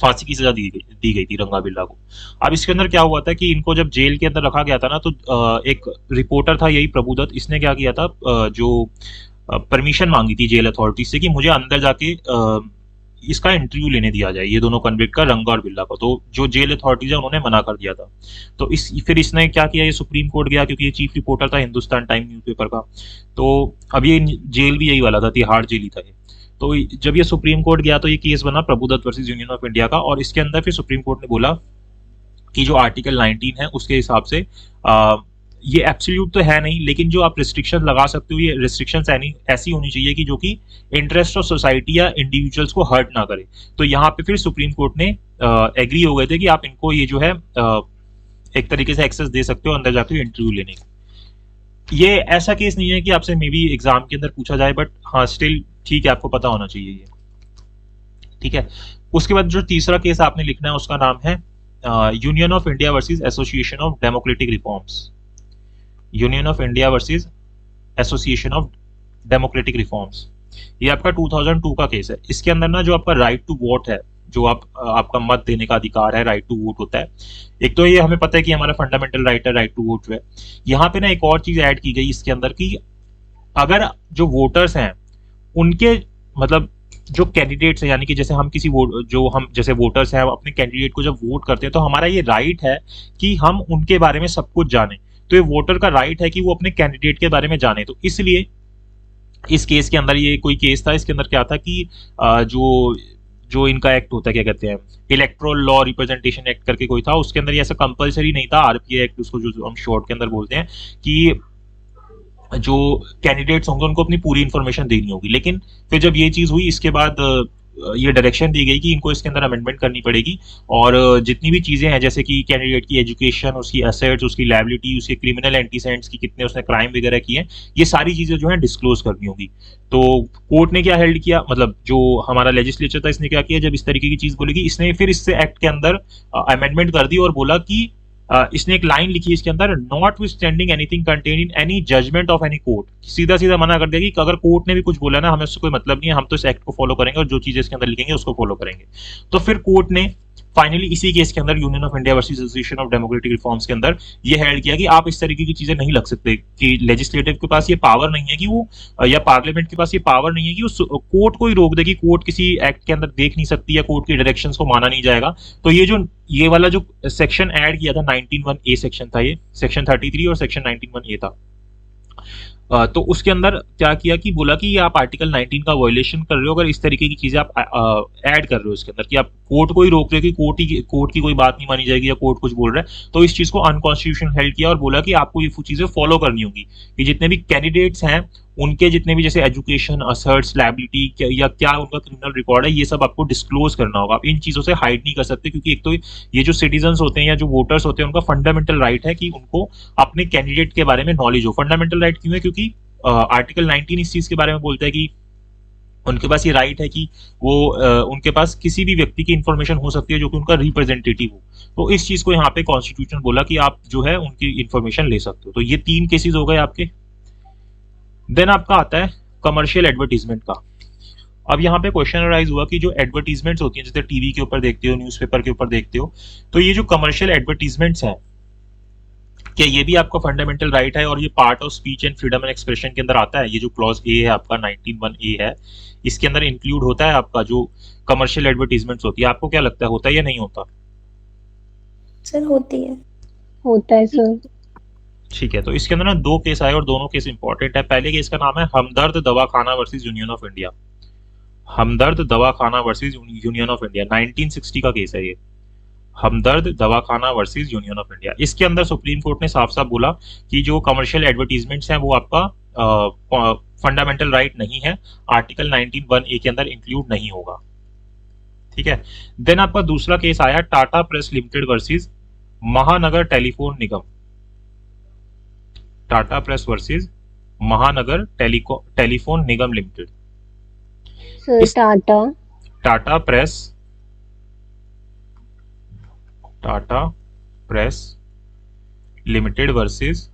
फांसी की सजा दी गई थी रंगा बिल्ला को। अब इसके अंदर क्या हुआ था कि इनको जब जेल के अंदर रखा गया था ना, तो एक रिपोर्टर था यही प्रभुदत्त, इसने क्या किया था, जो परमिशन मांगी थी जेल अथॉरिटी से कि मुझे अंदर जाके इसका इंटरव्यू लेने दिया जाए, ये दोनों कन्विक्ट का, रंगा और बिल्ला का। तो जो जेल अथॉरिटीज है उन्होंने मना कर दिया था। तो फिर इसने क्या किया, ये सुप्रीम कोर्ट गया, क्योंकि ये चीफ रिपोर्टर था हिंदुस्तान टाइम न्यूज़पेपर का। तो अब ये जेल भी यही वाला था, तिहाड़ जेल ही था ये। तो जब ये सुप्रीम कोर्ट गया तो ये केस बना Prabhudatt versus union of India का, और इसके अंदर फिर सुप्रीम कोर्ट ने बोला कि जो आर्टिकल 19 है उसके हिसाब से ये एब्सोल्यूट तो है नहीं, लेकिन जो आप रिस्ट्रिक्शन लगा सकते हो, ये रिस्ट्रिक्शंस ऐसी होनी चाहिए कि जो कि इंटरेस्ट ऑफ सोसाइटी या इंडिविजुअल्स को हर्ट ना करे। तो यहाँ पे फिर सुप्रीम कोर्ट ने एग्री हो गए थे कि आप इनको ये जो है एक तरीके से एक्सेस दे सकते हो अंदर जाके इंटरव्यू लेने का। ये ऐसा केस नहीं है कि आपसे मे बी एग्जाम के अंदर पूछा जाए, बट हाँ स्टिल ठीक है, आपको पता होना चाहिए ये। ठीक है, उसके बाद जो तीसरा केस आपने लिखना है उसका नाम है union of India versus association of democratic reforms. Union of India versus association of democratic reforms, ये आपका 2002 का केस है। इसके अंदर ना जो आपका राइट टू वोट है, जो आपका मत देने का अधिकार है, राइट टू वोट होता है। एक तो ये हमें पता है कि हमारा फंडामेंटल राइट है राइट टू वोट जो है। यहाँ पे ना एक और चीज ऐड की गई इसके अंदर कि अगर जो वोटर्स हैं उनके मतलब जो कैंडिडेट्स हैं, यानी कि जैसे हम किसी जो हम जैसे वोटर्स हैं, अपने कैंडिडेट को जब वोट करते हैं तो हमारा ये राइट है कि हम उनके बारे में सब कुछ जानें। तो ये वोटर का राइट है कि वो अपने कैंडिडेट के बारे में जाने। तो इसलिए इस केस के अंदर, ये कोई केस था, इसके अंदर क्या था कि जो जो इनका एक्ट होता है, क्या कहते हैं, इलेक्ट्रोल लॉ रिप्रेजेंटेशन एक्ट करके कोई था, उसके अंदर ये ऐसा कंपलसरी नहीं था, आरपीए एक्ट उसको जो हम शॉर्ट के अंदर बोलते हैं, कि जो कैंडिडेट्स होंगे उनको अपनी पूरी इंफॉर्मेशन देनी होगी। लेकिन फिर जब ये चीज हुई, इसके बाद ये डायरेक्शन दी गई कि इनको इसके अंदर अमेंडमेंट करनी पड़ेगी, और जितनी भी चीजें हैं, जैसे कि कैंडिडेट की एजुकेशन, उसकी एसेट्स, उसकी लायबिलिटी, उसके क्रिमिनल एंटीसेडेंट्स की, कितने उसने क्राइम वगैरह किए हैं, ये सारी चीजें जो है डिस्क्लोज करनी होगी। तो कोर्ट ने क्या हेल्ड किया, मतलब जो हमारा लेजिस्लेचर था इसने क्या किया, जब इस तरीके की चीज बोलेगी, इसने फिर इससे एक्ट के अंदर अमेंडमेंट कर दी और बोला कि इसने एक लाइन लिखी इसके अंदर, notwithstanding anything contain in any judgement of any court. सीधा सीधा मना कर दिया कि अगर कोर्ट ने भी कुछ बोला ना, हमें उससे कोई मतलब नहीं है, हम तो इस एक्ट को फॉलो करेंगे और जो चीजें इसके अंदर लिखेंगे उसको फॉलो करेंगे। तो फिर कोर्ट ने फाइनली इसी केस के अंदर, union of India versus association of democratic reforms के अंदर, ये हेल्ड किया कि आप इस तरीके की चीजें नहीं लग सकते, कि लेजिस्लेटिव के पास ये पावर नहीं है कि वो, या पार्लियामेंट के पास ये पावर नहीं है कि वो कोर्ट को ही रोक दे, कि कोर्ट किसी एक्ट के अंदर देख नहीं सकती या कोर्ट की डायरेक्शंस को माना नहीं जाएगा। तो ये वाला जो सेक्शन ऐड किया था, 19(1)(a) सेक्शन था, ये सेक्शन 33 और सेक्शन 19(1)(a) था। तो उसके अंदर क्या किया कि बोला कि आप आर्टिकल 19 का वायलेशन कर रहे हो अगर इस तरीके की चीजें आप ऐड कर रहे हो इसके अंदर, कि आप कोर्ट को ही रोक रहे हो कि कोर्ट की कोई बात नहीं मानी जाएगी या कोर्ट कुछ बोल रहा है। तो इस चीज को अनकॉन्स्टिट्यूशनल हेल्ड किया और बोला कि आपको ये चीजें फॉलो करनी होगी, कि जितने भी कैंडिडेट्स हैं उनके जितने भी जैसे एजुकेशन, असर्ट्स, लायबिलिटी या क्या उनका क्रिमिनल रिकॉर्ड है, ये सब आपको डिस्क्लोज करना होगा। आप इन चीजों से हाइड नहीं कर सकते, क्योंकि एक तो ये जो सिटीजन्स होते हैं या जो वोटर्स होते हैं, उनका फंडामेंटल राइट है कि उनको अपने कैंडिडेट के बारे में नॉलेज हो। फंडामेंटल राइट क्यों है? क्योंकि आर्टिकल 19 इस चीज के बारे में बोलता है कि उनके पास ये राइट है कि वो उनके पास किसी भी व्यक्ति की इंफॉर्मेशन हो सकती है जो कि उनका रिप्रेजेंटेटिव हो। तो इस चीज को यहाँ पे कॉन्स्टिट्यूशन बोला कि आप जो है उनकी इंफॉर्मेशन ले सकते हो। तो ये 3 केसेस हो गए आपके। देन आपका आता है कमर्शियल एडवर्टीजमेंट का। अब यहाँ पे क्वेश्चन अराइज हुआ कि जो एडवर्टीजमेंट्स होती हैं, जैसे टीवी के ऊपर देखते हो, न्यूज़पेपर के ऊपर देखते हो, तो ये जो कमर्शियल एडवर्टीजमेंट्स हैं, क्या ये भी आपका फंडामेंटल राइट है और ये part of speech and freedom and expression के अंदर आता है? ये जो क्लॉज ए है आपका 19(1)(a) है, इसके अंदर इंक्लूड होता है आपका जो कमर्शियल एडवर्टीजमेंट्स होती है। आपको क्या लगता है, होता है या नहीं होता? सर होती है। होता है सर। ठीक है, तो इसके अंदर ना 2 केस आए और दोनों केस इंपॉर्टेंट है। पहले केस का नाम है हमदर्द दवाखाना वर्सेस यूनियन ऑफ इंडिया। हमदर्द दवाखाना वर्सेस यूनियन ऑफ इंडिया, 1960 का केस है ये, हमदर्द दवाखाना वर्सेस यूनियन ऑफ इंडिया। इसके अंदर सुप्रीम कोर्ट ने साफ साफ बोला कि जो कमर्शियल एडवर्टीजमेंट्स हैं वो आपका फंडामेंटल राइट नहीं है, आर्टिकल 19(1)(a) के अंदर इंक्लूड नहीं होगा। ठीक है। देन आपका दूसरा केस आया Tata press limited versus Mahanagar telephone Nigam. Tata press versus Mahanagar telephone Nigam limited. Sir Tata press limited versus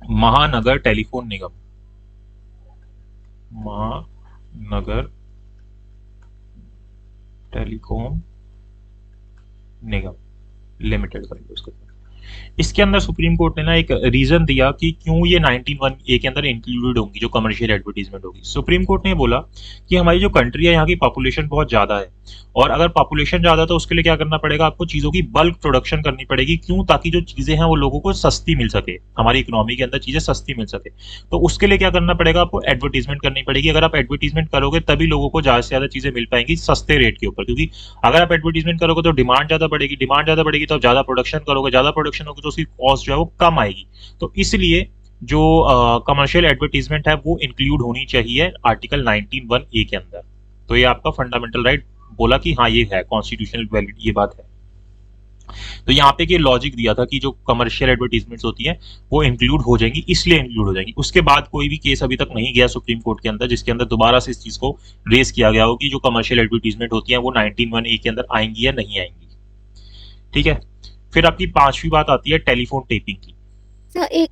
Mahanagar telephone Nigam. Mahanagar telecom निगम लिमिटेड करेंगे उसके अंदर। इसके अंदर सुप्रीम कोर्ट ने ना एक रीजन दिया कि क्यों ये 19(1)(a) के अंदर इंक्लूडेड होंगी जो कमर्शियल एडवर्टीजमेंट होगी। सुप्रीम कोर्ट ने बोला कि हमारी जो कंट्री है यहाँ की पॉपुलेशन बहुत ज्यादा है, और अगर पॉपुलेशन ज्यादा तो उसके लिए क्या करना पड़ेगा, आपको चीजों की बल्क प्रोडक्शन करनी पड़ेगी। क्यों? ताकि जो चीजें हैं वो लोगों को सस्ती मिल सके, हमारी इकोनॉमी के अंदर चीजें सस्ती मिल सके। तो उसके लिए क्या करना पड़ेगा, आपको एडवर्टीजमेंट करनी पड़ेगी। अगर आप एडवर्टीजमेंट करोगे तभी लोगों को ज्यादा से ज्यादा चीजें मिल पाएंगी सस्ते रेट के ऊपर, क्योंकि अगर आप एडवर्टीजमेंट करोगे तो डिमांड ज्यादा बढ़ेगी, डिमांड ज्यादा बढ़ेगी तो आप ज्यादा प्रोडक्शन करोगे, ज्यादा प्रोडक्शन होगी तो उसकी कॉस्ट जो है वो कम आएगी। तो इसलिए जो कमर्शियल एडवर्टीजमेंट है वो इंक्लूड होनी चाहिए आर्टिकल 19(1)(a) के अंदर। तो ये आपका फंडामेंटल राइट बोला कि हाँ ये है कॉन्स्टिट्यूशनल वैलिड, ये बात है। तो यहाँ पे ये लॉजिक दिया था कि जो कमर्शियल एडवर्टीजमेंट्स होती हैं वो इंक्लूड हो जाएंगी, इसलिए इंक्लूड हो जाएंगी। उसके बाद कोई भी केस अभी तक नहीं गया सुप्रीम कोर्ट के अंदर जिसके अंदर दोबारा से इस चीज को रेस किया गया हो कि जो कमर्शियल एडवर्टीजमेंट होती है वो 19(1)(a) के अंदर आएंगी या नहीं आएंगी। ठीक है। फिर आपकी 5वीं बात आती है टेलीफोन टेपिंग की।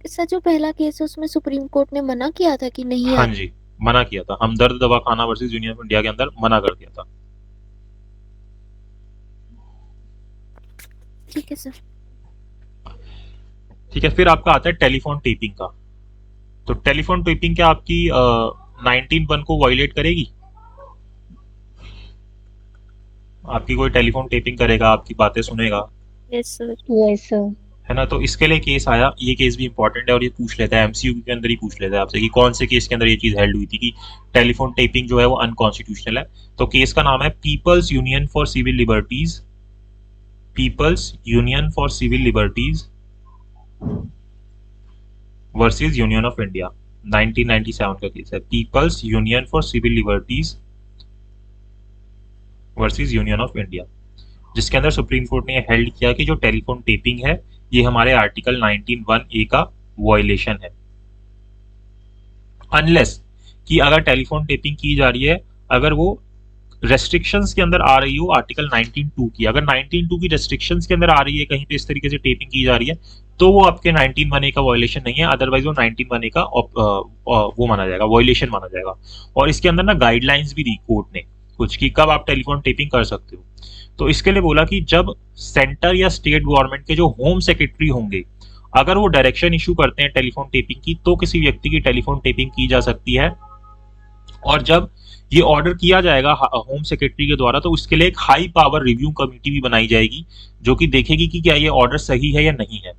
सर जो पहला केस है उसमें सुप्रीम कोर्ट ने मना किया था कि नहीं हाँ जी, मना किया था। हमदर्द दवाखाना वर्सेस यूनियन ऑफ इंडिया के अंदर मना कर दिया था। ठीक है सर। ठीक है। फिर आपका आता है टेलीफोन टेपिंग का। तो टेलीफोन टेपिंग क्या आपकी 19(1) को वायलेट करेगी? आपकी कोई टेलीफोन टेपिंग करेगा, आपकी बातें सुनेगा, यस सर। Yes sir. है ना। तो इसके लिए केस आया, ये केस भी इंपॉर्टेंट है और ये पूछ लेता है एमसीयू के अंदर ही पूछ लेता है आपसे कि कौन से केस के अंदर ये चीज हेल्ड हुई थी कि टेलीफोन टेपिंग जो है वो अनकॉन्स्टिट्यूशनल है। तो केस का नाम है people's union for civil liberties, people's union for civil liberties versus union of India, 1997 का केस है। People's union for civil liberties versus union of India, जिसके अंदर सुप्रीम कोर्ट ने हेल्ड किया कि जो टेलीफोन टेपिंग है ये हमारे आर्टिकल 19(1)(a) का वायलेशन है। अनलेस कि अगर टेलीफोन टेपिंग की जा रही है, अगर वो रेस्ट्रिक्शंस के अंदर आ रही हो आर्टिकल 19(2) की, अगर 19(2) की रेस्ट्रिक्शंस के अंदर आ रही है, कहीं पे इस तरीके से टेपिंग की जा रही है, तो वो आपके 19(1)(a) का वायलेशन नहीं है, अदरवाइज वो 19(1)(a) का वो माना जाएगा, वायलेशन माना जाएगा। और इसके अंदर ना गाइडलाइंस भी दी कोर्ट ने कुछ कि कब आप टेलीफोन टेपिंग कर सकते हो। तो इसके लिए बोला कि जब सेंटर या स्टेट गवर्नमेंट के जो होम सेक्रेटरी होंगे, अगर वो डायरेक्शन इशू करते हैं टेलीफोन टेपिंग की, तो किसी व्यक्ति की टेलीफोन टेपिंग की जा सकती है। और जब ये ऑर्डर किया जाएगा होम सेक्रेटरी के द्वारा, तो उसके लिए एक हाई पावर रिव्यू कमेटी भी बनाई जाएगी जो कि देखेगी कि क्या ये ऑर्डर सही है या नहीं है।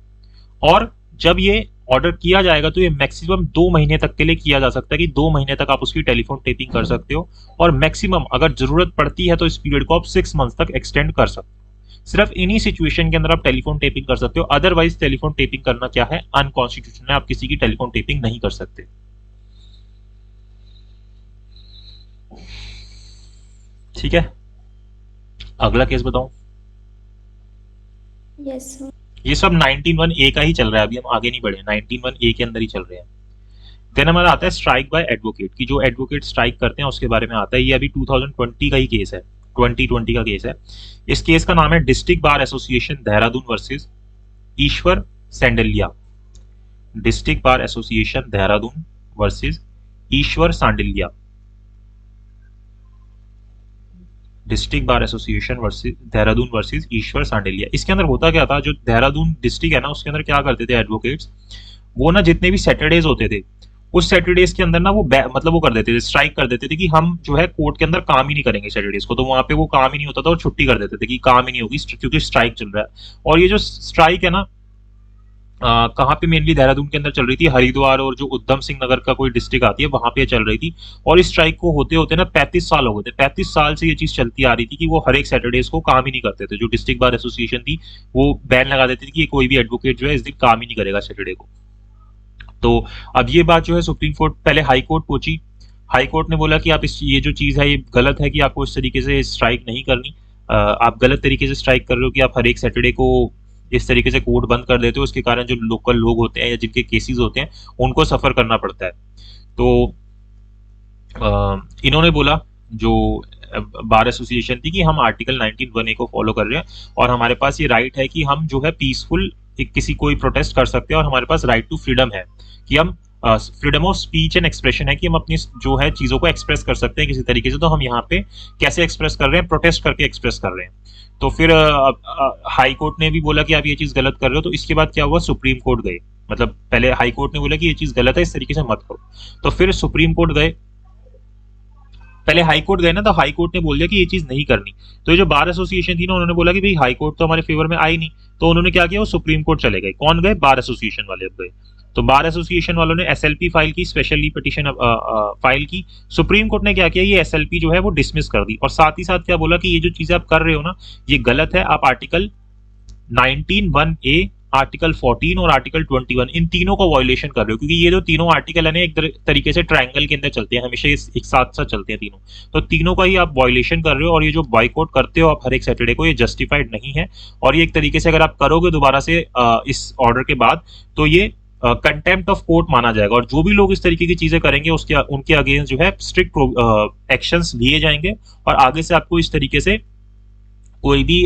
और जब ये ऑर्डर किया जाएगा तो ये मैक्सिमम 2 महीने तक के लिए किया जा सकता है कि 2 महीने तक आप उसकी टेलीफोन टेपिंग कर सकते हो, और मैक्सिमम अगर जरूरत पड़ती है तो इस पीरियड को आप 6 मंथ्स तक एक्सटेंड कर सकते हो। सिर्फ इन्हीं सिचुएशन के अंदर आप टेलीफोन टेपिंग कर सकते हो, अदरवाइज टेलीफोन टेपिंग करना क्या है, अनकॉन्स्टिट्यूशनल है, आप किसी की टेलीफोन टेपिंग नहीं कर सकते। ठीक है, अगला केस बताऊं। Yes sir. ये सब 19(1)(a) का ही चल रहा है, अभी हम आगे नहीं बढ़े, 19(1)(a) के अंदर ही चल रहे हैं। देन हमारा आता है स्ट्राइक बाय एडवोकेट, की जो एडवोकेट स्ट्राइक करते हैं उसके बारे में आता है। ये अभी 2020 का ही केस है, 2020 का केस है। इस केस का नाम है district bar association Dehradun versus Ishwar Sandilya, district bar association Dehradun versus Ishwar Sandilya, district bar association versus Dehradun versus Ishwar Sandilya. इसके अंदर होता क्या था, जो देहरादून डिस्ट्रिक्ट है ना, उसके अंदर क्या करते थे एडवोकेट्स, वो ना जितने भी सैटरडेज होते थे, उस सैटरडेज के अंदर ना वो मतलब वो कर देते थे, स्ट्राइक कर देते थे कि हम जो है कोर्ट के अंदर काम ही नहीं करेंगे सैटरडेज को। तो वहां पे वो काम ही नहीं होता था और छुट्टी कर देते थे कि काम ही नहीं होगी क्योंकि स्ट्राइक चल रहा है। और ये जो स्ट्राइक है ना, कहाँ पे मेनली देहरादून के अंदर चल रही थी, हरिद्वार और जो उधम सिंह नगर का कोई डिस्ट्रिक्ट आती है वहां पे चल रही थी। और इस स्ट्राइक को होते होते ना 35 साल हो गए थे, 35 साल से ये चीज चलती आ रही थी कि वो हर एक सैटरडेज को काम ही नहीं करते थे। जो डिस्ट्रिक्ट बार एसोसिएशन थी वो बैन लगा देती थी कि कोई भी एडवोकेट जो है इस दिन काम ही नहीं करेगा सैटरडे को। तो अब ये बात जो है सुप्रीम कोर्ट, पहले हाई कोर्ट पहुंची, हाई कोर्ट ने बोला कि आप ये जो चीज है ये गलत है कि आपको इस तरीके से स्ट्राइक नहीं करनी, आप गलत तरीके से स्ट्राइक कर रहे हो कि आप हर एक सैटरडे को इस तरीके से कोर्ट बंद कर देते हो, उसके कारण जो लोकल लोग होते हैं या जिनके केसेस होते हैं उनको सफर करना पड़ता है। तो इन्होंने बोला, जो बार एसोसिएशन थी, कि हम आर्टिकल 19(1)(a) को फॉलो कर रहे हैं और हमारे पास ये राइट है कि हम जो है पीसफुल किसी कोई प्रोटेस्ट कर सकते हैं, और हमारे पास राइट टू फ्रीडम है कि हम freedom of speech and expression है कि हम अपनी जो है चीजों को एक्सप्रेस कर सकते हैं किसी तरीके से। तो हम यहाँ पे कैसे एक्सप्रेस कर रहे हैं, प्रोटेस्ट करके एक्सप्रेस कर रहे हैं। तो फिर हाई कोर्ट ने भी बोला कि आप ये चीज गलत कर रहे हो। तो इसके बाद क्या हुआ, सुप्रीम कोर्ट गए, मतलब पहले हाई कोर्ट ने बोला कि ये चीज गलत है, इस तरीके से मत करो। तो फिर सुप्रीम कोर्ट गए, पहले हाई कोर्ट गए ना, तो हाई कोर्ट ने बोल दिया कि ये चीज नहीं करनी। तो ये जो बार एसोसिएशन थी ना, उन्होंने बोला कि भाई हाई कोर्ट तो हमारे फेवर में आई नहीं, तो उन्होंने क्या किया, वो सुप्रीम कोर्ट चले गए। कौन गए, बार एसोसिएशन वाले गए। तो बार एसोसिएशन वालों ने एसएलपी फाइल की, स्पेशली पिटीशन फाइल की। सुप्रीम कोर्ट ने क्या किया, ये एसएलपी जो है वो डिसमिस कर दी, और साथ ही साथ क्या बोला कि ये जो चीजें आप कर रहे हो ना ये गलत है, आप आर्टिकल 19(1)(a), आर्टिकल 14 और आर्टिकल 21 इन तीनों का वायलेशन कर रहे हो, क्योंकि ये जो तीनों आर्टिकल है ना एक तरीके से ट्रायंगल के अंदर चलते हैं, हमेशा एक साथ साथ चलते हैं तीनों। तो तीनों का ही आप वायलेशन कर रहे हो, और ये जो बॉयकॉट करते हो आप हर एक सैटरडे को, ये जस्टिफाइड नहीं है। और ये एक तरीके से अगर आप करोगे दोबारा से इस ऑर्डर के बाद, तो ये कंटेम्प्ट ऑफ कोर्ट माना जाएगा, और जो भी लोग इस तरीके की चीजें करेंगे उनके अगेंस्ट जो है स्ट्रिक्ट एक्शंस लिए जाएंगे, और आगे से आपको इस तरीके से कोई भी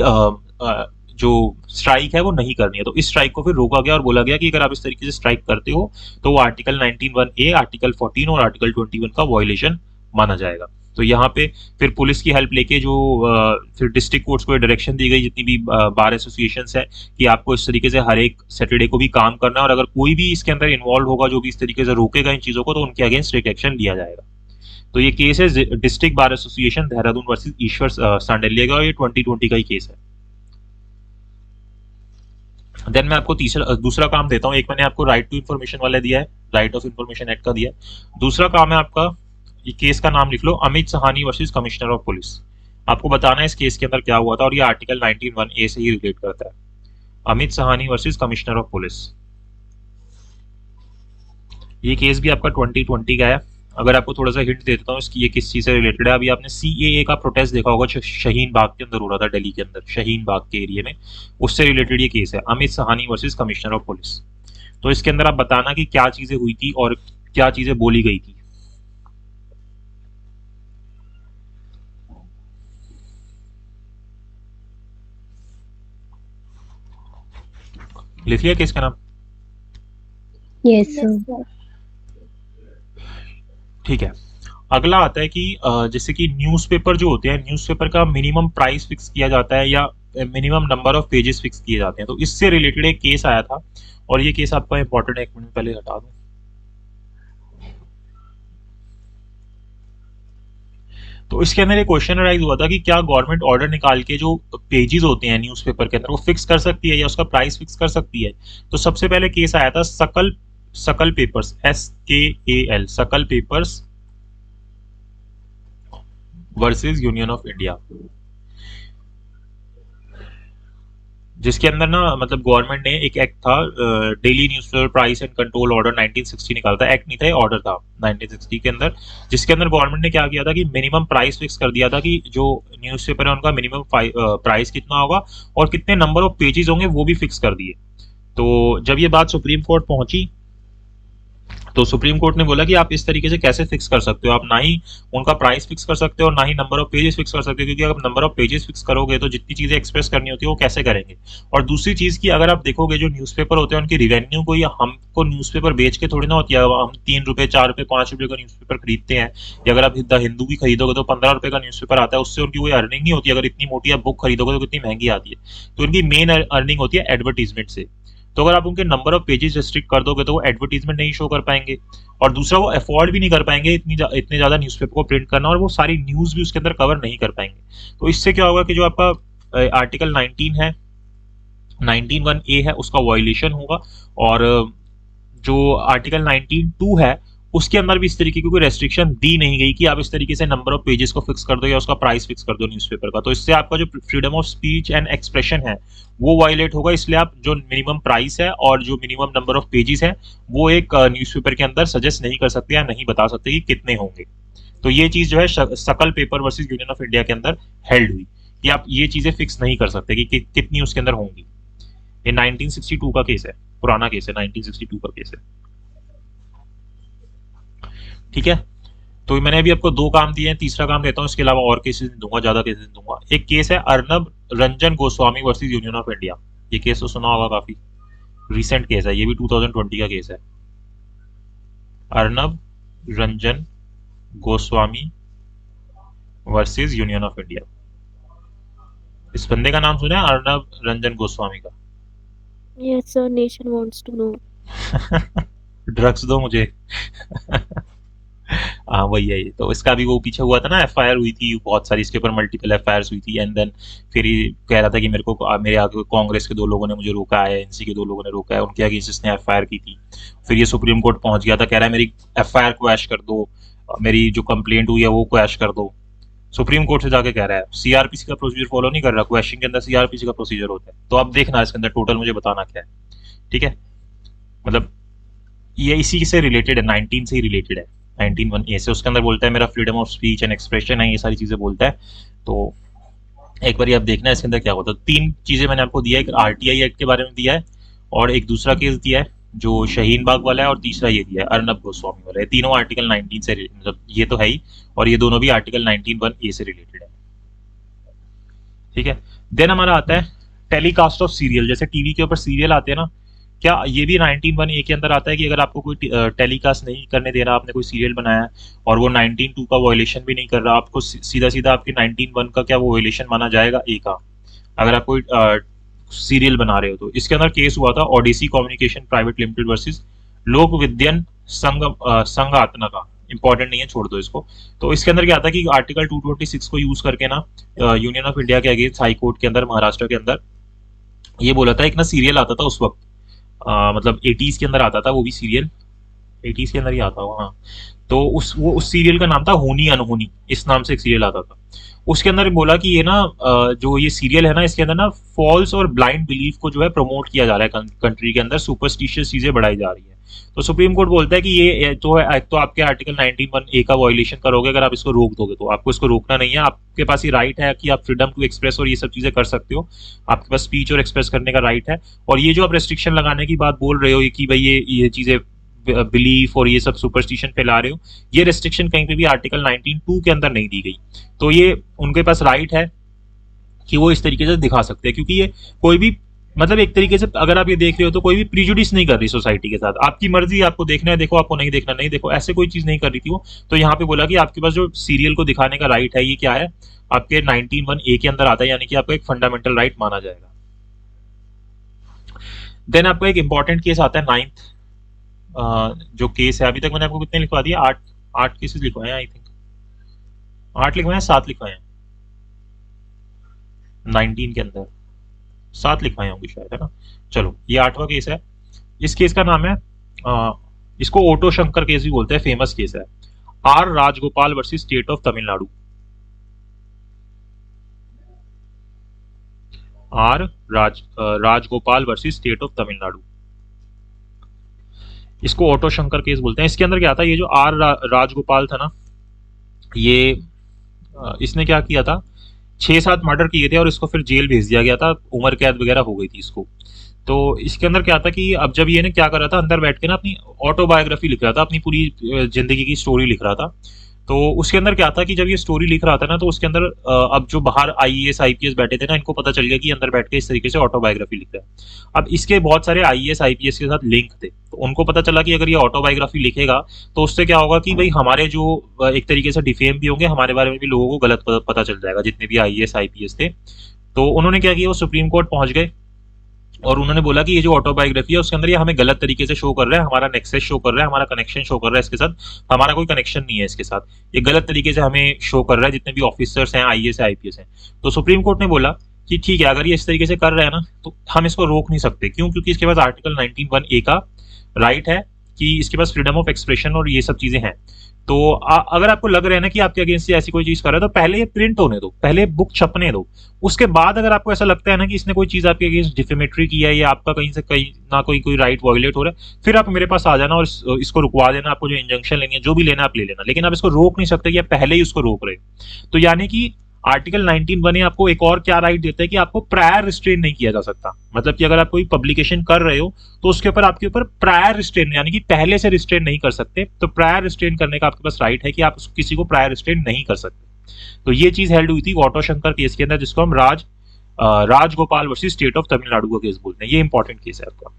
जो स्ट्राइक है वो नहीं करनी है। तो इस स्ट्राइक को फिर रोका गया और बोला गया कि अगर आप इस तरीके से स्ट्राइक करते हो तो वो आर्टिकल 19(1)(a), आर्टिकल 14 और आर्टिकल 21 का वायलेशन माना जाएगा। तो यहाँ पे फिर पुलिस की हेल्प लेके जो फिर डिस्ट्रिक्ट कोर्ट्स को डायरेक्शन दी गई, जितनी भी बार एसोसिएशंस है, कि आपको इस तरीके से हर एक सैटरडे को भी काम करना है, और अगर कोई भी इसके अंदर इन्वॉल्व होगा जो भी इस तरीके से रोकेगा इन चीजों को, तो उनके अगेंस्ट स्ट्रिक्ट एक्शन लिया जाएगा। तो ये केस है district bar association Dehradun versus Ishwar Sandelia का, और ये 2020 का ही केस है। देन मैं आपको दूसरा काम देता हूँ। एक मैंने आपको राइट टू इन्फॉर्मेशन वाला दिया है, राइट ऑफ इन्फॉर्मेशन एक्ट का दिया है। दूसरा काम है आपका, ये केस का नाम लिख लो, Amit Sahni versus commissioner of police. आपको बताना है इस केस के अंदर क्या हुआ था, और ये आर्टिकल 19(1)A से ही रिलेट करता है। Amit Sahni versus commissioner of police, ये केस भी आपका 2020 का है। अगर आपको थोड़ा सा हिंट दे देता हूँ इसकी, ये किस चीज से रिलेटेड है। अभी आपने CAA का प्रोटेस्ट देखा होगा, शाहीन बाग के अंदर हो रहा था, दिल्ली के अंदर शाहीन बाग के एरिया में, उससे रिलेटेड ये केस है, Amit Sahni versus commissioner of police. तो इसके अंदर आप बताना कि क्या चीजें हुई थी और क्या चीजें बोली गई थी। लिख लिया केस का नाम? Yes yes sir. सर। ठीक है। अगला आता है कि जैसे कि न्यूज़पेपर जो होते हैं, न्यूज़पेपर का मिनिमम प्राइस फिक्स किया जाता है या minimum number of pages fix किए जाते हैं। तो इससे रिलेटेड एक केस आया था, और ये केस आपका इंपॉर्टेंट है। 1 मिनट पहले हटा दूं। तो इसके अंदर एक क्वेश्चन राइज हुआ था कि क्या गवर्नमेंट ऑर्डर निकाल के जो पेजेस होते हैं न्यूज़पेपर के अंदर वो फिक्स कर सकती है या उसका प्राइस फिक्स कर सकती है। तो सबसे पहले केस आया था सकल पेपर्स, SKAL, सकल papers versus union of India, जिसके अंदर ना मतलब गवर्नमेंट ने एक एक्ट था, daily newspaper price and control order 1960 निकाला था। एक्ट नहीं था, ऑर्डर था 1960 के अंदर, जिसके अंदर गवर्नमेंट ने क्या किया था कि मिनिमम प्राइस फिक्स कर दिया था कि जो न्यूज़पेपर है उनका मिनिमम प्राइस कितना होगा और कितने नंबर ऑफ पेजेस होंगे वो भी फिक्स कर दिए। तो जब ये बात सुप्रीम कोर्ट पहुंची तो सुप्रीम कोर्ट ने बोला कि आप इस तरीके से कैसे फिक्स कर सकते हो, आप ना ही उनका प्राइस फिक्स कर सकते हो और ना ही नंबर ऑफ पेजेस फिक्स कर सकते हो, क्योंकि अगर नंबर ऑफ पेजेस फिक्स करोगे तो जितनी चीजें एक्सप्रेस करनी होती है वो कैसे करेंगे। और दूसरी चीज की अगर आप देखोगे जो न्यूज़पेपर होते हैं उनकी रिवेन्यू कोई हमको न्यूज़पेपर बेच के थोड़ी ना होती है। हम 3 रुपए 4 रुपए 5 रुपए का न्यूज़पेपर खरीदते हैं, या अगर आप द हिंदू भी खरीदोगे तो 15 रुपए का न्यूज़पेपर आता है, उससे उनकी कोई अर्निंग नहीं होती। अगर इतनी मोटी आप बुक खरीदोगे तो कितनी महंगी आती है। तो उनकी मेन अर्निंग होती है एडवर्टीजमेंट से। तो अगर आप उनके नंबर ऑफ पेजेस रिस्ट्रिक्ट कर दोगे तो वो एडवर्टीजमेंट नहीं शो कर पाएंगे, और दूसरा वो अफोर्ड भी नहीं कर पाएंगे इतने ज्यादा न्यूज़पेपर को प्रिंट करना, और वो सारी न्यूज भी उसके अंदर कवर नहीं कर पाएंगे। तो इससे क्या होगा कि जो आपका आर्टिकल 19 है, 19(1)A है, उसका वायलेशन होगा। और जो आर्टिकल 19(2) है उसके अंदर भी इस तरीके की कोई रेस्ट्रिक्शन दी नहीं गई कि आप इस तरीके से नंबर ऑफ पेजेस को फिक्स कर दो या उसका प्राइस फिक्स कर दो न्यूज़पेपर का। तो इससे आपका जो freedom of speech and expression है वो वायलेट होगा। इसलिए आप जो मिनिमम प्राइस है और जो मिनिमम नंबर ऑफ पेजेस है वो एक न्यूज़पेपर के अंदर सजेस्ट नहीं कर सकते या नहीं बता सकते कि कितने होंगे। तो ये चीज जो है सकल paper versus union of India के अंदर हेल्ड हुई कि आप ये चीजें फिक्स नहीं कर सकते कि कितनी उसके अंदर होंगी। ये 1962 का केस है, पुराना केस है, 1962 का केस है। ठीक है। तो मैंने अभी आपको 2 काम दिए हैं, तीसरा काम देता हूं, इसके अलावा और केसेस दूंगा, ज्यादा केसेस दूंगा। एक केस है Arnab Ranjan Goswami versus union of India. ये केस तो सुना होगा, काफी रिसेंट केस है, ये भी 2020 का केस है। Arnab Ranjan Goswami versus union of India. इस बंदे का नाम सुना है, अर्नब रंजन गोस्वामी का? Yes, sir. Nation wants to know. Drugs दो मुझे। हाँ वही है ये। तो इसका भी वो पीछे हुआ था ना, FIR हुई थी बहुत सारी, इसके ऊपर मल्टीपल FIRs हुई थी। एंड देन फिर ये कह रहा था कि मेरे आगे कांग्रेस के 2 लोगों ने मुझे रोका है, NC के 2 लोगों ने रोका है, उनके अगेंस्ट इसने FIR की थी। फिर ये सुप्रीम कोर्ट पहुंच गया था, कह रहा है मेरी FIR क्वैश कर दो, मेरी जो कंप्लेंट हुई है वो क्वैश कर दो। सुप्रीम कोर्ट से जाके कह रहा है, CRPC का प्रोसीजर फॉलो नहीं कर रहा, क्वेश्चन के अंदर CRPC का प्रोसीजर होता है। तो अब देखना इसके अंदर टोटल मुझे बताना क्या है। ठीक है, मतलब ये इसी से रिलेटेड है, 19 से ही रिलेटेड है, 19(1)A से। उसके अंदर बोलता है मेरा freedom of speech and expression है, ये सारी चीजें बोलता है। तो एक बार आप देखना है इसके अंदर क्या होता है। 3 चीजें मैंने आपको दिया है, एक RTI एक्ट के बारे में दिया है, और एक दूसरा केस दिया है जो शाहीन बाग वाला है, और तीसरा ये दिया है अर्नब गोस्वामी वाला है। तीनों आर्टिकल 19 से, मतलब ये तो है ही, और ये दोनों भी आर्टिकल 19(1)A से रिलेटेड है। ठीक है। देन हमारा आता है टेलीकास्ट ऑफ सीरियल। जैसे टीवी के ऊपर सीरियल आते हैं ना, क्या ये भी 19(1)A के अंदर आता है कि अगर आपको कोई टेलीकास्ट नहीं करने दे रहा, आपने कोई सीरियल बनाया और वो 19(2) का वायलेशन भी नहीं कर रहा, आपको सीधा सीधा आपके 19(1) का क्या वो वायलेशन माना जाएगा, A का, अगर आप कोई सीरियल बना रहे हो तो। इसके अंदर केस हुआ था Odyssey communication private limited versus Lok Vidyan संघ आतना का। इंपॉर्टेंट नहीं है, छोड़ दो इसको। तो इसके अंदर क्या आता है कि आर्टिकल 226 को यूज करके ना यूनियन ऑफ इंडिया के अगेंस्ट हाई कोर्ट के अंदर महाराष्ट्र के अंदर ये बोला था, एक ना सीरियल आता था उस वक्त, मतलब 80s के अंदर आता था वो भी सीरियल, 80s के अंदर ही आता होगा, हाँ। तो उस सीरियल का नाम था होनी अनहोनी, इस नाम से एक सीरियल आता था। उसके अंदर बोला कि ये ना जो ये सीरियल है ना, इसके अंदर ना फॉल्स और ब्लाइंड बिलीफ को जो है प्रमोट किया जा रहा है कंट्री के अंदर, सुपरस्टिशियस चीजें बढ़ाई जा रही है। तो सुप्रीम कोर्ट बोलता है कि ये तो है, एक तो आपके आर्टिकल 19(1)(a) का वायलेशन करोगे अगर आप इसको रोक दोगे, तो आपको इसको रोकना नहीं है। आपके पास ये राइट है कि आप फ्रीडम टू एक्सप्रेस और ये सब चीजें कर सकते हो, आपके पास स्पीच और एक्सप्रेस करने का राइट है। और ये जो आप रेस्ट्रिक्शन लगाने की बात बोल रहे हो कि भाई ये चीजें बिलीफ और ये सब सुपरस्टिशन फैला रहे हो, ये रेस्ट्रिक्शन कहीं पे भी आर्टिकल 19(2) के अंदर नहीं दी गई। तो ये उनके पास राइट है कि वो इस तरीके से दिखा सकते हैं, क्योंकि ये कोई भी मतलब एक तरीके से अगर आप ये देख रहे हो तो कोई भी प्रिजुडिस नहीं कर रही सोसाइटी के साथ, आपकी मर्जी, आपको देखना है देखो, आपको नहीं देखना नहीं देखो, ऐसे कोई चीज नहीं कर रही थी वो। तो यहाँ पे बोला कि आपके पास जो सीरियल को दिखाने का राइट है, ये क्या है, आपके 19(1)(a) के अंदर आता है, यानी कि आपका एक फंडामेंटल राइट माना जाएगा। देन आपका एक इंपॉर्टेंट केस आता है 9th जो केस है, अभी तक मैंने आपको कितने लिखवा दिया, 8 केसेस लिखवाए हैं, आई थिंक 8 लिखवाए हैं, 7 लिखवाए हैं 19 के अंदर, 7 लिखवाए होंगे शायद, है ना। चलो ये 8वां केस है। इस केस का नाम है इसको ओटो शंकर केस भी बोलते हैं, फेमस केस है, R Rajagopal versus state of Tamil Nadu. R Rajagopal versus state of Tamil Nadu, इसको ऑटो शंकर केस बोलते हैं। इसके अंदर क्या था, ये जो आर राजगोपाल था ना, ये इसने क्या किया था, 6-7 मर्डर किए थे और इसको फिर जेल भेज दिया गया था, उम्र कैद वगैरह हो गई थी इसको। तो इसके अंदर क्या था कि अब जब ये ने क्या कर रहा था, अंदर बैठ के ना अपनी ऑटोबायोग्राफी लिख रहा था, अपनी पूरी जिंदगी की स्टोरी लिख रहा था। तो उसके अंदर क्या था कि जब ये स्टोरी लिख रहा था ना, तो उसके अंदर अब जो बाहर IAS IPS बैठे थे ना, इनको पता चल गया कि अंदर बैठ के इस तरीके से ऑटोबायोग्राफी लिख रहा है। अब इसके बहुत सारे IAS IPS के साथ लिंक थे, तो उनको पता चला कि अगर ये ऑटोबायोग्राफी लिखेगा तो उससे क्या होगा कि भाई हमारे जो एक तरीके से डिफेम भी होंगे, हमारे बारे में भी लोगों को गलत पता चल जाएगा, जितने भी IAS IPS थे। तो उन्होंने क्या किया, वो सुप्रीम कोर्ट पहुंच गए और उन्होंने बोला कि ये जो ऑटोबायोग्राफी है उसके अंदर ये हमें गलत तरीके से शो कर रहा है, हमारा नेक्सस शो कर रहा है, हमारा कनेक्शन शो कर रहा है इसके साथ, हमारा कोई कनेक्शन नहीं है इसके साथ, ये गलत तरीके से हमें शो कर रहा है, जितने भी ऑफिसर्स हैं IAS IPS हैं। तो सुप्रीम कोर्ट ने बोला कि ठीक है, अगर ये इस तरीके से कर रहा है ना, तो हम इसको रोक नहीं सकते। क्यों? क्योंकि इसके पास आर्टिकल 19(1)(a) का राइट है कि इसके पास फ्रीडम ऑफ एक्सप्रेशन और ये सब चीजें हैं। तो अगर आपको लग रहा है ना कि आपके अगेंस्ट ऐसी कोई चीज कर रहा है, तो पहले ये प्रिंट होने दो, पहले बुक छपने दो, उसके बाद अगर आपको ऐसा लगता है ना कि इसने कोई चीज आपके अगेंस्ट डिफेमेटरी किया है या आपका कहीं से कहीं ना कोई राइट वायलेट हो रहा है, फिर आप मेरे पास आ जाना और इसको रुकवा देना। आपको जो इंजंक्शन लेनी है, जो भी लेना आप ले लेना, लेकिन आप इसको रोक नहीं सकते कि आप पहले ही उसको रोक रहे हो। तो यानी कि आर्टिकल 19(1) आपको एक और क्या राइट देता है कि आपको प्रायर रिस्ट्रेन नहीं किया जा सकता। मतलब कि अगर आप कोई पब्लिकेशन कर रहे हो तो उसके ऊपर आपके ऊपर प्रायर रिस्ट्रेन, यानी कि पहले से रिस्ट्रेन नहीं कर सकते। तो प्रायर रिस्ट्रेन करने का आपके पास राइट है कि आप किसी को प्रायर रिस्ट्रेन नहीं कर सकते। तो ये चीज हेल्ड हुई थी ऑटो शंकर केस के अंदर, जिसको हम Rajagopal versus state of Tamil Nadu का केस बोलते हैं। ये इंपॉर्टेंट केस है आपका,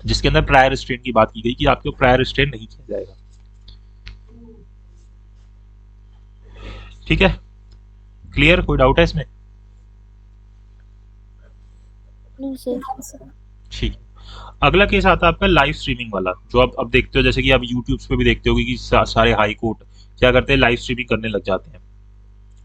जिसके अंदर प्रायर रिस्ट्रेन की बात की गई कि आपको प्रायर रिस्ट्रेन नहीं किया जाएगा। ठीक है, क्लियर? कोई डाउट है इसमें? No sir. ठीक। अगला केस आता है आपका लाइव स्ट्रीमिंग वाला, जो आप अब देखते हो, जैसे कि आप यूट्यूब पे भी देखते हो कि सारे हाई कोर्ट क्या करते हैं, लाइव स्ट्रीमिंग करने लग जाते हैं,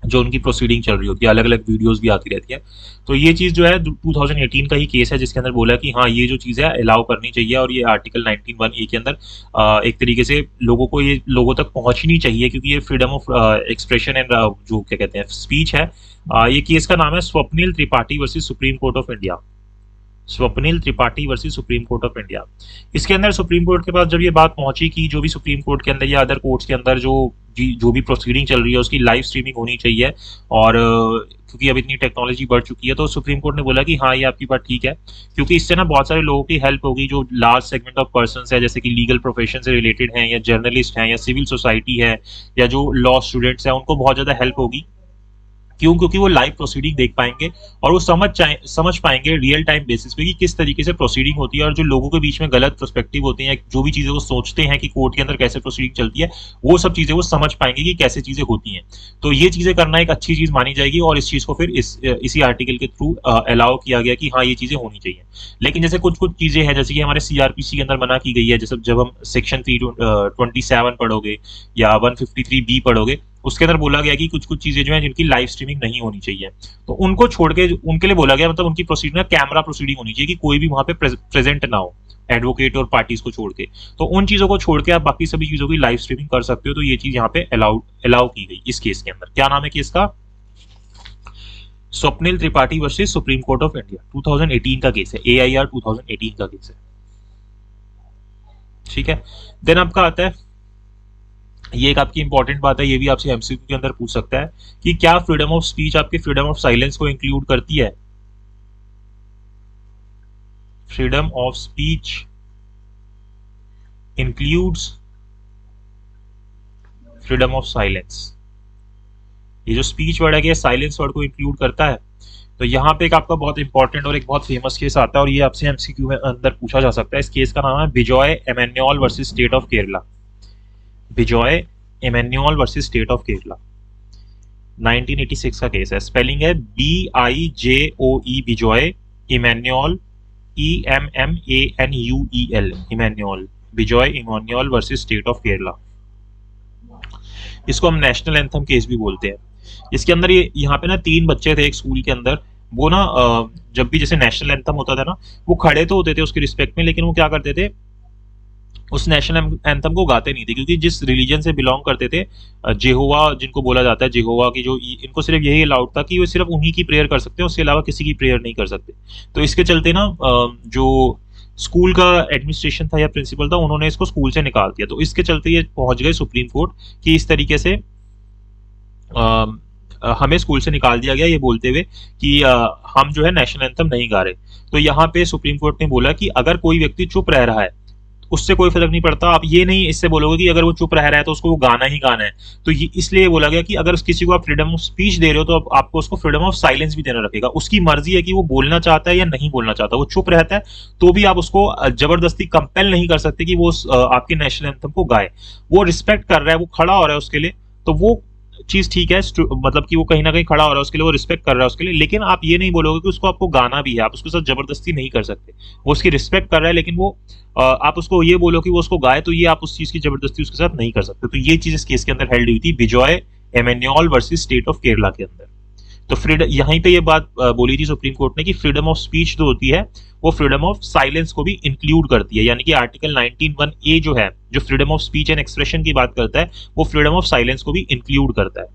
जो उनकी प्रोसीडिंग चल रही होती है, अलग अलग वीडियोस भी आती रहती है। तो ये चीज जो है 2018 का ही केस है, जिसके अंदर बोला कि हाँ, ये जो चीज है अलाउ करनी चाहिए और ये आर्टिकल 19(1)(a) के अंदर एक तरीके से लोगों को ये लोगों तक पहुंचनी चाहिए, क्योंकि ये फ्रीडम ऑफ एक्सप्रेशन एंड जो क्या कहते हैं स्पीच है। ये केस का नाम है Swapnil Tripathi versus supreme court of India. Swapnil Tripathi versus supreme court of India. इसके अंदर सुप्रीम कोर्ट के पास जब ये बात पहुंची कि जो भी सुप्रीम कोर्ट के अंदर या अदर कोर्ट्स के अंदर जो भी प्रोसीडिंग चल रही है उसकी लाइव स्ट्रीमिंग होनी चाहिए, और क्योंकि अब इतनी टेक्नोलॉजी बढ़ चुकी है, तो सुप्रीम कोर्ट ने बोला कि हाँ, ये आपकी बात ठीक है, क्योंकि इससे ना बहुत सारे लोगों की हेल्प होगी, जो लार्ज सेगमेंट ऑफ पर्सन्स है, जैसे कि लीगल प्रोफेशन से रिलेटेड हैं, या जर्नलिस्ट हैं, या सिविल सोसाइटी है, या जो लॉ स्टूडेंट्स हैं, उनको बहुत ज्यादा हेल्प होगी क्यों? क्योंकि वो लाइव प्रोसीडिंग देख पाएंगे और वो समझ पाएंगे रियल टाइम बेसिस पे कि किस तरीके से प्रोसीडिंग होती है, और जो लोगों के बीच में गलत पर्सपेक्टिव होते हैं, जो भी चीजें वो सोचते हैं कि कोर्ट के अंदर कैसे प्रोसीडिंग चलती है, वो सब चीजें वो समझ पाएंगे कि कैसे चीजें होती हैं। तो ये चीजें करना एक अच्छी चीज मानी जाएगी, और इस चीज को फिर इसी आर्टिकल के थ्रू अलाउ किया गया कि हाँ ये चीजें होनी चाहिए। लेकिन जैसे कुछ कुछ चीजें हैं, जैसे कि हमारे सीआरपीसी के अंदर मना की गई है, जैसे जब हम सेक्शन 327 पढ़ोगे या 153B पढ़ोगे, उसके अंदर बोला गया कि कुछ कुछ चीजें जो है जिनकी लाइव स्ट्रीमिंग नहीं होनी चाहिए, तो उनको छोड़ के उनके लिए बोला गया, मतलब उनकी प्रोसीडिंग में कैमरा प्रोसीडिंग होनी चाहिए कि कोई भी वहां पे प्रेजेंट ना हो, एडवोकेट और पार्टीज को छोड़ के। तो उन चीजों को छोड़ के आप बाकी सभी चीजों की लाइव स्ट्रीमिंग कर सकते हो। तो ये चीज यहाँ पे अलाउ की गई इस केस के अंदर। क्या नाम है केस का? Swapnil Tripathi versus supreme court of India, 2018 का केस है, AIR 2018 का केस है। ठीक है, देन आपका आता है, ये एक आपकी इंपॉर्टेंट बात है, ये भी आपसे एमसीक्यू के अंदर पूछ सकता है कि क्या फ्रीडम ऑफ स्पीच आपके फ्रीडम ऑफ साइलेंस को इंक्लूड करती है? Freedom of speech includes freedom of silence. ये जो स्पीच वर्ड है, साइलेंस वर्ड को इंक्लूड करता है। तो यहाँ पे एक आपका बहुत इंपॉर्टेंट और एक बहुत फेमस केस आता है, और ये आपसे एमसीक्यू में अंदर पूछा जा सकता है। इस केस का नाम है Bijoe Emmanuel versus state of Kerala. Bijoe Emmanuel versus state of Kerala, 1986 का केस है। स्पेलिंग है BIJOE, Bijoe, Emmanuel EMMANUEL, Emmanuel, Bijoe Emmanuel versus state of Kerala. इसको हम नेशनल एंथम केस भी बोलते हैं। इसके अंदर ये यहाँ पे ना 3 बच्चे थे एक स्कूल के अंदर, वो ना जब भी जैसे नेशनल एंथम होता था ना, वो खड़े तो होते थे उसके रिस्पेक्ट में, लेकिन वो क्या करते थे, उस नेशनल एंथम को गाते नहीं थे, क्योंकि जिस रिलीजन से बिलोंग करते थे, जेहोवा जिनको बोला जाता है, जेहोवा की जो, इनको सिर्फ यही अलाउड था कि वो सिर्फ उन्हीं की प्रेयर कर सकते हैं, उसके अलावा किसी की प्रेयर नहीं कर सकते। तो इसके चलते ना जो स्कूल का एडमिनिस्ट्रेशन था या प्रिंसिपल था, उन्होंने इसको स्कूल से निकाल दिया। तो इसके चलते ये पहुंच गए सुप्रीम कोर्ट कि इस तरीके से हमें स्कूल से निकाल दिया गया, ये बोलते हुए कि हम जो है नेशनल एंथम नहीं गा रहे। तो यहाँ पे सुप्रीम कोर्ट ने बोला कि अगर कोई व्यक्ति चुप रह रहा है, उससे कोई फर्क नहीं पड़ता, आप ये नहीं इससे बोलोगे कि अगर वो चुप रह रहा है तो उसको वो गाना ही गाना है। तो ये इसलिए बोला गया कि अगर किसी को आप फ्रीडम ऑफ स्पीच दे रहे हो, तो आपको उसको फ्रीडम ऑफ साइलेंस भी देना रखेगा। उसकी मर्जी है कि वो बोलना चाहता है या नहीं बोलना चाहता। वो चुप रहता है तो भी आप उसको जबरदस्ती कंपेल नहीं कर सकते कि वो आपके नेशनल एंथम को गाए। वो रिस्पेक्ट कर रहा है, वो खड़ा हो रहा है उसके लिए, तो वो चीज ठीक है, मतलब कि वो कहीं ना कहीं खड़ा हो रहा है उसके लिए, वो रिस्पेक्ट कर रहा है उसके लिए। लेकिन आप ये नहीं बोलोगे कि उसको आपको गाना भी है, आप उसके साथ जबरदस्ती नहीं कर सकते। वो उसकी रिस्पेक्ट कर रहा है, लेकिन वो आप उसको ये बोलो कि वो उसको गाए, तो ये आप उस चीज की जबरदस्ती उसके साथ नहीं कर सकते। तो ये चीज इस केस के अंदर हेल्ड हुई थी Bijoe Emmanuel versus state of Kerala के अंदर। तो फ्रीडम, यहीं पे ये बात बोली थी सुप्रीम कोर्ट ने कि फ्रीडम ऑफ स्पीच जो होती है वो फ्रीडम ऑफ साइलेंस को भी इंक्लूड करती है। यानी कि आर्टिकल 19(1)A जो है, जो freedom of speech and expression की बात करता है, वो फ्रीडम ऑफ साइलेंस को भी इंक्लूड करता है।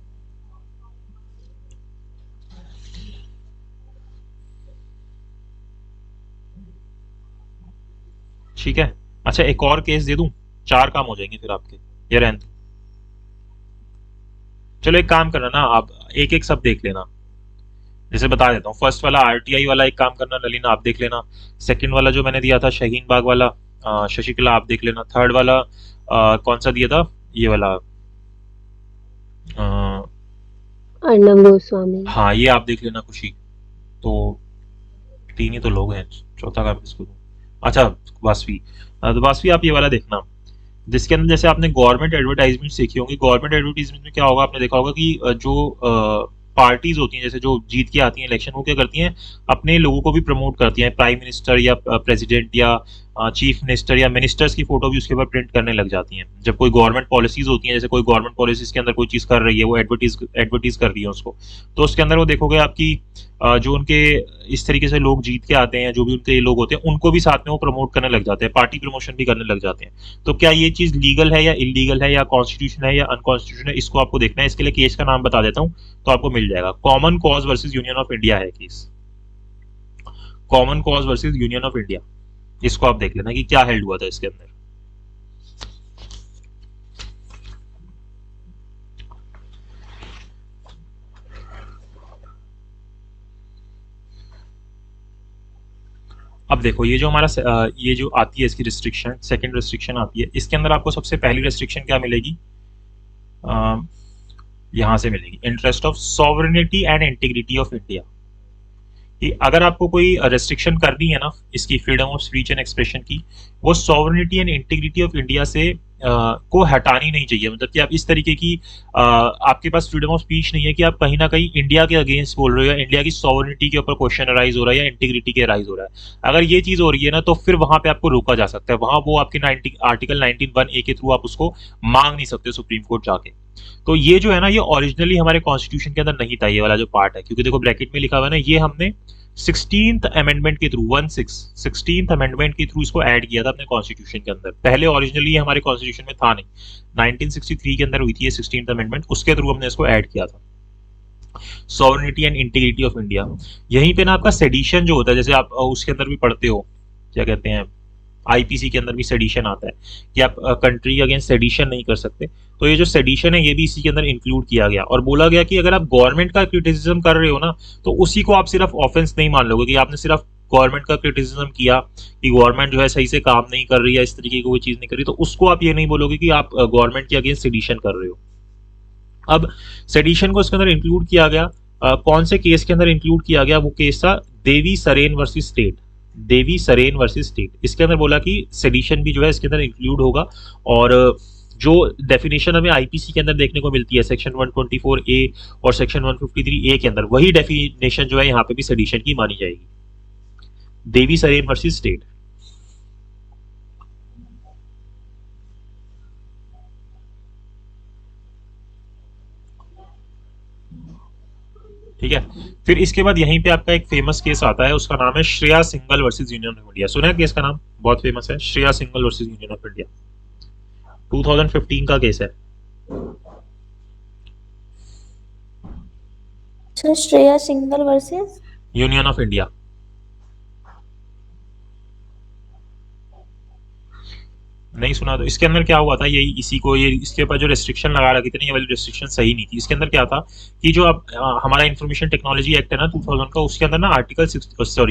ठीक है, अच्छा एक और केस दे दूं, 4 काम हो जाएंगे फिर आपके, ये रहने दो। चलो एक काम करना ना, आप एक एक सब देख लेना। जैसे बता देता हूँ, फर्स्ट वाला RTI वाला एक काम करना नलिन, आप देख लेना। सेकंड वाला जो मैंने दिया था शाहीन बाग वाला, शशिकला आप देख लेना। थर्ड वाला कौन सा दिया था, ये वाला अर्नब गोस्वामी। हाँ ये आप देख लेना खुशी। तो 3 ही तो लोग हैं, चौथा काम किसको दूं? अच्छा वासवी, तो वासवी आप ये वाला देखना, जिसके अंदर जैसे आपने गवर्नमेंट एडवर्टाइजमेंट देखी होंगी। गवर्नमेंट एडवर्टाइजमेंट में क्या होगा, आपने देखा होगा कि जो पार्टीज होती हैं, जैसे जो जीत के आती हैं इलेक्शन, वो क्या करती हैं, अपने लोगों को भी प्रमोट करती हैं। प्राइम मिनिस्टर या प्रेसिडेंट या चीफ मिनिस्टर या मिनिस्टर्स की फोटो भी उसके ऊपर प्रिंट करने लग जाती हैं। जब कोई गवर्नमेंट पॉलिसीज होती हैं, जैसे कोई गवर्नमेंट पॉलिसीज के अंदर कोई चीज कर रही है, वो एडवर्टीज कर रही है उसको, तो उसके अंदर वो देखोगे आपकी जो उनके इस तरीके से लोग जीत के आते हैं, जो भी उनके लोग होते हैं, उनको भी साथ में वो प्रमोट करने लग जाते हैं, पार्टी प्रमोशन भी करने लग जाते हैं। तो क्या ये चीज लीगल है या इलीगल है, या कॉन्स्टिट्यूशन है या अनकॉन्स्टिट्यूशन है, इसको आपको देखना है। इसके लिए केस का नाम बता देता हूँ तो आपको मिल जाएगा। Common cause versus union of India है case, common cause versus union of India. इसको आप देख लेना कि क्या हेल्ड हुआ था इसके अंदर। अब देखो, ये जो हमारा ये जो आती है इसकी रिस्ट्रिक्शन, सेकंड रिस्ट्रिक्शन आती है, इसके अंदर आपको सबसे पहली रिस्ट्रिक्शन क्या मिलेगी, यहां से मिलेगी, interest of sovereignty and integrity of India. कि अगर आपको कोई रेस्ट्रिक्शन करनी है ना इसकी freedom of speech and expression की, वो sovereignty and integrity of India से को हटानी नहीं चाहिए। मतलब कि आप इस तरीके की आपके पास फ्रीडम ऑफ स्पीच नहीं है कि आप कहीं ना कहीं इंडिया के अगेंस्ट बोल रहे हो या इंडिया की सॉवरेनिटी के ऊपर क्वेश्चन राइज हो रहा है या इंटीग्रिटी के राइज हो रहा है। अगर ये चीज हो रही है ना तो फिर वहां पे आपको रोका जा सकता है, वहां वो आपके आर्टिकल 19(1)(a) के थ्रू आप उसको मांग नहीं सकते सुप्रीम कोर्ट जाके। तो ये जो है ना ये ओरिजिनली हमारे कॉन्स्टिट्यूशन के अंदर नहीं था ये वाला जो पार्ट है, क्योंकि देखो ब्रैकेट में लिखा हुआ है ना, ये हमने 16th अमेंडमेंट के थ्रू 16th अमेंडमेंट के थ्रू इसको ऐड किया था अपने कॉन्स्टिट्यूशन के अंदर। पहले ओरिजिनली ये हमारे कॉन्स्टिट्यूशन में था नहीं, 1963 के अंदर हुई थी ये 16th अमेंडमेंट, उसके थ्रू हमने इसको ऐड किया था, sovereignty and integrity of India. यहीं पे ना आपका सेडिशन जो होता है, जैसे आप उसके अंदर भी पढ़ते हो, क्या कहते हैं, आईपीसी के अंदर भी सेडिशन आता है कि आप कंट्री अगेंस्ट सेडिशन नहीं कर सकते। तो ये जो सेडिशन है ये भी इसी के अंदर इंक्लूड किया गया और बोला गया कि अगर आप गवर्नमेंट का क्रिटिसिज्म कर रहे हो ना तो उसी को आप सिर्फ ऑफेंस नहीं मान लोगे कि आपने सिर्फ गवर्नमेंट का क्रिटिसिज्म किया कि गवर्नमेंट जो है सही से काम नहीं कर रही है, इस तरीके की कोई चीज नहीं कर रही, तो उसको आप ये नहीं बोलोगे कि आप गवर्नमेंट के अगेंस्ट सेडिशन कर रहे हो। अब सेडिशन को इसके अंदर इंक्लूड किया गया, कौन से केस के अंदर इंक्लूड किया गया, वो केस था देवी सरेन वर्सेस स्टेट, देवी सरेन वर्सेस स्टेट। इसके अंदर बोला कि सेडिशन भी जो है इसके अंदर इंक्लूड होगा और जो डेफिनेशन हमें आईपीसी के अंदर देखने को मिलती है सेक्शन 124A और सेक्शन 153A के अंदर, वही डेफिनेशन जो है यहाँ पे भी सेडिशन की मानी जाएगी, देवी सरेन वर्सेस स्टेट। ठीक है, फिर इसके बाद यहीं पे आपका एक फेमस केस आता है, उसका नाम है Shreya Singhal versus union of India. सुना है केस का नाम, बहुत फेमस है, Shreya Singhal versus union of India, 2015 का केस है। Sir Shreya Singhal versus union of India, नहीं सुना तो इसके अंदर क्या हुआ था, यही इसी को ये इसके ऊपर जो रेस्ट्रिक्शन लगा रखी थी ना, ये वाली रेस्ट्रिक्शन सही नहीं थी। इसके अंदर क्या था कि जो अब हमारा इंफॉर्मेशन टेक्नोलॉजी एक्ट है ना 2000 का, उसके अंदर ना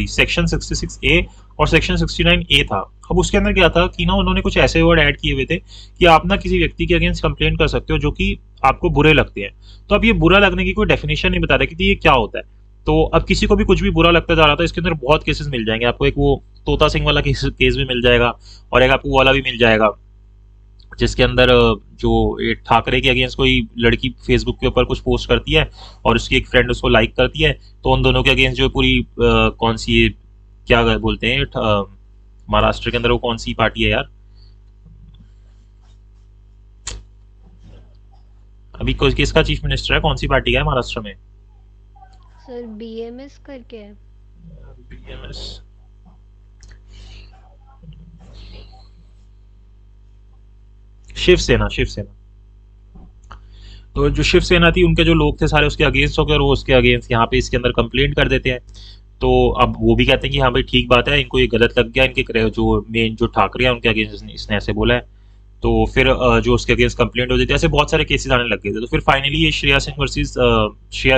सेक्शन 66A और सेक्शन 69A था। अब उसके अंदर क्या था कि ना उन्होंने कुछ ऐसे वर्ड ऐड किए हुए थे कि आप ना किसी व्यक्ति के अगेंस्ट कंप्लेंट कर सकते हो जो कि आपको बुरे लगते हैं। तो अब ये बुरा लगने की कोई डेफिनेशन नहीं बता रहा कि ये क्या होता है। तो अब किसी को भी कुछ भी बुरा लगता जा रहा था, इसके अंदर बहुत केसेस मिल जाएंगे आपको, एक वो तोता सिंह वाला केस भी मिल जाएगा और एक आपको वाला भी मिल जाएगा जिसके अंदर जो ठाकरे के अगेंस्ट कोई लड़की फेसबुक के ऊपर कुछ पोस्ट करती है और उसकी एक फ्रेंड उसको लाइक करती है, तो उन दोनों के अगेंस्ट जो पूरी कौन सी क्या बोलते हैं महाराष्ट्र के अंदर वो कौन सी पार्टी है यार, अभी किसका चीफ मिनिस्टर है, कौन सी पार्टी का है महाराष्ट्र में? सर बीएमएस करके है। बीएमएस, शिवसेना, शिवसेना। तो जो शिवसेना थी उनके जो लोग थे सारे उसके अगेंस्ट हो गए और वो उसके अगेंस्ट यहाँ पे इसके अंदर कंप्लेंट कर देते हैं। तो अब वो भी कहते हैं कि हाँ भाई ठीक बात है, इनको ये गलत लग गया, इनके जो मेन जो ठाकरे हैं उनके अगेंस्ट इसने ऐसे बोला है। तो फिर जो उसके अगेंस्ट कंप्लेंट हो जाती है, ऐसे बहुत सारे केसेस आने लग गए थे। तो फिर फाइनली ये Shreya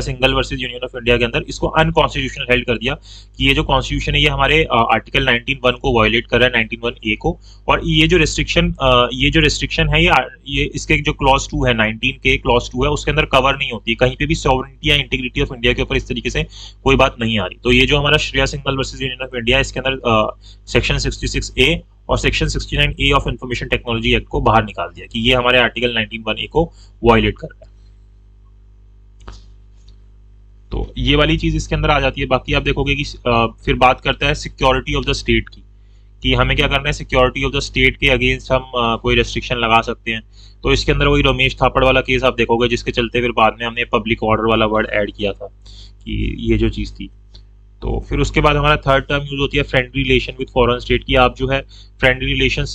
Singhal versus union of India के अंदर इसको अनकॉन्स्टिट्यूशनल हेल्ड कर दिया कि ये जो कॉन्स्टिट्यूशन है ये हमारे आर्टिकल 19(1) को वायलेट कर रहा है, 19(1)A को, और ये जो रिस्ट्रिक्शन है ये इसके जो क्लॉज 2 है 19 के क्लॉज 2 है उसके अंदर कवर नहीं होती, कहीं पे भी सॉवरेनिटी या इंटीग्रिटी ऑफ इंडिया के ऊपर इस तरीके से कोई बात नहीं आ रही। तो ये जो हमारा Shreya Singhal versus union of India इसके अंदर सेक्शन 66A और section 69A of information technology act को बाहर निकाल दिया कि ये हमारे आर्टिकल 19(1)A को वायलेट कर रहा है। तो ये वाली चीज इसके अंदर आ जाती है। बाकी आप देखोगे कि फिर बात करता है सिक्योरिटी ऑफ द स्टेट की, कि हमें क्या करना है, सिक्योरिटी ऑफ द स्टेट के अगेंस्ट हम कोई रेस्ट्रिक्शन लगा सकते हैं। तो इसके अंदर वही रमेश थापड़ वाला केस आप देखोगे जिसके चलते फिर बाद में हमने पब्लिक ऑर्डर वाला वर्ड ऐड किया था कि ये जो चीज थी। तो फिर उसके बाद हमारा थर्ड टर्म यूज होती है friendly relation with foreign state की। आप जो है फ्रेंडली रिलेशंस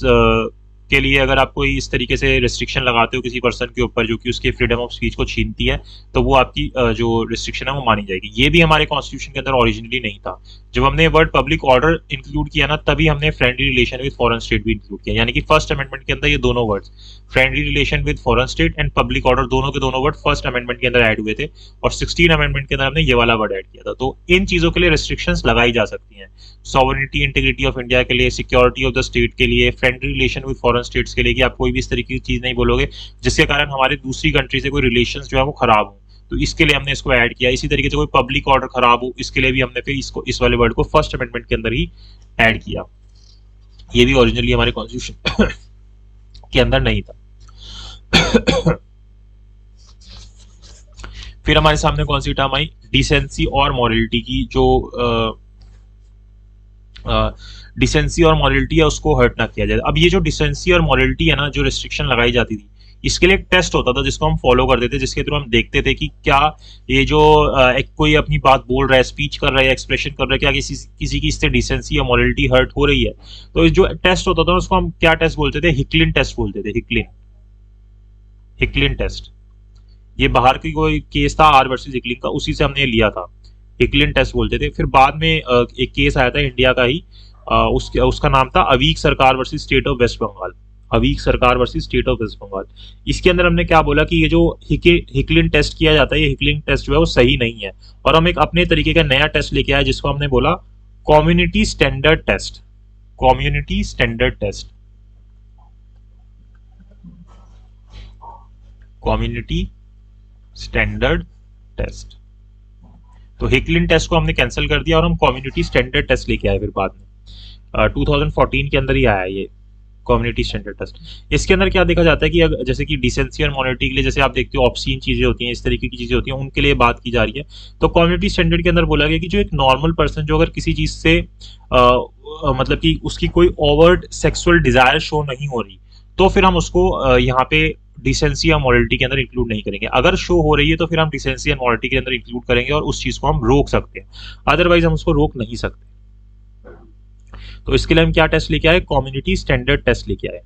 के लिए अगर आप कोई इस तरीके से रिस्ट्रिक्शन लगाते हो किसी पर्सन के ऊपर जो कि उसके फ्रीडम ऑफ स्पीच को छीनती है, तो वो आपकी जो रिस्ट्रिक्शन है वो मानी जाएगी। ये भी हमारे कॉन्स्टिट्यूशन के अंदर ओरिजिनली नहीं था। जब हमने वर्ड पब्लिक ऑर्डर इंक्लूड किया ना तभी हमने friendly relation with foreign state भी इंक्लूड किया, यानी कि फर्स्ट अमेंडमेंट के अंदर ये दोनों words friendly relation with foreign state and public order दोनों के दोनों वर्ड फर्स्ट अमेंडमेंट के अंदर ऐड हुए थे और 16 अमेंडमेंट के अंदर हमने ये वाला वर्ड ऐड किया था। तो इन चीजों के लिए रिस्ट्रिक्शंस लगाई जा सकती हैं। सॉवरेनिटी इंटीग्रिटी ऑफ इंडिया के लिए, सिक्योरिटी ऑफ द स्टेट के लिए, friendly relation with foreign states के लिए, कि आप कोई भी इस तरीके की चीज नहीं बोलोगे जिसके कारण हमारे दूसरी कंट्री से कोई रिलेशंस जो है वो खराब हो, तो इसके लिए हमने इसको ऐड किया। इसी तरीके से कोई पब्लिक ऑर्डर खराब हो, इसके लिए भी हमने फिर इसको, इस वाले वर्ड को फर्स्ट अमेंडमेंट के अंदर ही ऐड किया। ये भी ओरिजिनली हमारे कॉन्स्टिट्यूशन के अंदर नहीं था। फिर हमारे सामने कौन सी टर्म आई, डिसेंसी और मॉरलिटी की, जो डिसेंसी और मॉरलिटी है उसको हर्ट ना किया जाए। अब ये जो डिसेंसी और मॉरलिटी है ना, जो रिस्ट्रिक्शन लगाई जाती थी, इसके लिए एक टेस्ट होता था जिसको हम फॉलो करते थे, जिसके थ्रू हम देखते थे कि क्या ये जो एक कोई अपनी बात बोल रहा है, स्पीच कर रहा है, एक्सप्रेशन कर रहा है, क्या किसी की इससे डिसेंसी या मॉरलिटी हर्ट हो रही है। तो जो टेस्ट होता था उसको हम क्या टेस्ट बोलते थे, हिकलिन टेस्ट बोलते थे। हिकलिन टेस्ट, ये बाहर की कोई केस था आर वर्सेस हिकलिन का, उसी से हमने लिया था, हिकलिन टेस्ट बोलते थे। फिर बाद में एक केस आया था इंडिया का ही, उसका नाम था Avik Sarkar versus state of West Bengal, Avik Sarkar versus state of West Bengal. इसके अंदर हमने क्या बोला कि ये जो हिकलिन टेस्ट किया जाता है, ये हिकलिन टेस्ट जो है वो सही नहीं है, और हम एक अपने तरीके का नया टेस्ट लेके आए जिसको हमने बोला community standard test. Community standard test, community standard test. तो हिकलिन टेस्ट को हमने कैंसिल कर दिया और हम कम्युनिटी स्टैंडर्ड टेस्ट लेके आए। फिर बाद में 2014 के अंदर ही आया ये कम्युनिटी स्टैंडर्ड टेस्ट। इसके अंदर क्या देखा जाता है कि जैसे कि डिसेंसी और मॉरलिटी के लिए, जैसे आप देखते हो ऑब्सीन चीजें होती हैं, इस तरीके की चीजें होती हैं, उनके लिए बात की जा रही है। तो कम्युनिटी स्टैंडर्ड के अंदर बोला गया कि जो एक नॉर्मल पर्सन जो अगर किसी चीज से मतलब कि उसकी कोई ओवर्ट सेक्सुअल डिजायर शो नहीं हो रही, तो फिर हम उसको यहाँ पे डिसेंसी या मॉरलिटी के अंदर इंक्लूड नहीं करेंगे। अगर शो हो रही है तो फिर हम डिसेंसी एंड मॉरलिटी के अंदर इंक्लूड करेंगे और उस चीज को हम रोक सकते हैं, अदरवाइज हम उसको रोक नहीं सकते। तो इसके लिए हम क्या टेस्ट लेके आए, कम्युनिटी स्टैंडर्ड टेस्ट लेके आए।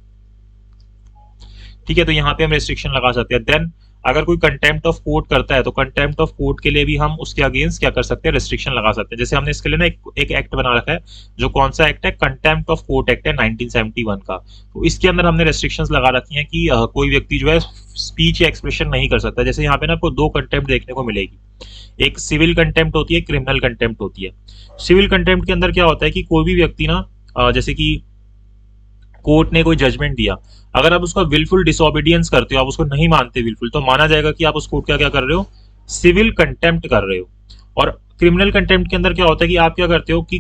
ठीक है, तो यहाँ पे हम रेस्ट्रिक्शन लगा सकते हैं। देन अगर कोई कंटेम्प्ट ऑफ कोर्ट करता है तो कंटेम्प्ट ऑफ कोर्ट के लिए भी हम उसके अगेंस्ट क्या कर सकते हैं, रेस्ट्रिक्शन लगा सकते हैं। जैसे हमने इसके लिए ना एक एक्ट बना रखा है, जो कौन सा एक्ट है, कंटेम्प्ट ऑफ कोर्ट एक्ट है 1971 का। तो इसके अंदर हमने रेस्ट्रिक्शंस लगा रखी हैं कि कोई व्यक्ति जो है स्पीच या एक्सप्रेशन नहीं कर सकता। जैसे यहाँ पे ना आपको दो कंटेम्प्ट देखने को मिलेगी, एक सिविल कंटेम्प्ट होती है, क्रिमिनल कंटेम्प्ट होती है। सिविल कंटेम्प्ट के अंदर क्या होता है कि कोई भी व्यक्ति ना जैसे कि कोर्ट ने कोई जजमेंट दिया, अगर आप उसका विलफुल डिसओबीडियंस करते हो, आप उसको नहीं मानते विलफुल, तो माना जाएगा कि आप उस कोर्ट का क्या कर रहे हो, सिविल कंटेम्प्ट कर रहे हो। और क्रिमिनल कंटेम्प्ट के अंदर क्या होता है कि आप क्या करते हो कि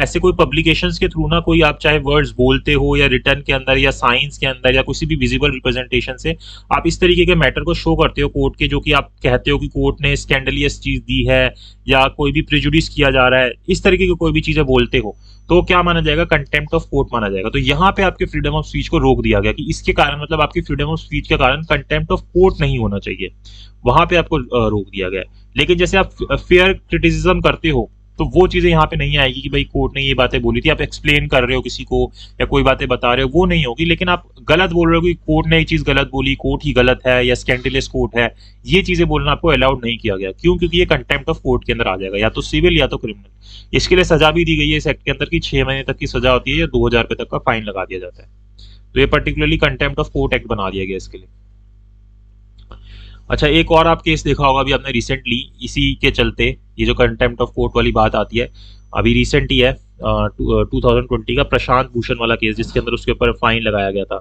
ऐसे कोई पब्लिकेशंस के थ्रू ना कोई आप चाहे वर्ड्स बोलते हो या रिटर्न के अंदर या साइंस के अंदर या किसी भी विजिबल रिप्रेजेंटेशन से आप इस तरीके के मैटर को शो करते हो कोर्ट के, जो कि आप कहते हो कि कोर्ट ने स्कैंडलियस चीज दी है या कोई भी प्रिजुडिस किया जा रहा है, इस तरीके की कोई भी चीजें बोलते हो, तो क्या माना जाएगा, कंटेम्प्ट ऑफ कोर्ट माना जाएगा। तो यहाँ पे आपके फ्रीडम ऑफ स्पीच को रोक दिया गया कि इसके कारण मतलब आपकी फ्रीडम ऑफ स्पीच के कारण कंटेम्प्ट ऑफ कोर्ट नहीं होना चाहिए, वहां पे आपको रोक दिया गया। लेकिन जैसे आप फेयर क्रिटिसिज्म करते हो तो वो चीजें यहाँ पे नहीं आएगी कि भाई कोर्ट ने ये बातें बोली थी, आप एक्सप्लेन कर रहे हो किसी को या कोई बातें बता रहे हो, वो नहीं होगी। लेकिन आप गलत बोल रहे हो कि कोर्ट ने ये चीज गलत बोली, कोर्ट ही गलत है या स्कैंडलियस कोर्ट है, ये चीजें बोलना आपको अलाउड नहीं किया गया। क्यों? क्योंकि ये कंटेम्प्ट ऑफ कोर्ट के अंदर आ जाएगा, या तो सिविल या तो क्रिमिनल। इसके लिए सजा भी दी गई है इस एक्ट के अंदर की 6 महीने तक की सजा होती है या 2000 रुपए तक का फाइन लगा दिया जाता है। तो ये particularly contempt of court act बना दिया गया इसके लिए। अच्छा, एक और आप केस देखा होगा अभी आपने रिसेंटली, इसी के चलते ये जो कंटेम्प्ट ऑफ कोर्ट वाली बात आती है, अभी रिसेंट ही है 2020 का प्रशांत भूषण वाला केस, जिसके अंदर उसके ऊपर फाइन लगाया गया था।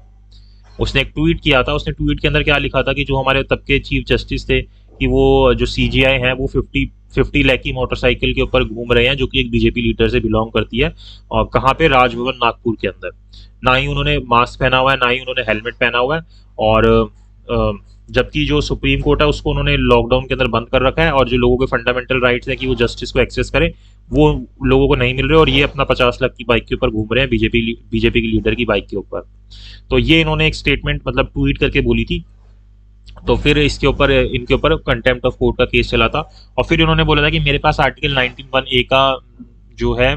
उसने एक ट्वीट किया था, उसने ट्वीट के अंदर क्या लिखा था कि जो हमारे तब के चीफ जस्टिस थे कि वो जो CGI हैं वो 50 लाख की मोटरसाइकिल के ऊपर घूम रहे हैं, जो कि एक बीजेपी लीडर से बिलोंग करती है, और कहाँ पे, राजभवन नागपुर के अंदर। ना ही उन्होंने मास्क पहना हुआ है, ना ही उन्होंने हेलमेट पहना हुआ है, और जबकि जो सुप्रीम कोर्ट है उसको उन्होंने लॉकडाउन के अंदर बंद कर रखा है, और जो लोगों के फंडामेंटल राइट्स है कि वो जस्टिस को एक्सेस करें, वो लोगों को नहीं मिल रहे, और ये अपना 50 लाख की बाइक के ऊपर घूम रहे हैं, बीजेपी की लीडर की बाइक के ऊपर। तो ये इन्होंने एक स्टेटमेंट मतलब ट्वीट करके बोली थी। तो फिर इसके ऊपर इनके ऊपर कंटेम्प्ट ऑफ कोर्ट का केस चला था, और फिर इन्होंने बोला था कि मेरे पास आर्टिकल 19(1)(a) का जो है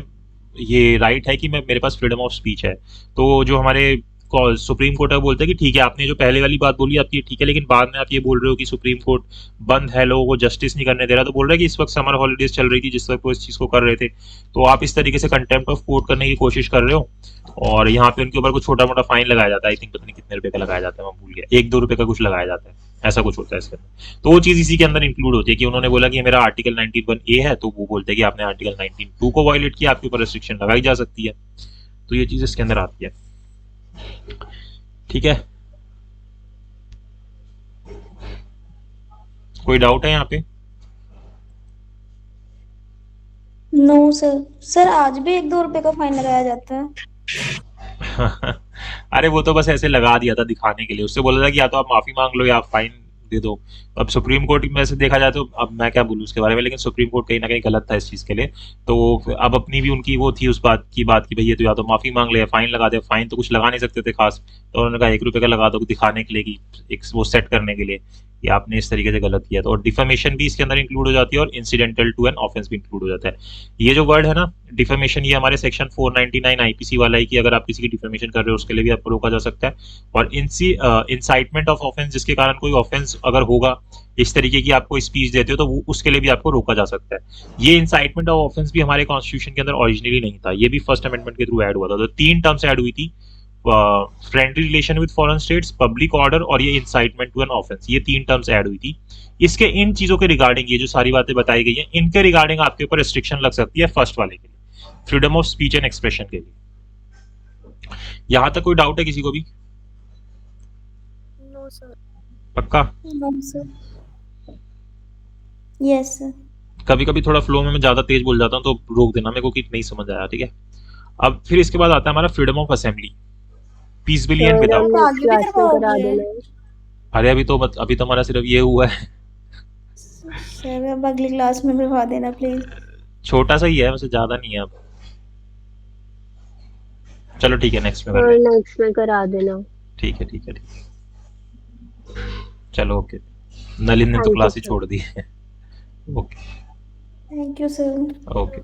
ये राइट है कि मेरे पास फ्रीडम ऑफ स्पीच है। तो जो हमारे सुप्रीम कोर्ट है बोलते हैं कि ठीक है, आपने जो पहले वाली बात बोली आपकी ठीक है, लेकिन बाद में आप ये बोल रहे हो कि सुप्रीम कोर्ट बंद है, लोगों को जस्टिस नहीं करने दे रहा। तो बोल रहे हैं कि इस वक्त समर हॉलीडेज चल रही थी जिस वक्त वो इस चीज को कर रहे थे, तो आप इस तरीके से कंटेम्प्ट ऑफ कोर्ट करने की कोशिश कर रहे हो, और यहाँ पे उनके ऊपर कुछ छोटा मोटा फाइन लगाया जाता है। आई थिंक पता नहीं कितने रुपए का लगाया जाता है, मैं भूल गया, 1-2 रुपए का कुछ लगाया जाता है ऐसा कुछ होता है इसके अंदर। तो वो चीज इसी के अंदर इंक्लूड होती है कि उन्होंने बोला कि ये मेरा आर्टिकल 91A है, तो वो बोलते हैं कि आपने आर्टिकल 192 को वायलेट किया, आपके ऊपर रिस्ट्रिक्शन लगाई जा सकती है। तो ये चीज इसके अंदर आती है। ठीक है, कोई डाउट है यहाँ पे? नो सर आज भी 1-2 रुपए का फाइन लगाया जाता है। अरे वो तो बस ऐसे लगा दिया था दिखाने के लिए, उससे बोला था कि या तो आप माफी मांग लो या आप फाइन दे दो। अब सुप्रीम कोर्ट में से देखा जाए तो अब मैं क्या बोलूं उसके बारे में, लेकिन सुप्रीम कोर्ट कहीं ना कहीं गलत था इस चीज के लिए। तो अब अपनी भी उनकी वो थी उस बात की भाई ये तो या तो माफी मांग ले या फाइन लगा दे। फाइन तो कुछ लगा नहीं सकते थे खास, तो उन्होंने कहा 1 रुपए का लगा दो दिखाने के लिए कि एक वो सेट करने के लिए कि आपने इस तरीके से गलत किया। तो और डिफेमेशन भी इसके अंदर इंक्लूड हो जाती है और इंसिडेंटल टू एन ऑफेंस भी इंक्लूड हो जाता है। ये जो वर्ड है ना डिफेमेशन, ये हमारे सेक्शन 499 आईपीसी वाला है कि अगर आप किसी की डिफेमेशन कर रहे हो उसके लिए भी आपको रोका जा सकता है। और इंसाइटमेंट ऑफ ऑफेंस, जिसके कारण कोई ऑफेंस अगर होगा इस तरीके की आपको स्पीच देते हो तो वो उसके लिए भी आपको रोका जा सकता है। ये इंसाइटमेंट ऑफ ऑफेंस भी हमारे कॉन्स्टिट्यूशन के अंदर ओरिजिनली नहीं था, ये भी फर्स्ट अमेंडमेंट के थ्रू ऐड हुआ था। तो 3 टर्म्स ऐड हुई थी, friendly relation with foreign states, public order और ये इंसाइटमेंट टू एन ऑफेंस, ये 3 टर्म्स ऐड हुई थी। इसके इन चीजों के रिगार्डिंग ये जो सारी बातें बताई गई हैं इनके रिगार्डिंग आपके ऊपर रिस्ट्रिक्शन लग सकती है फर्स्ट वाले के लिए, freedom of speech and expression के लिए। यहां तक कोई डाउट है किसी को भी? No sir. पक्का? No sir. Yes sir. कभी कभी थोड़ा फ्लो में मैं ज्यादा तेज बोल जाता हूँ तो रोक देना मेरे को कि नहीं समझ आया, ठीक है? अब फिर इसके बाद आता है हमारा freedom of assembly, peacefully and sir without. तो आगे भी क्लास में करा करवाओगे? देना। अरे अभी तो हमारा सिर्फ ये हुआ है, सर अब अगली क्लास में करवा देना प्लीज। छोटा सा ही है वैसे, ज्यादा नहीं है अब। चलो ठीक है, नेक्स्ट में कर सर लेंगे। नेक्स्ट में करा देना। ठीक है ठीक है ठीक है, चलो ओके। नलिन ने तो thank you class he sir. छोड़ दी है। Okay thank you sir. Okay.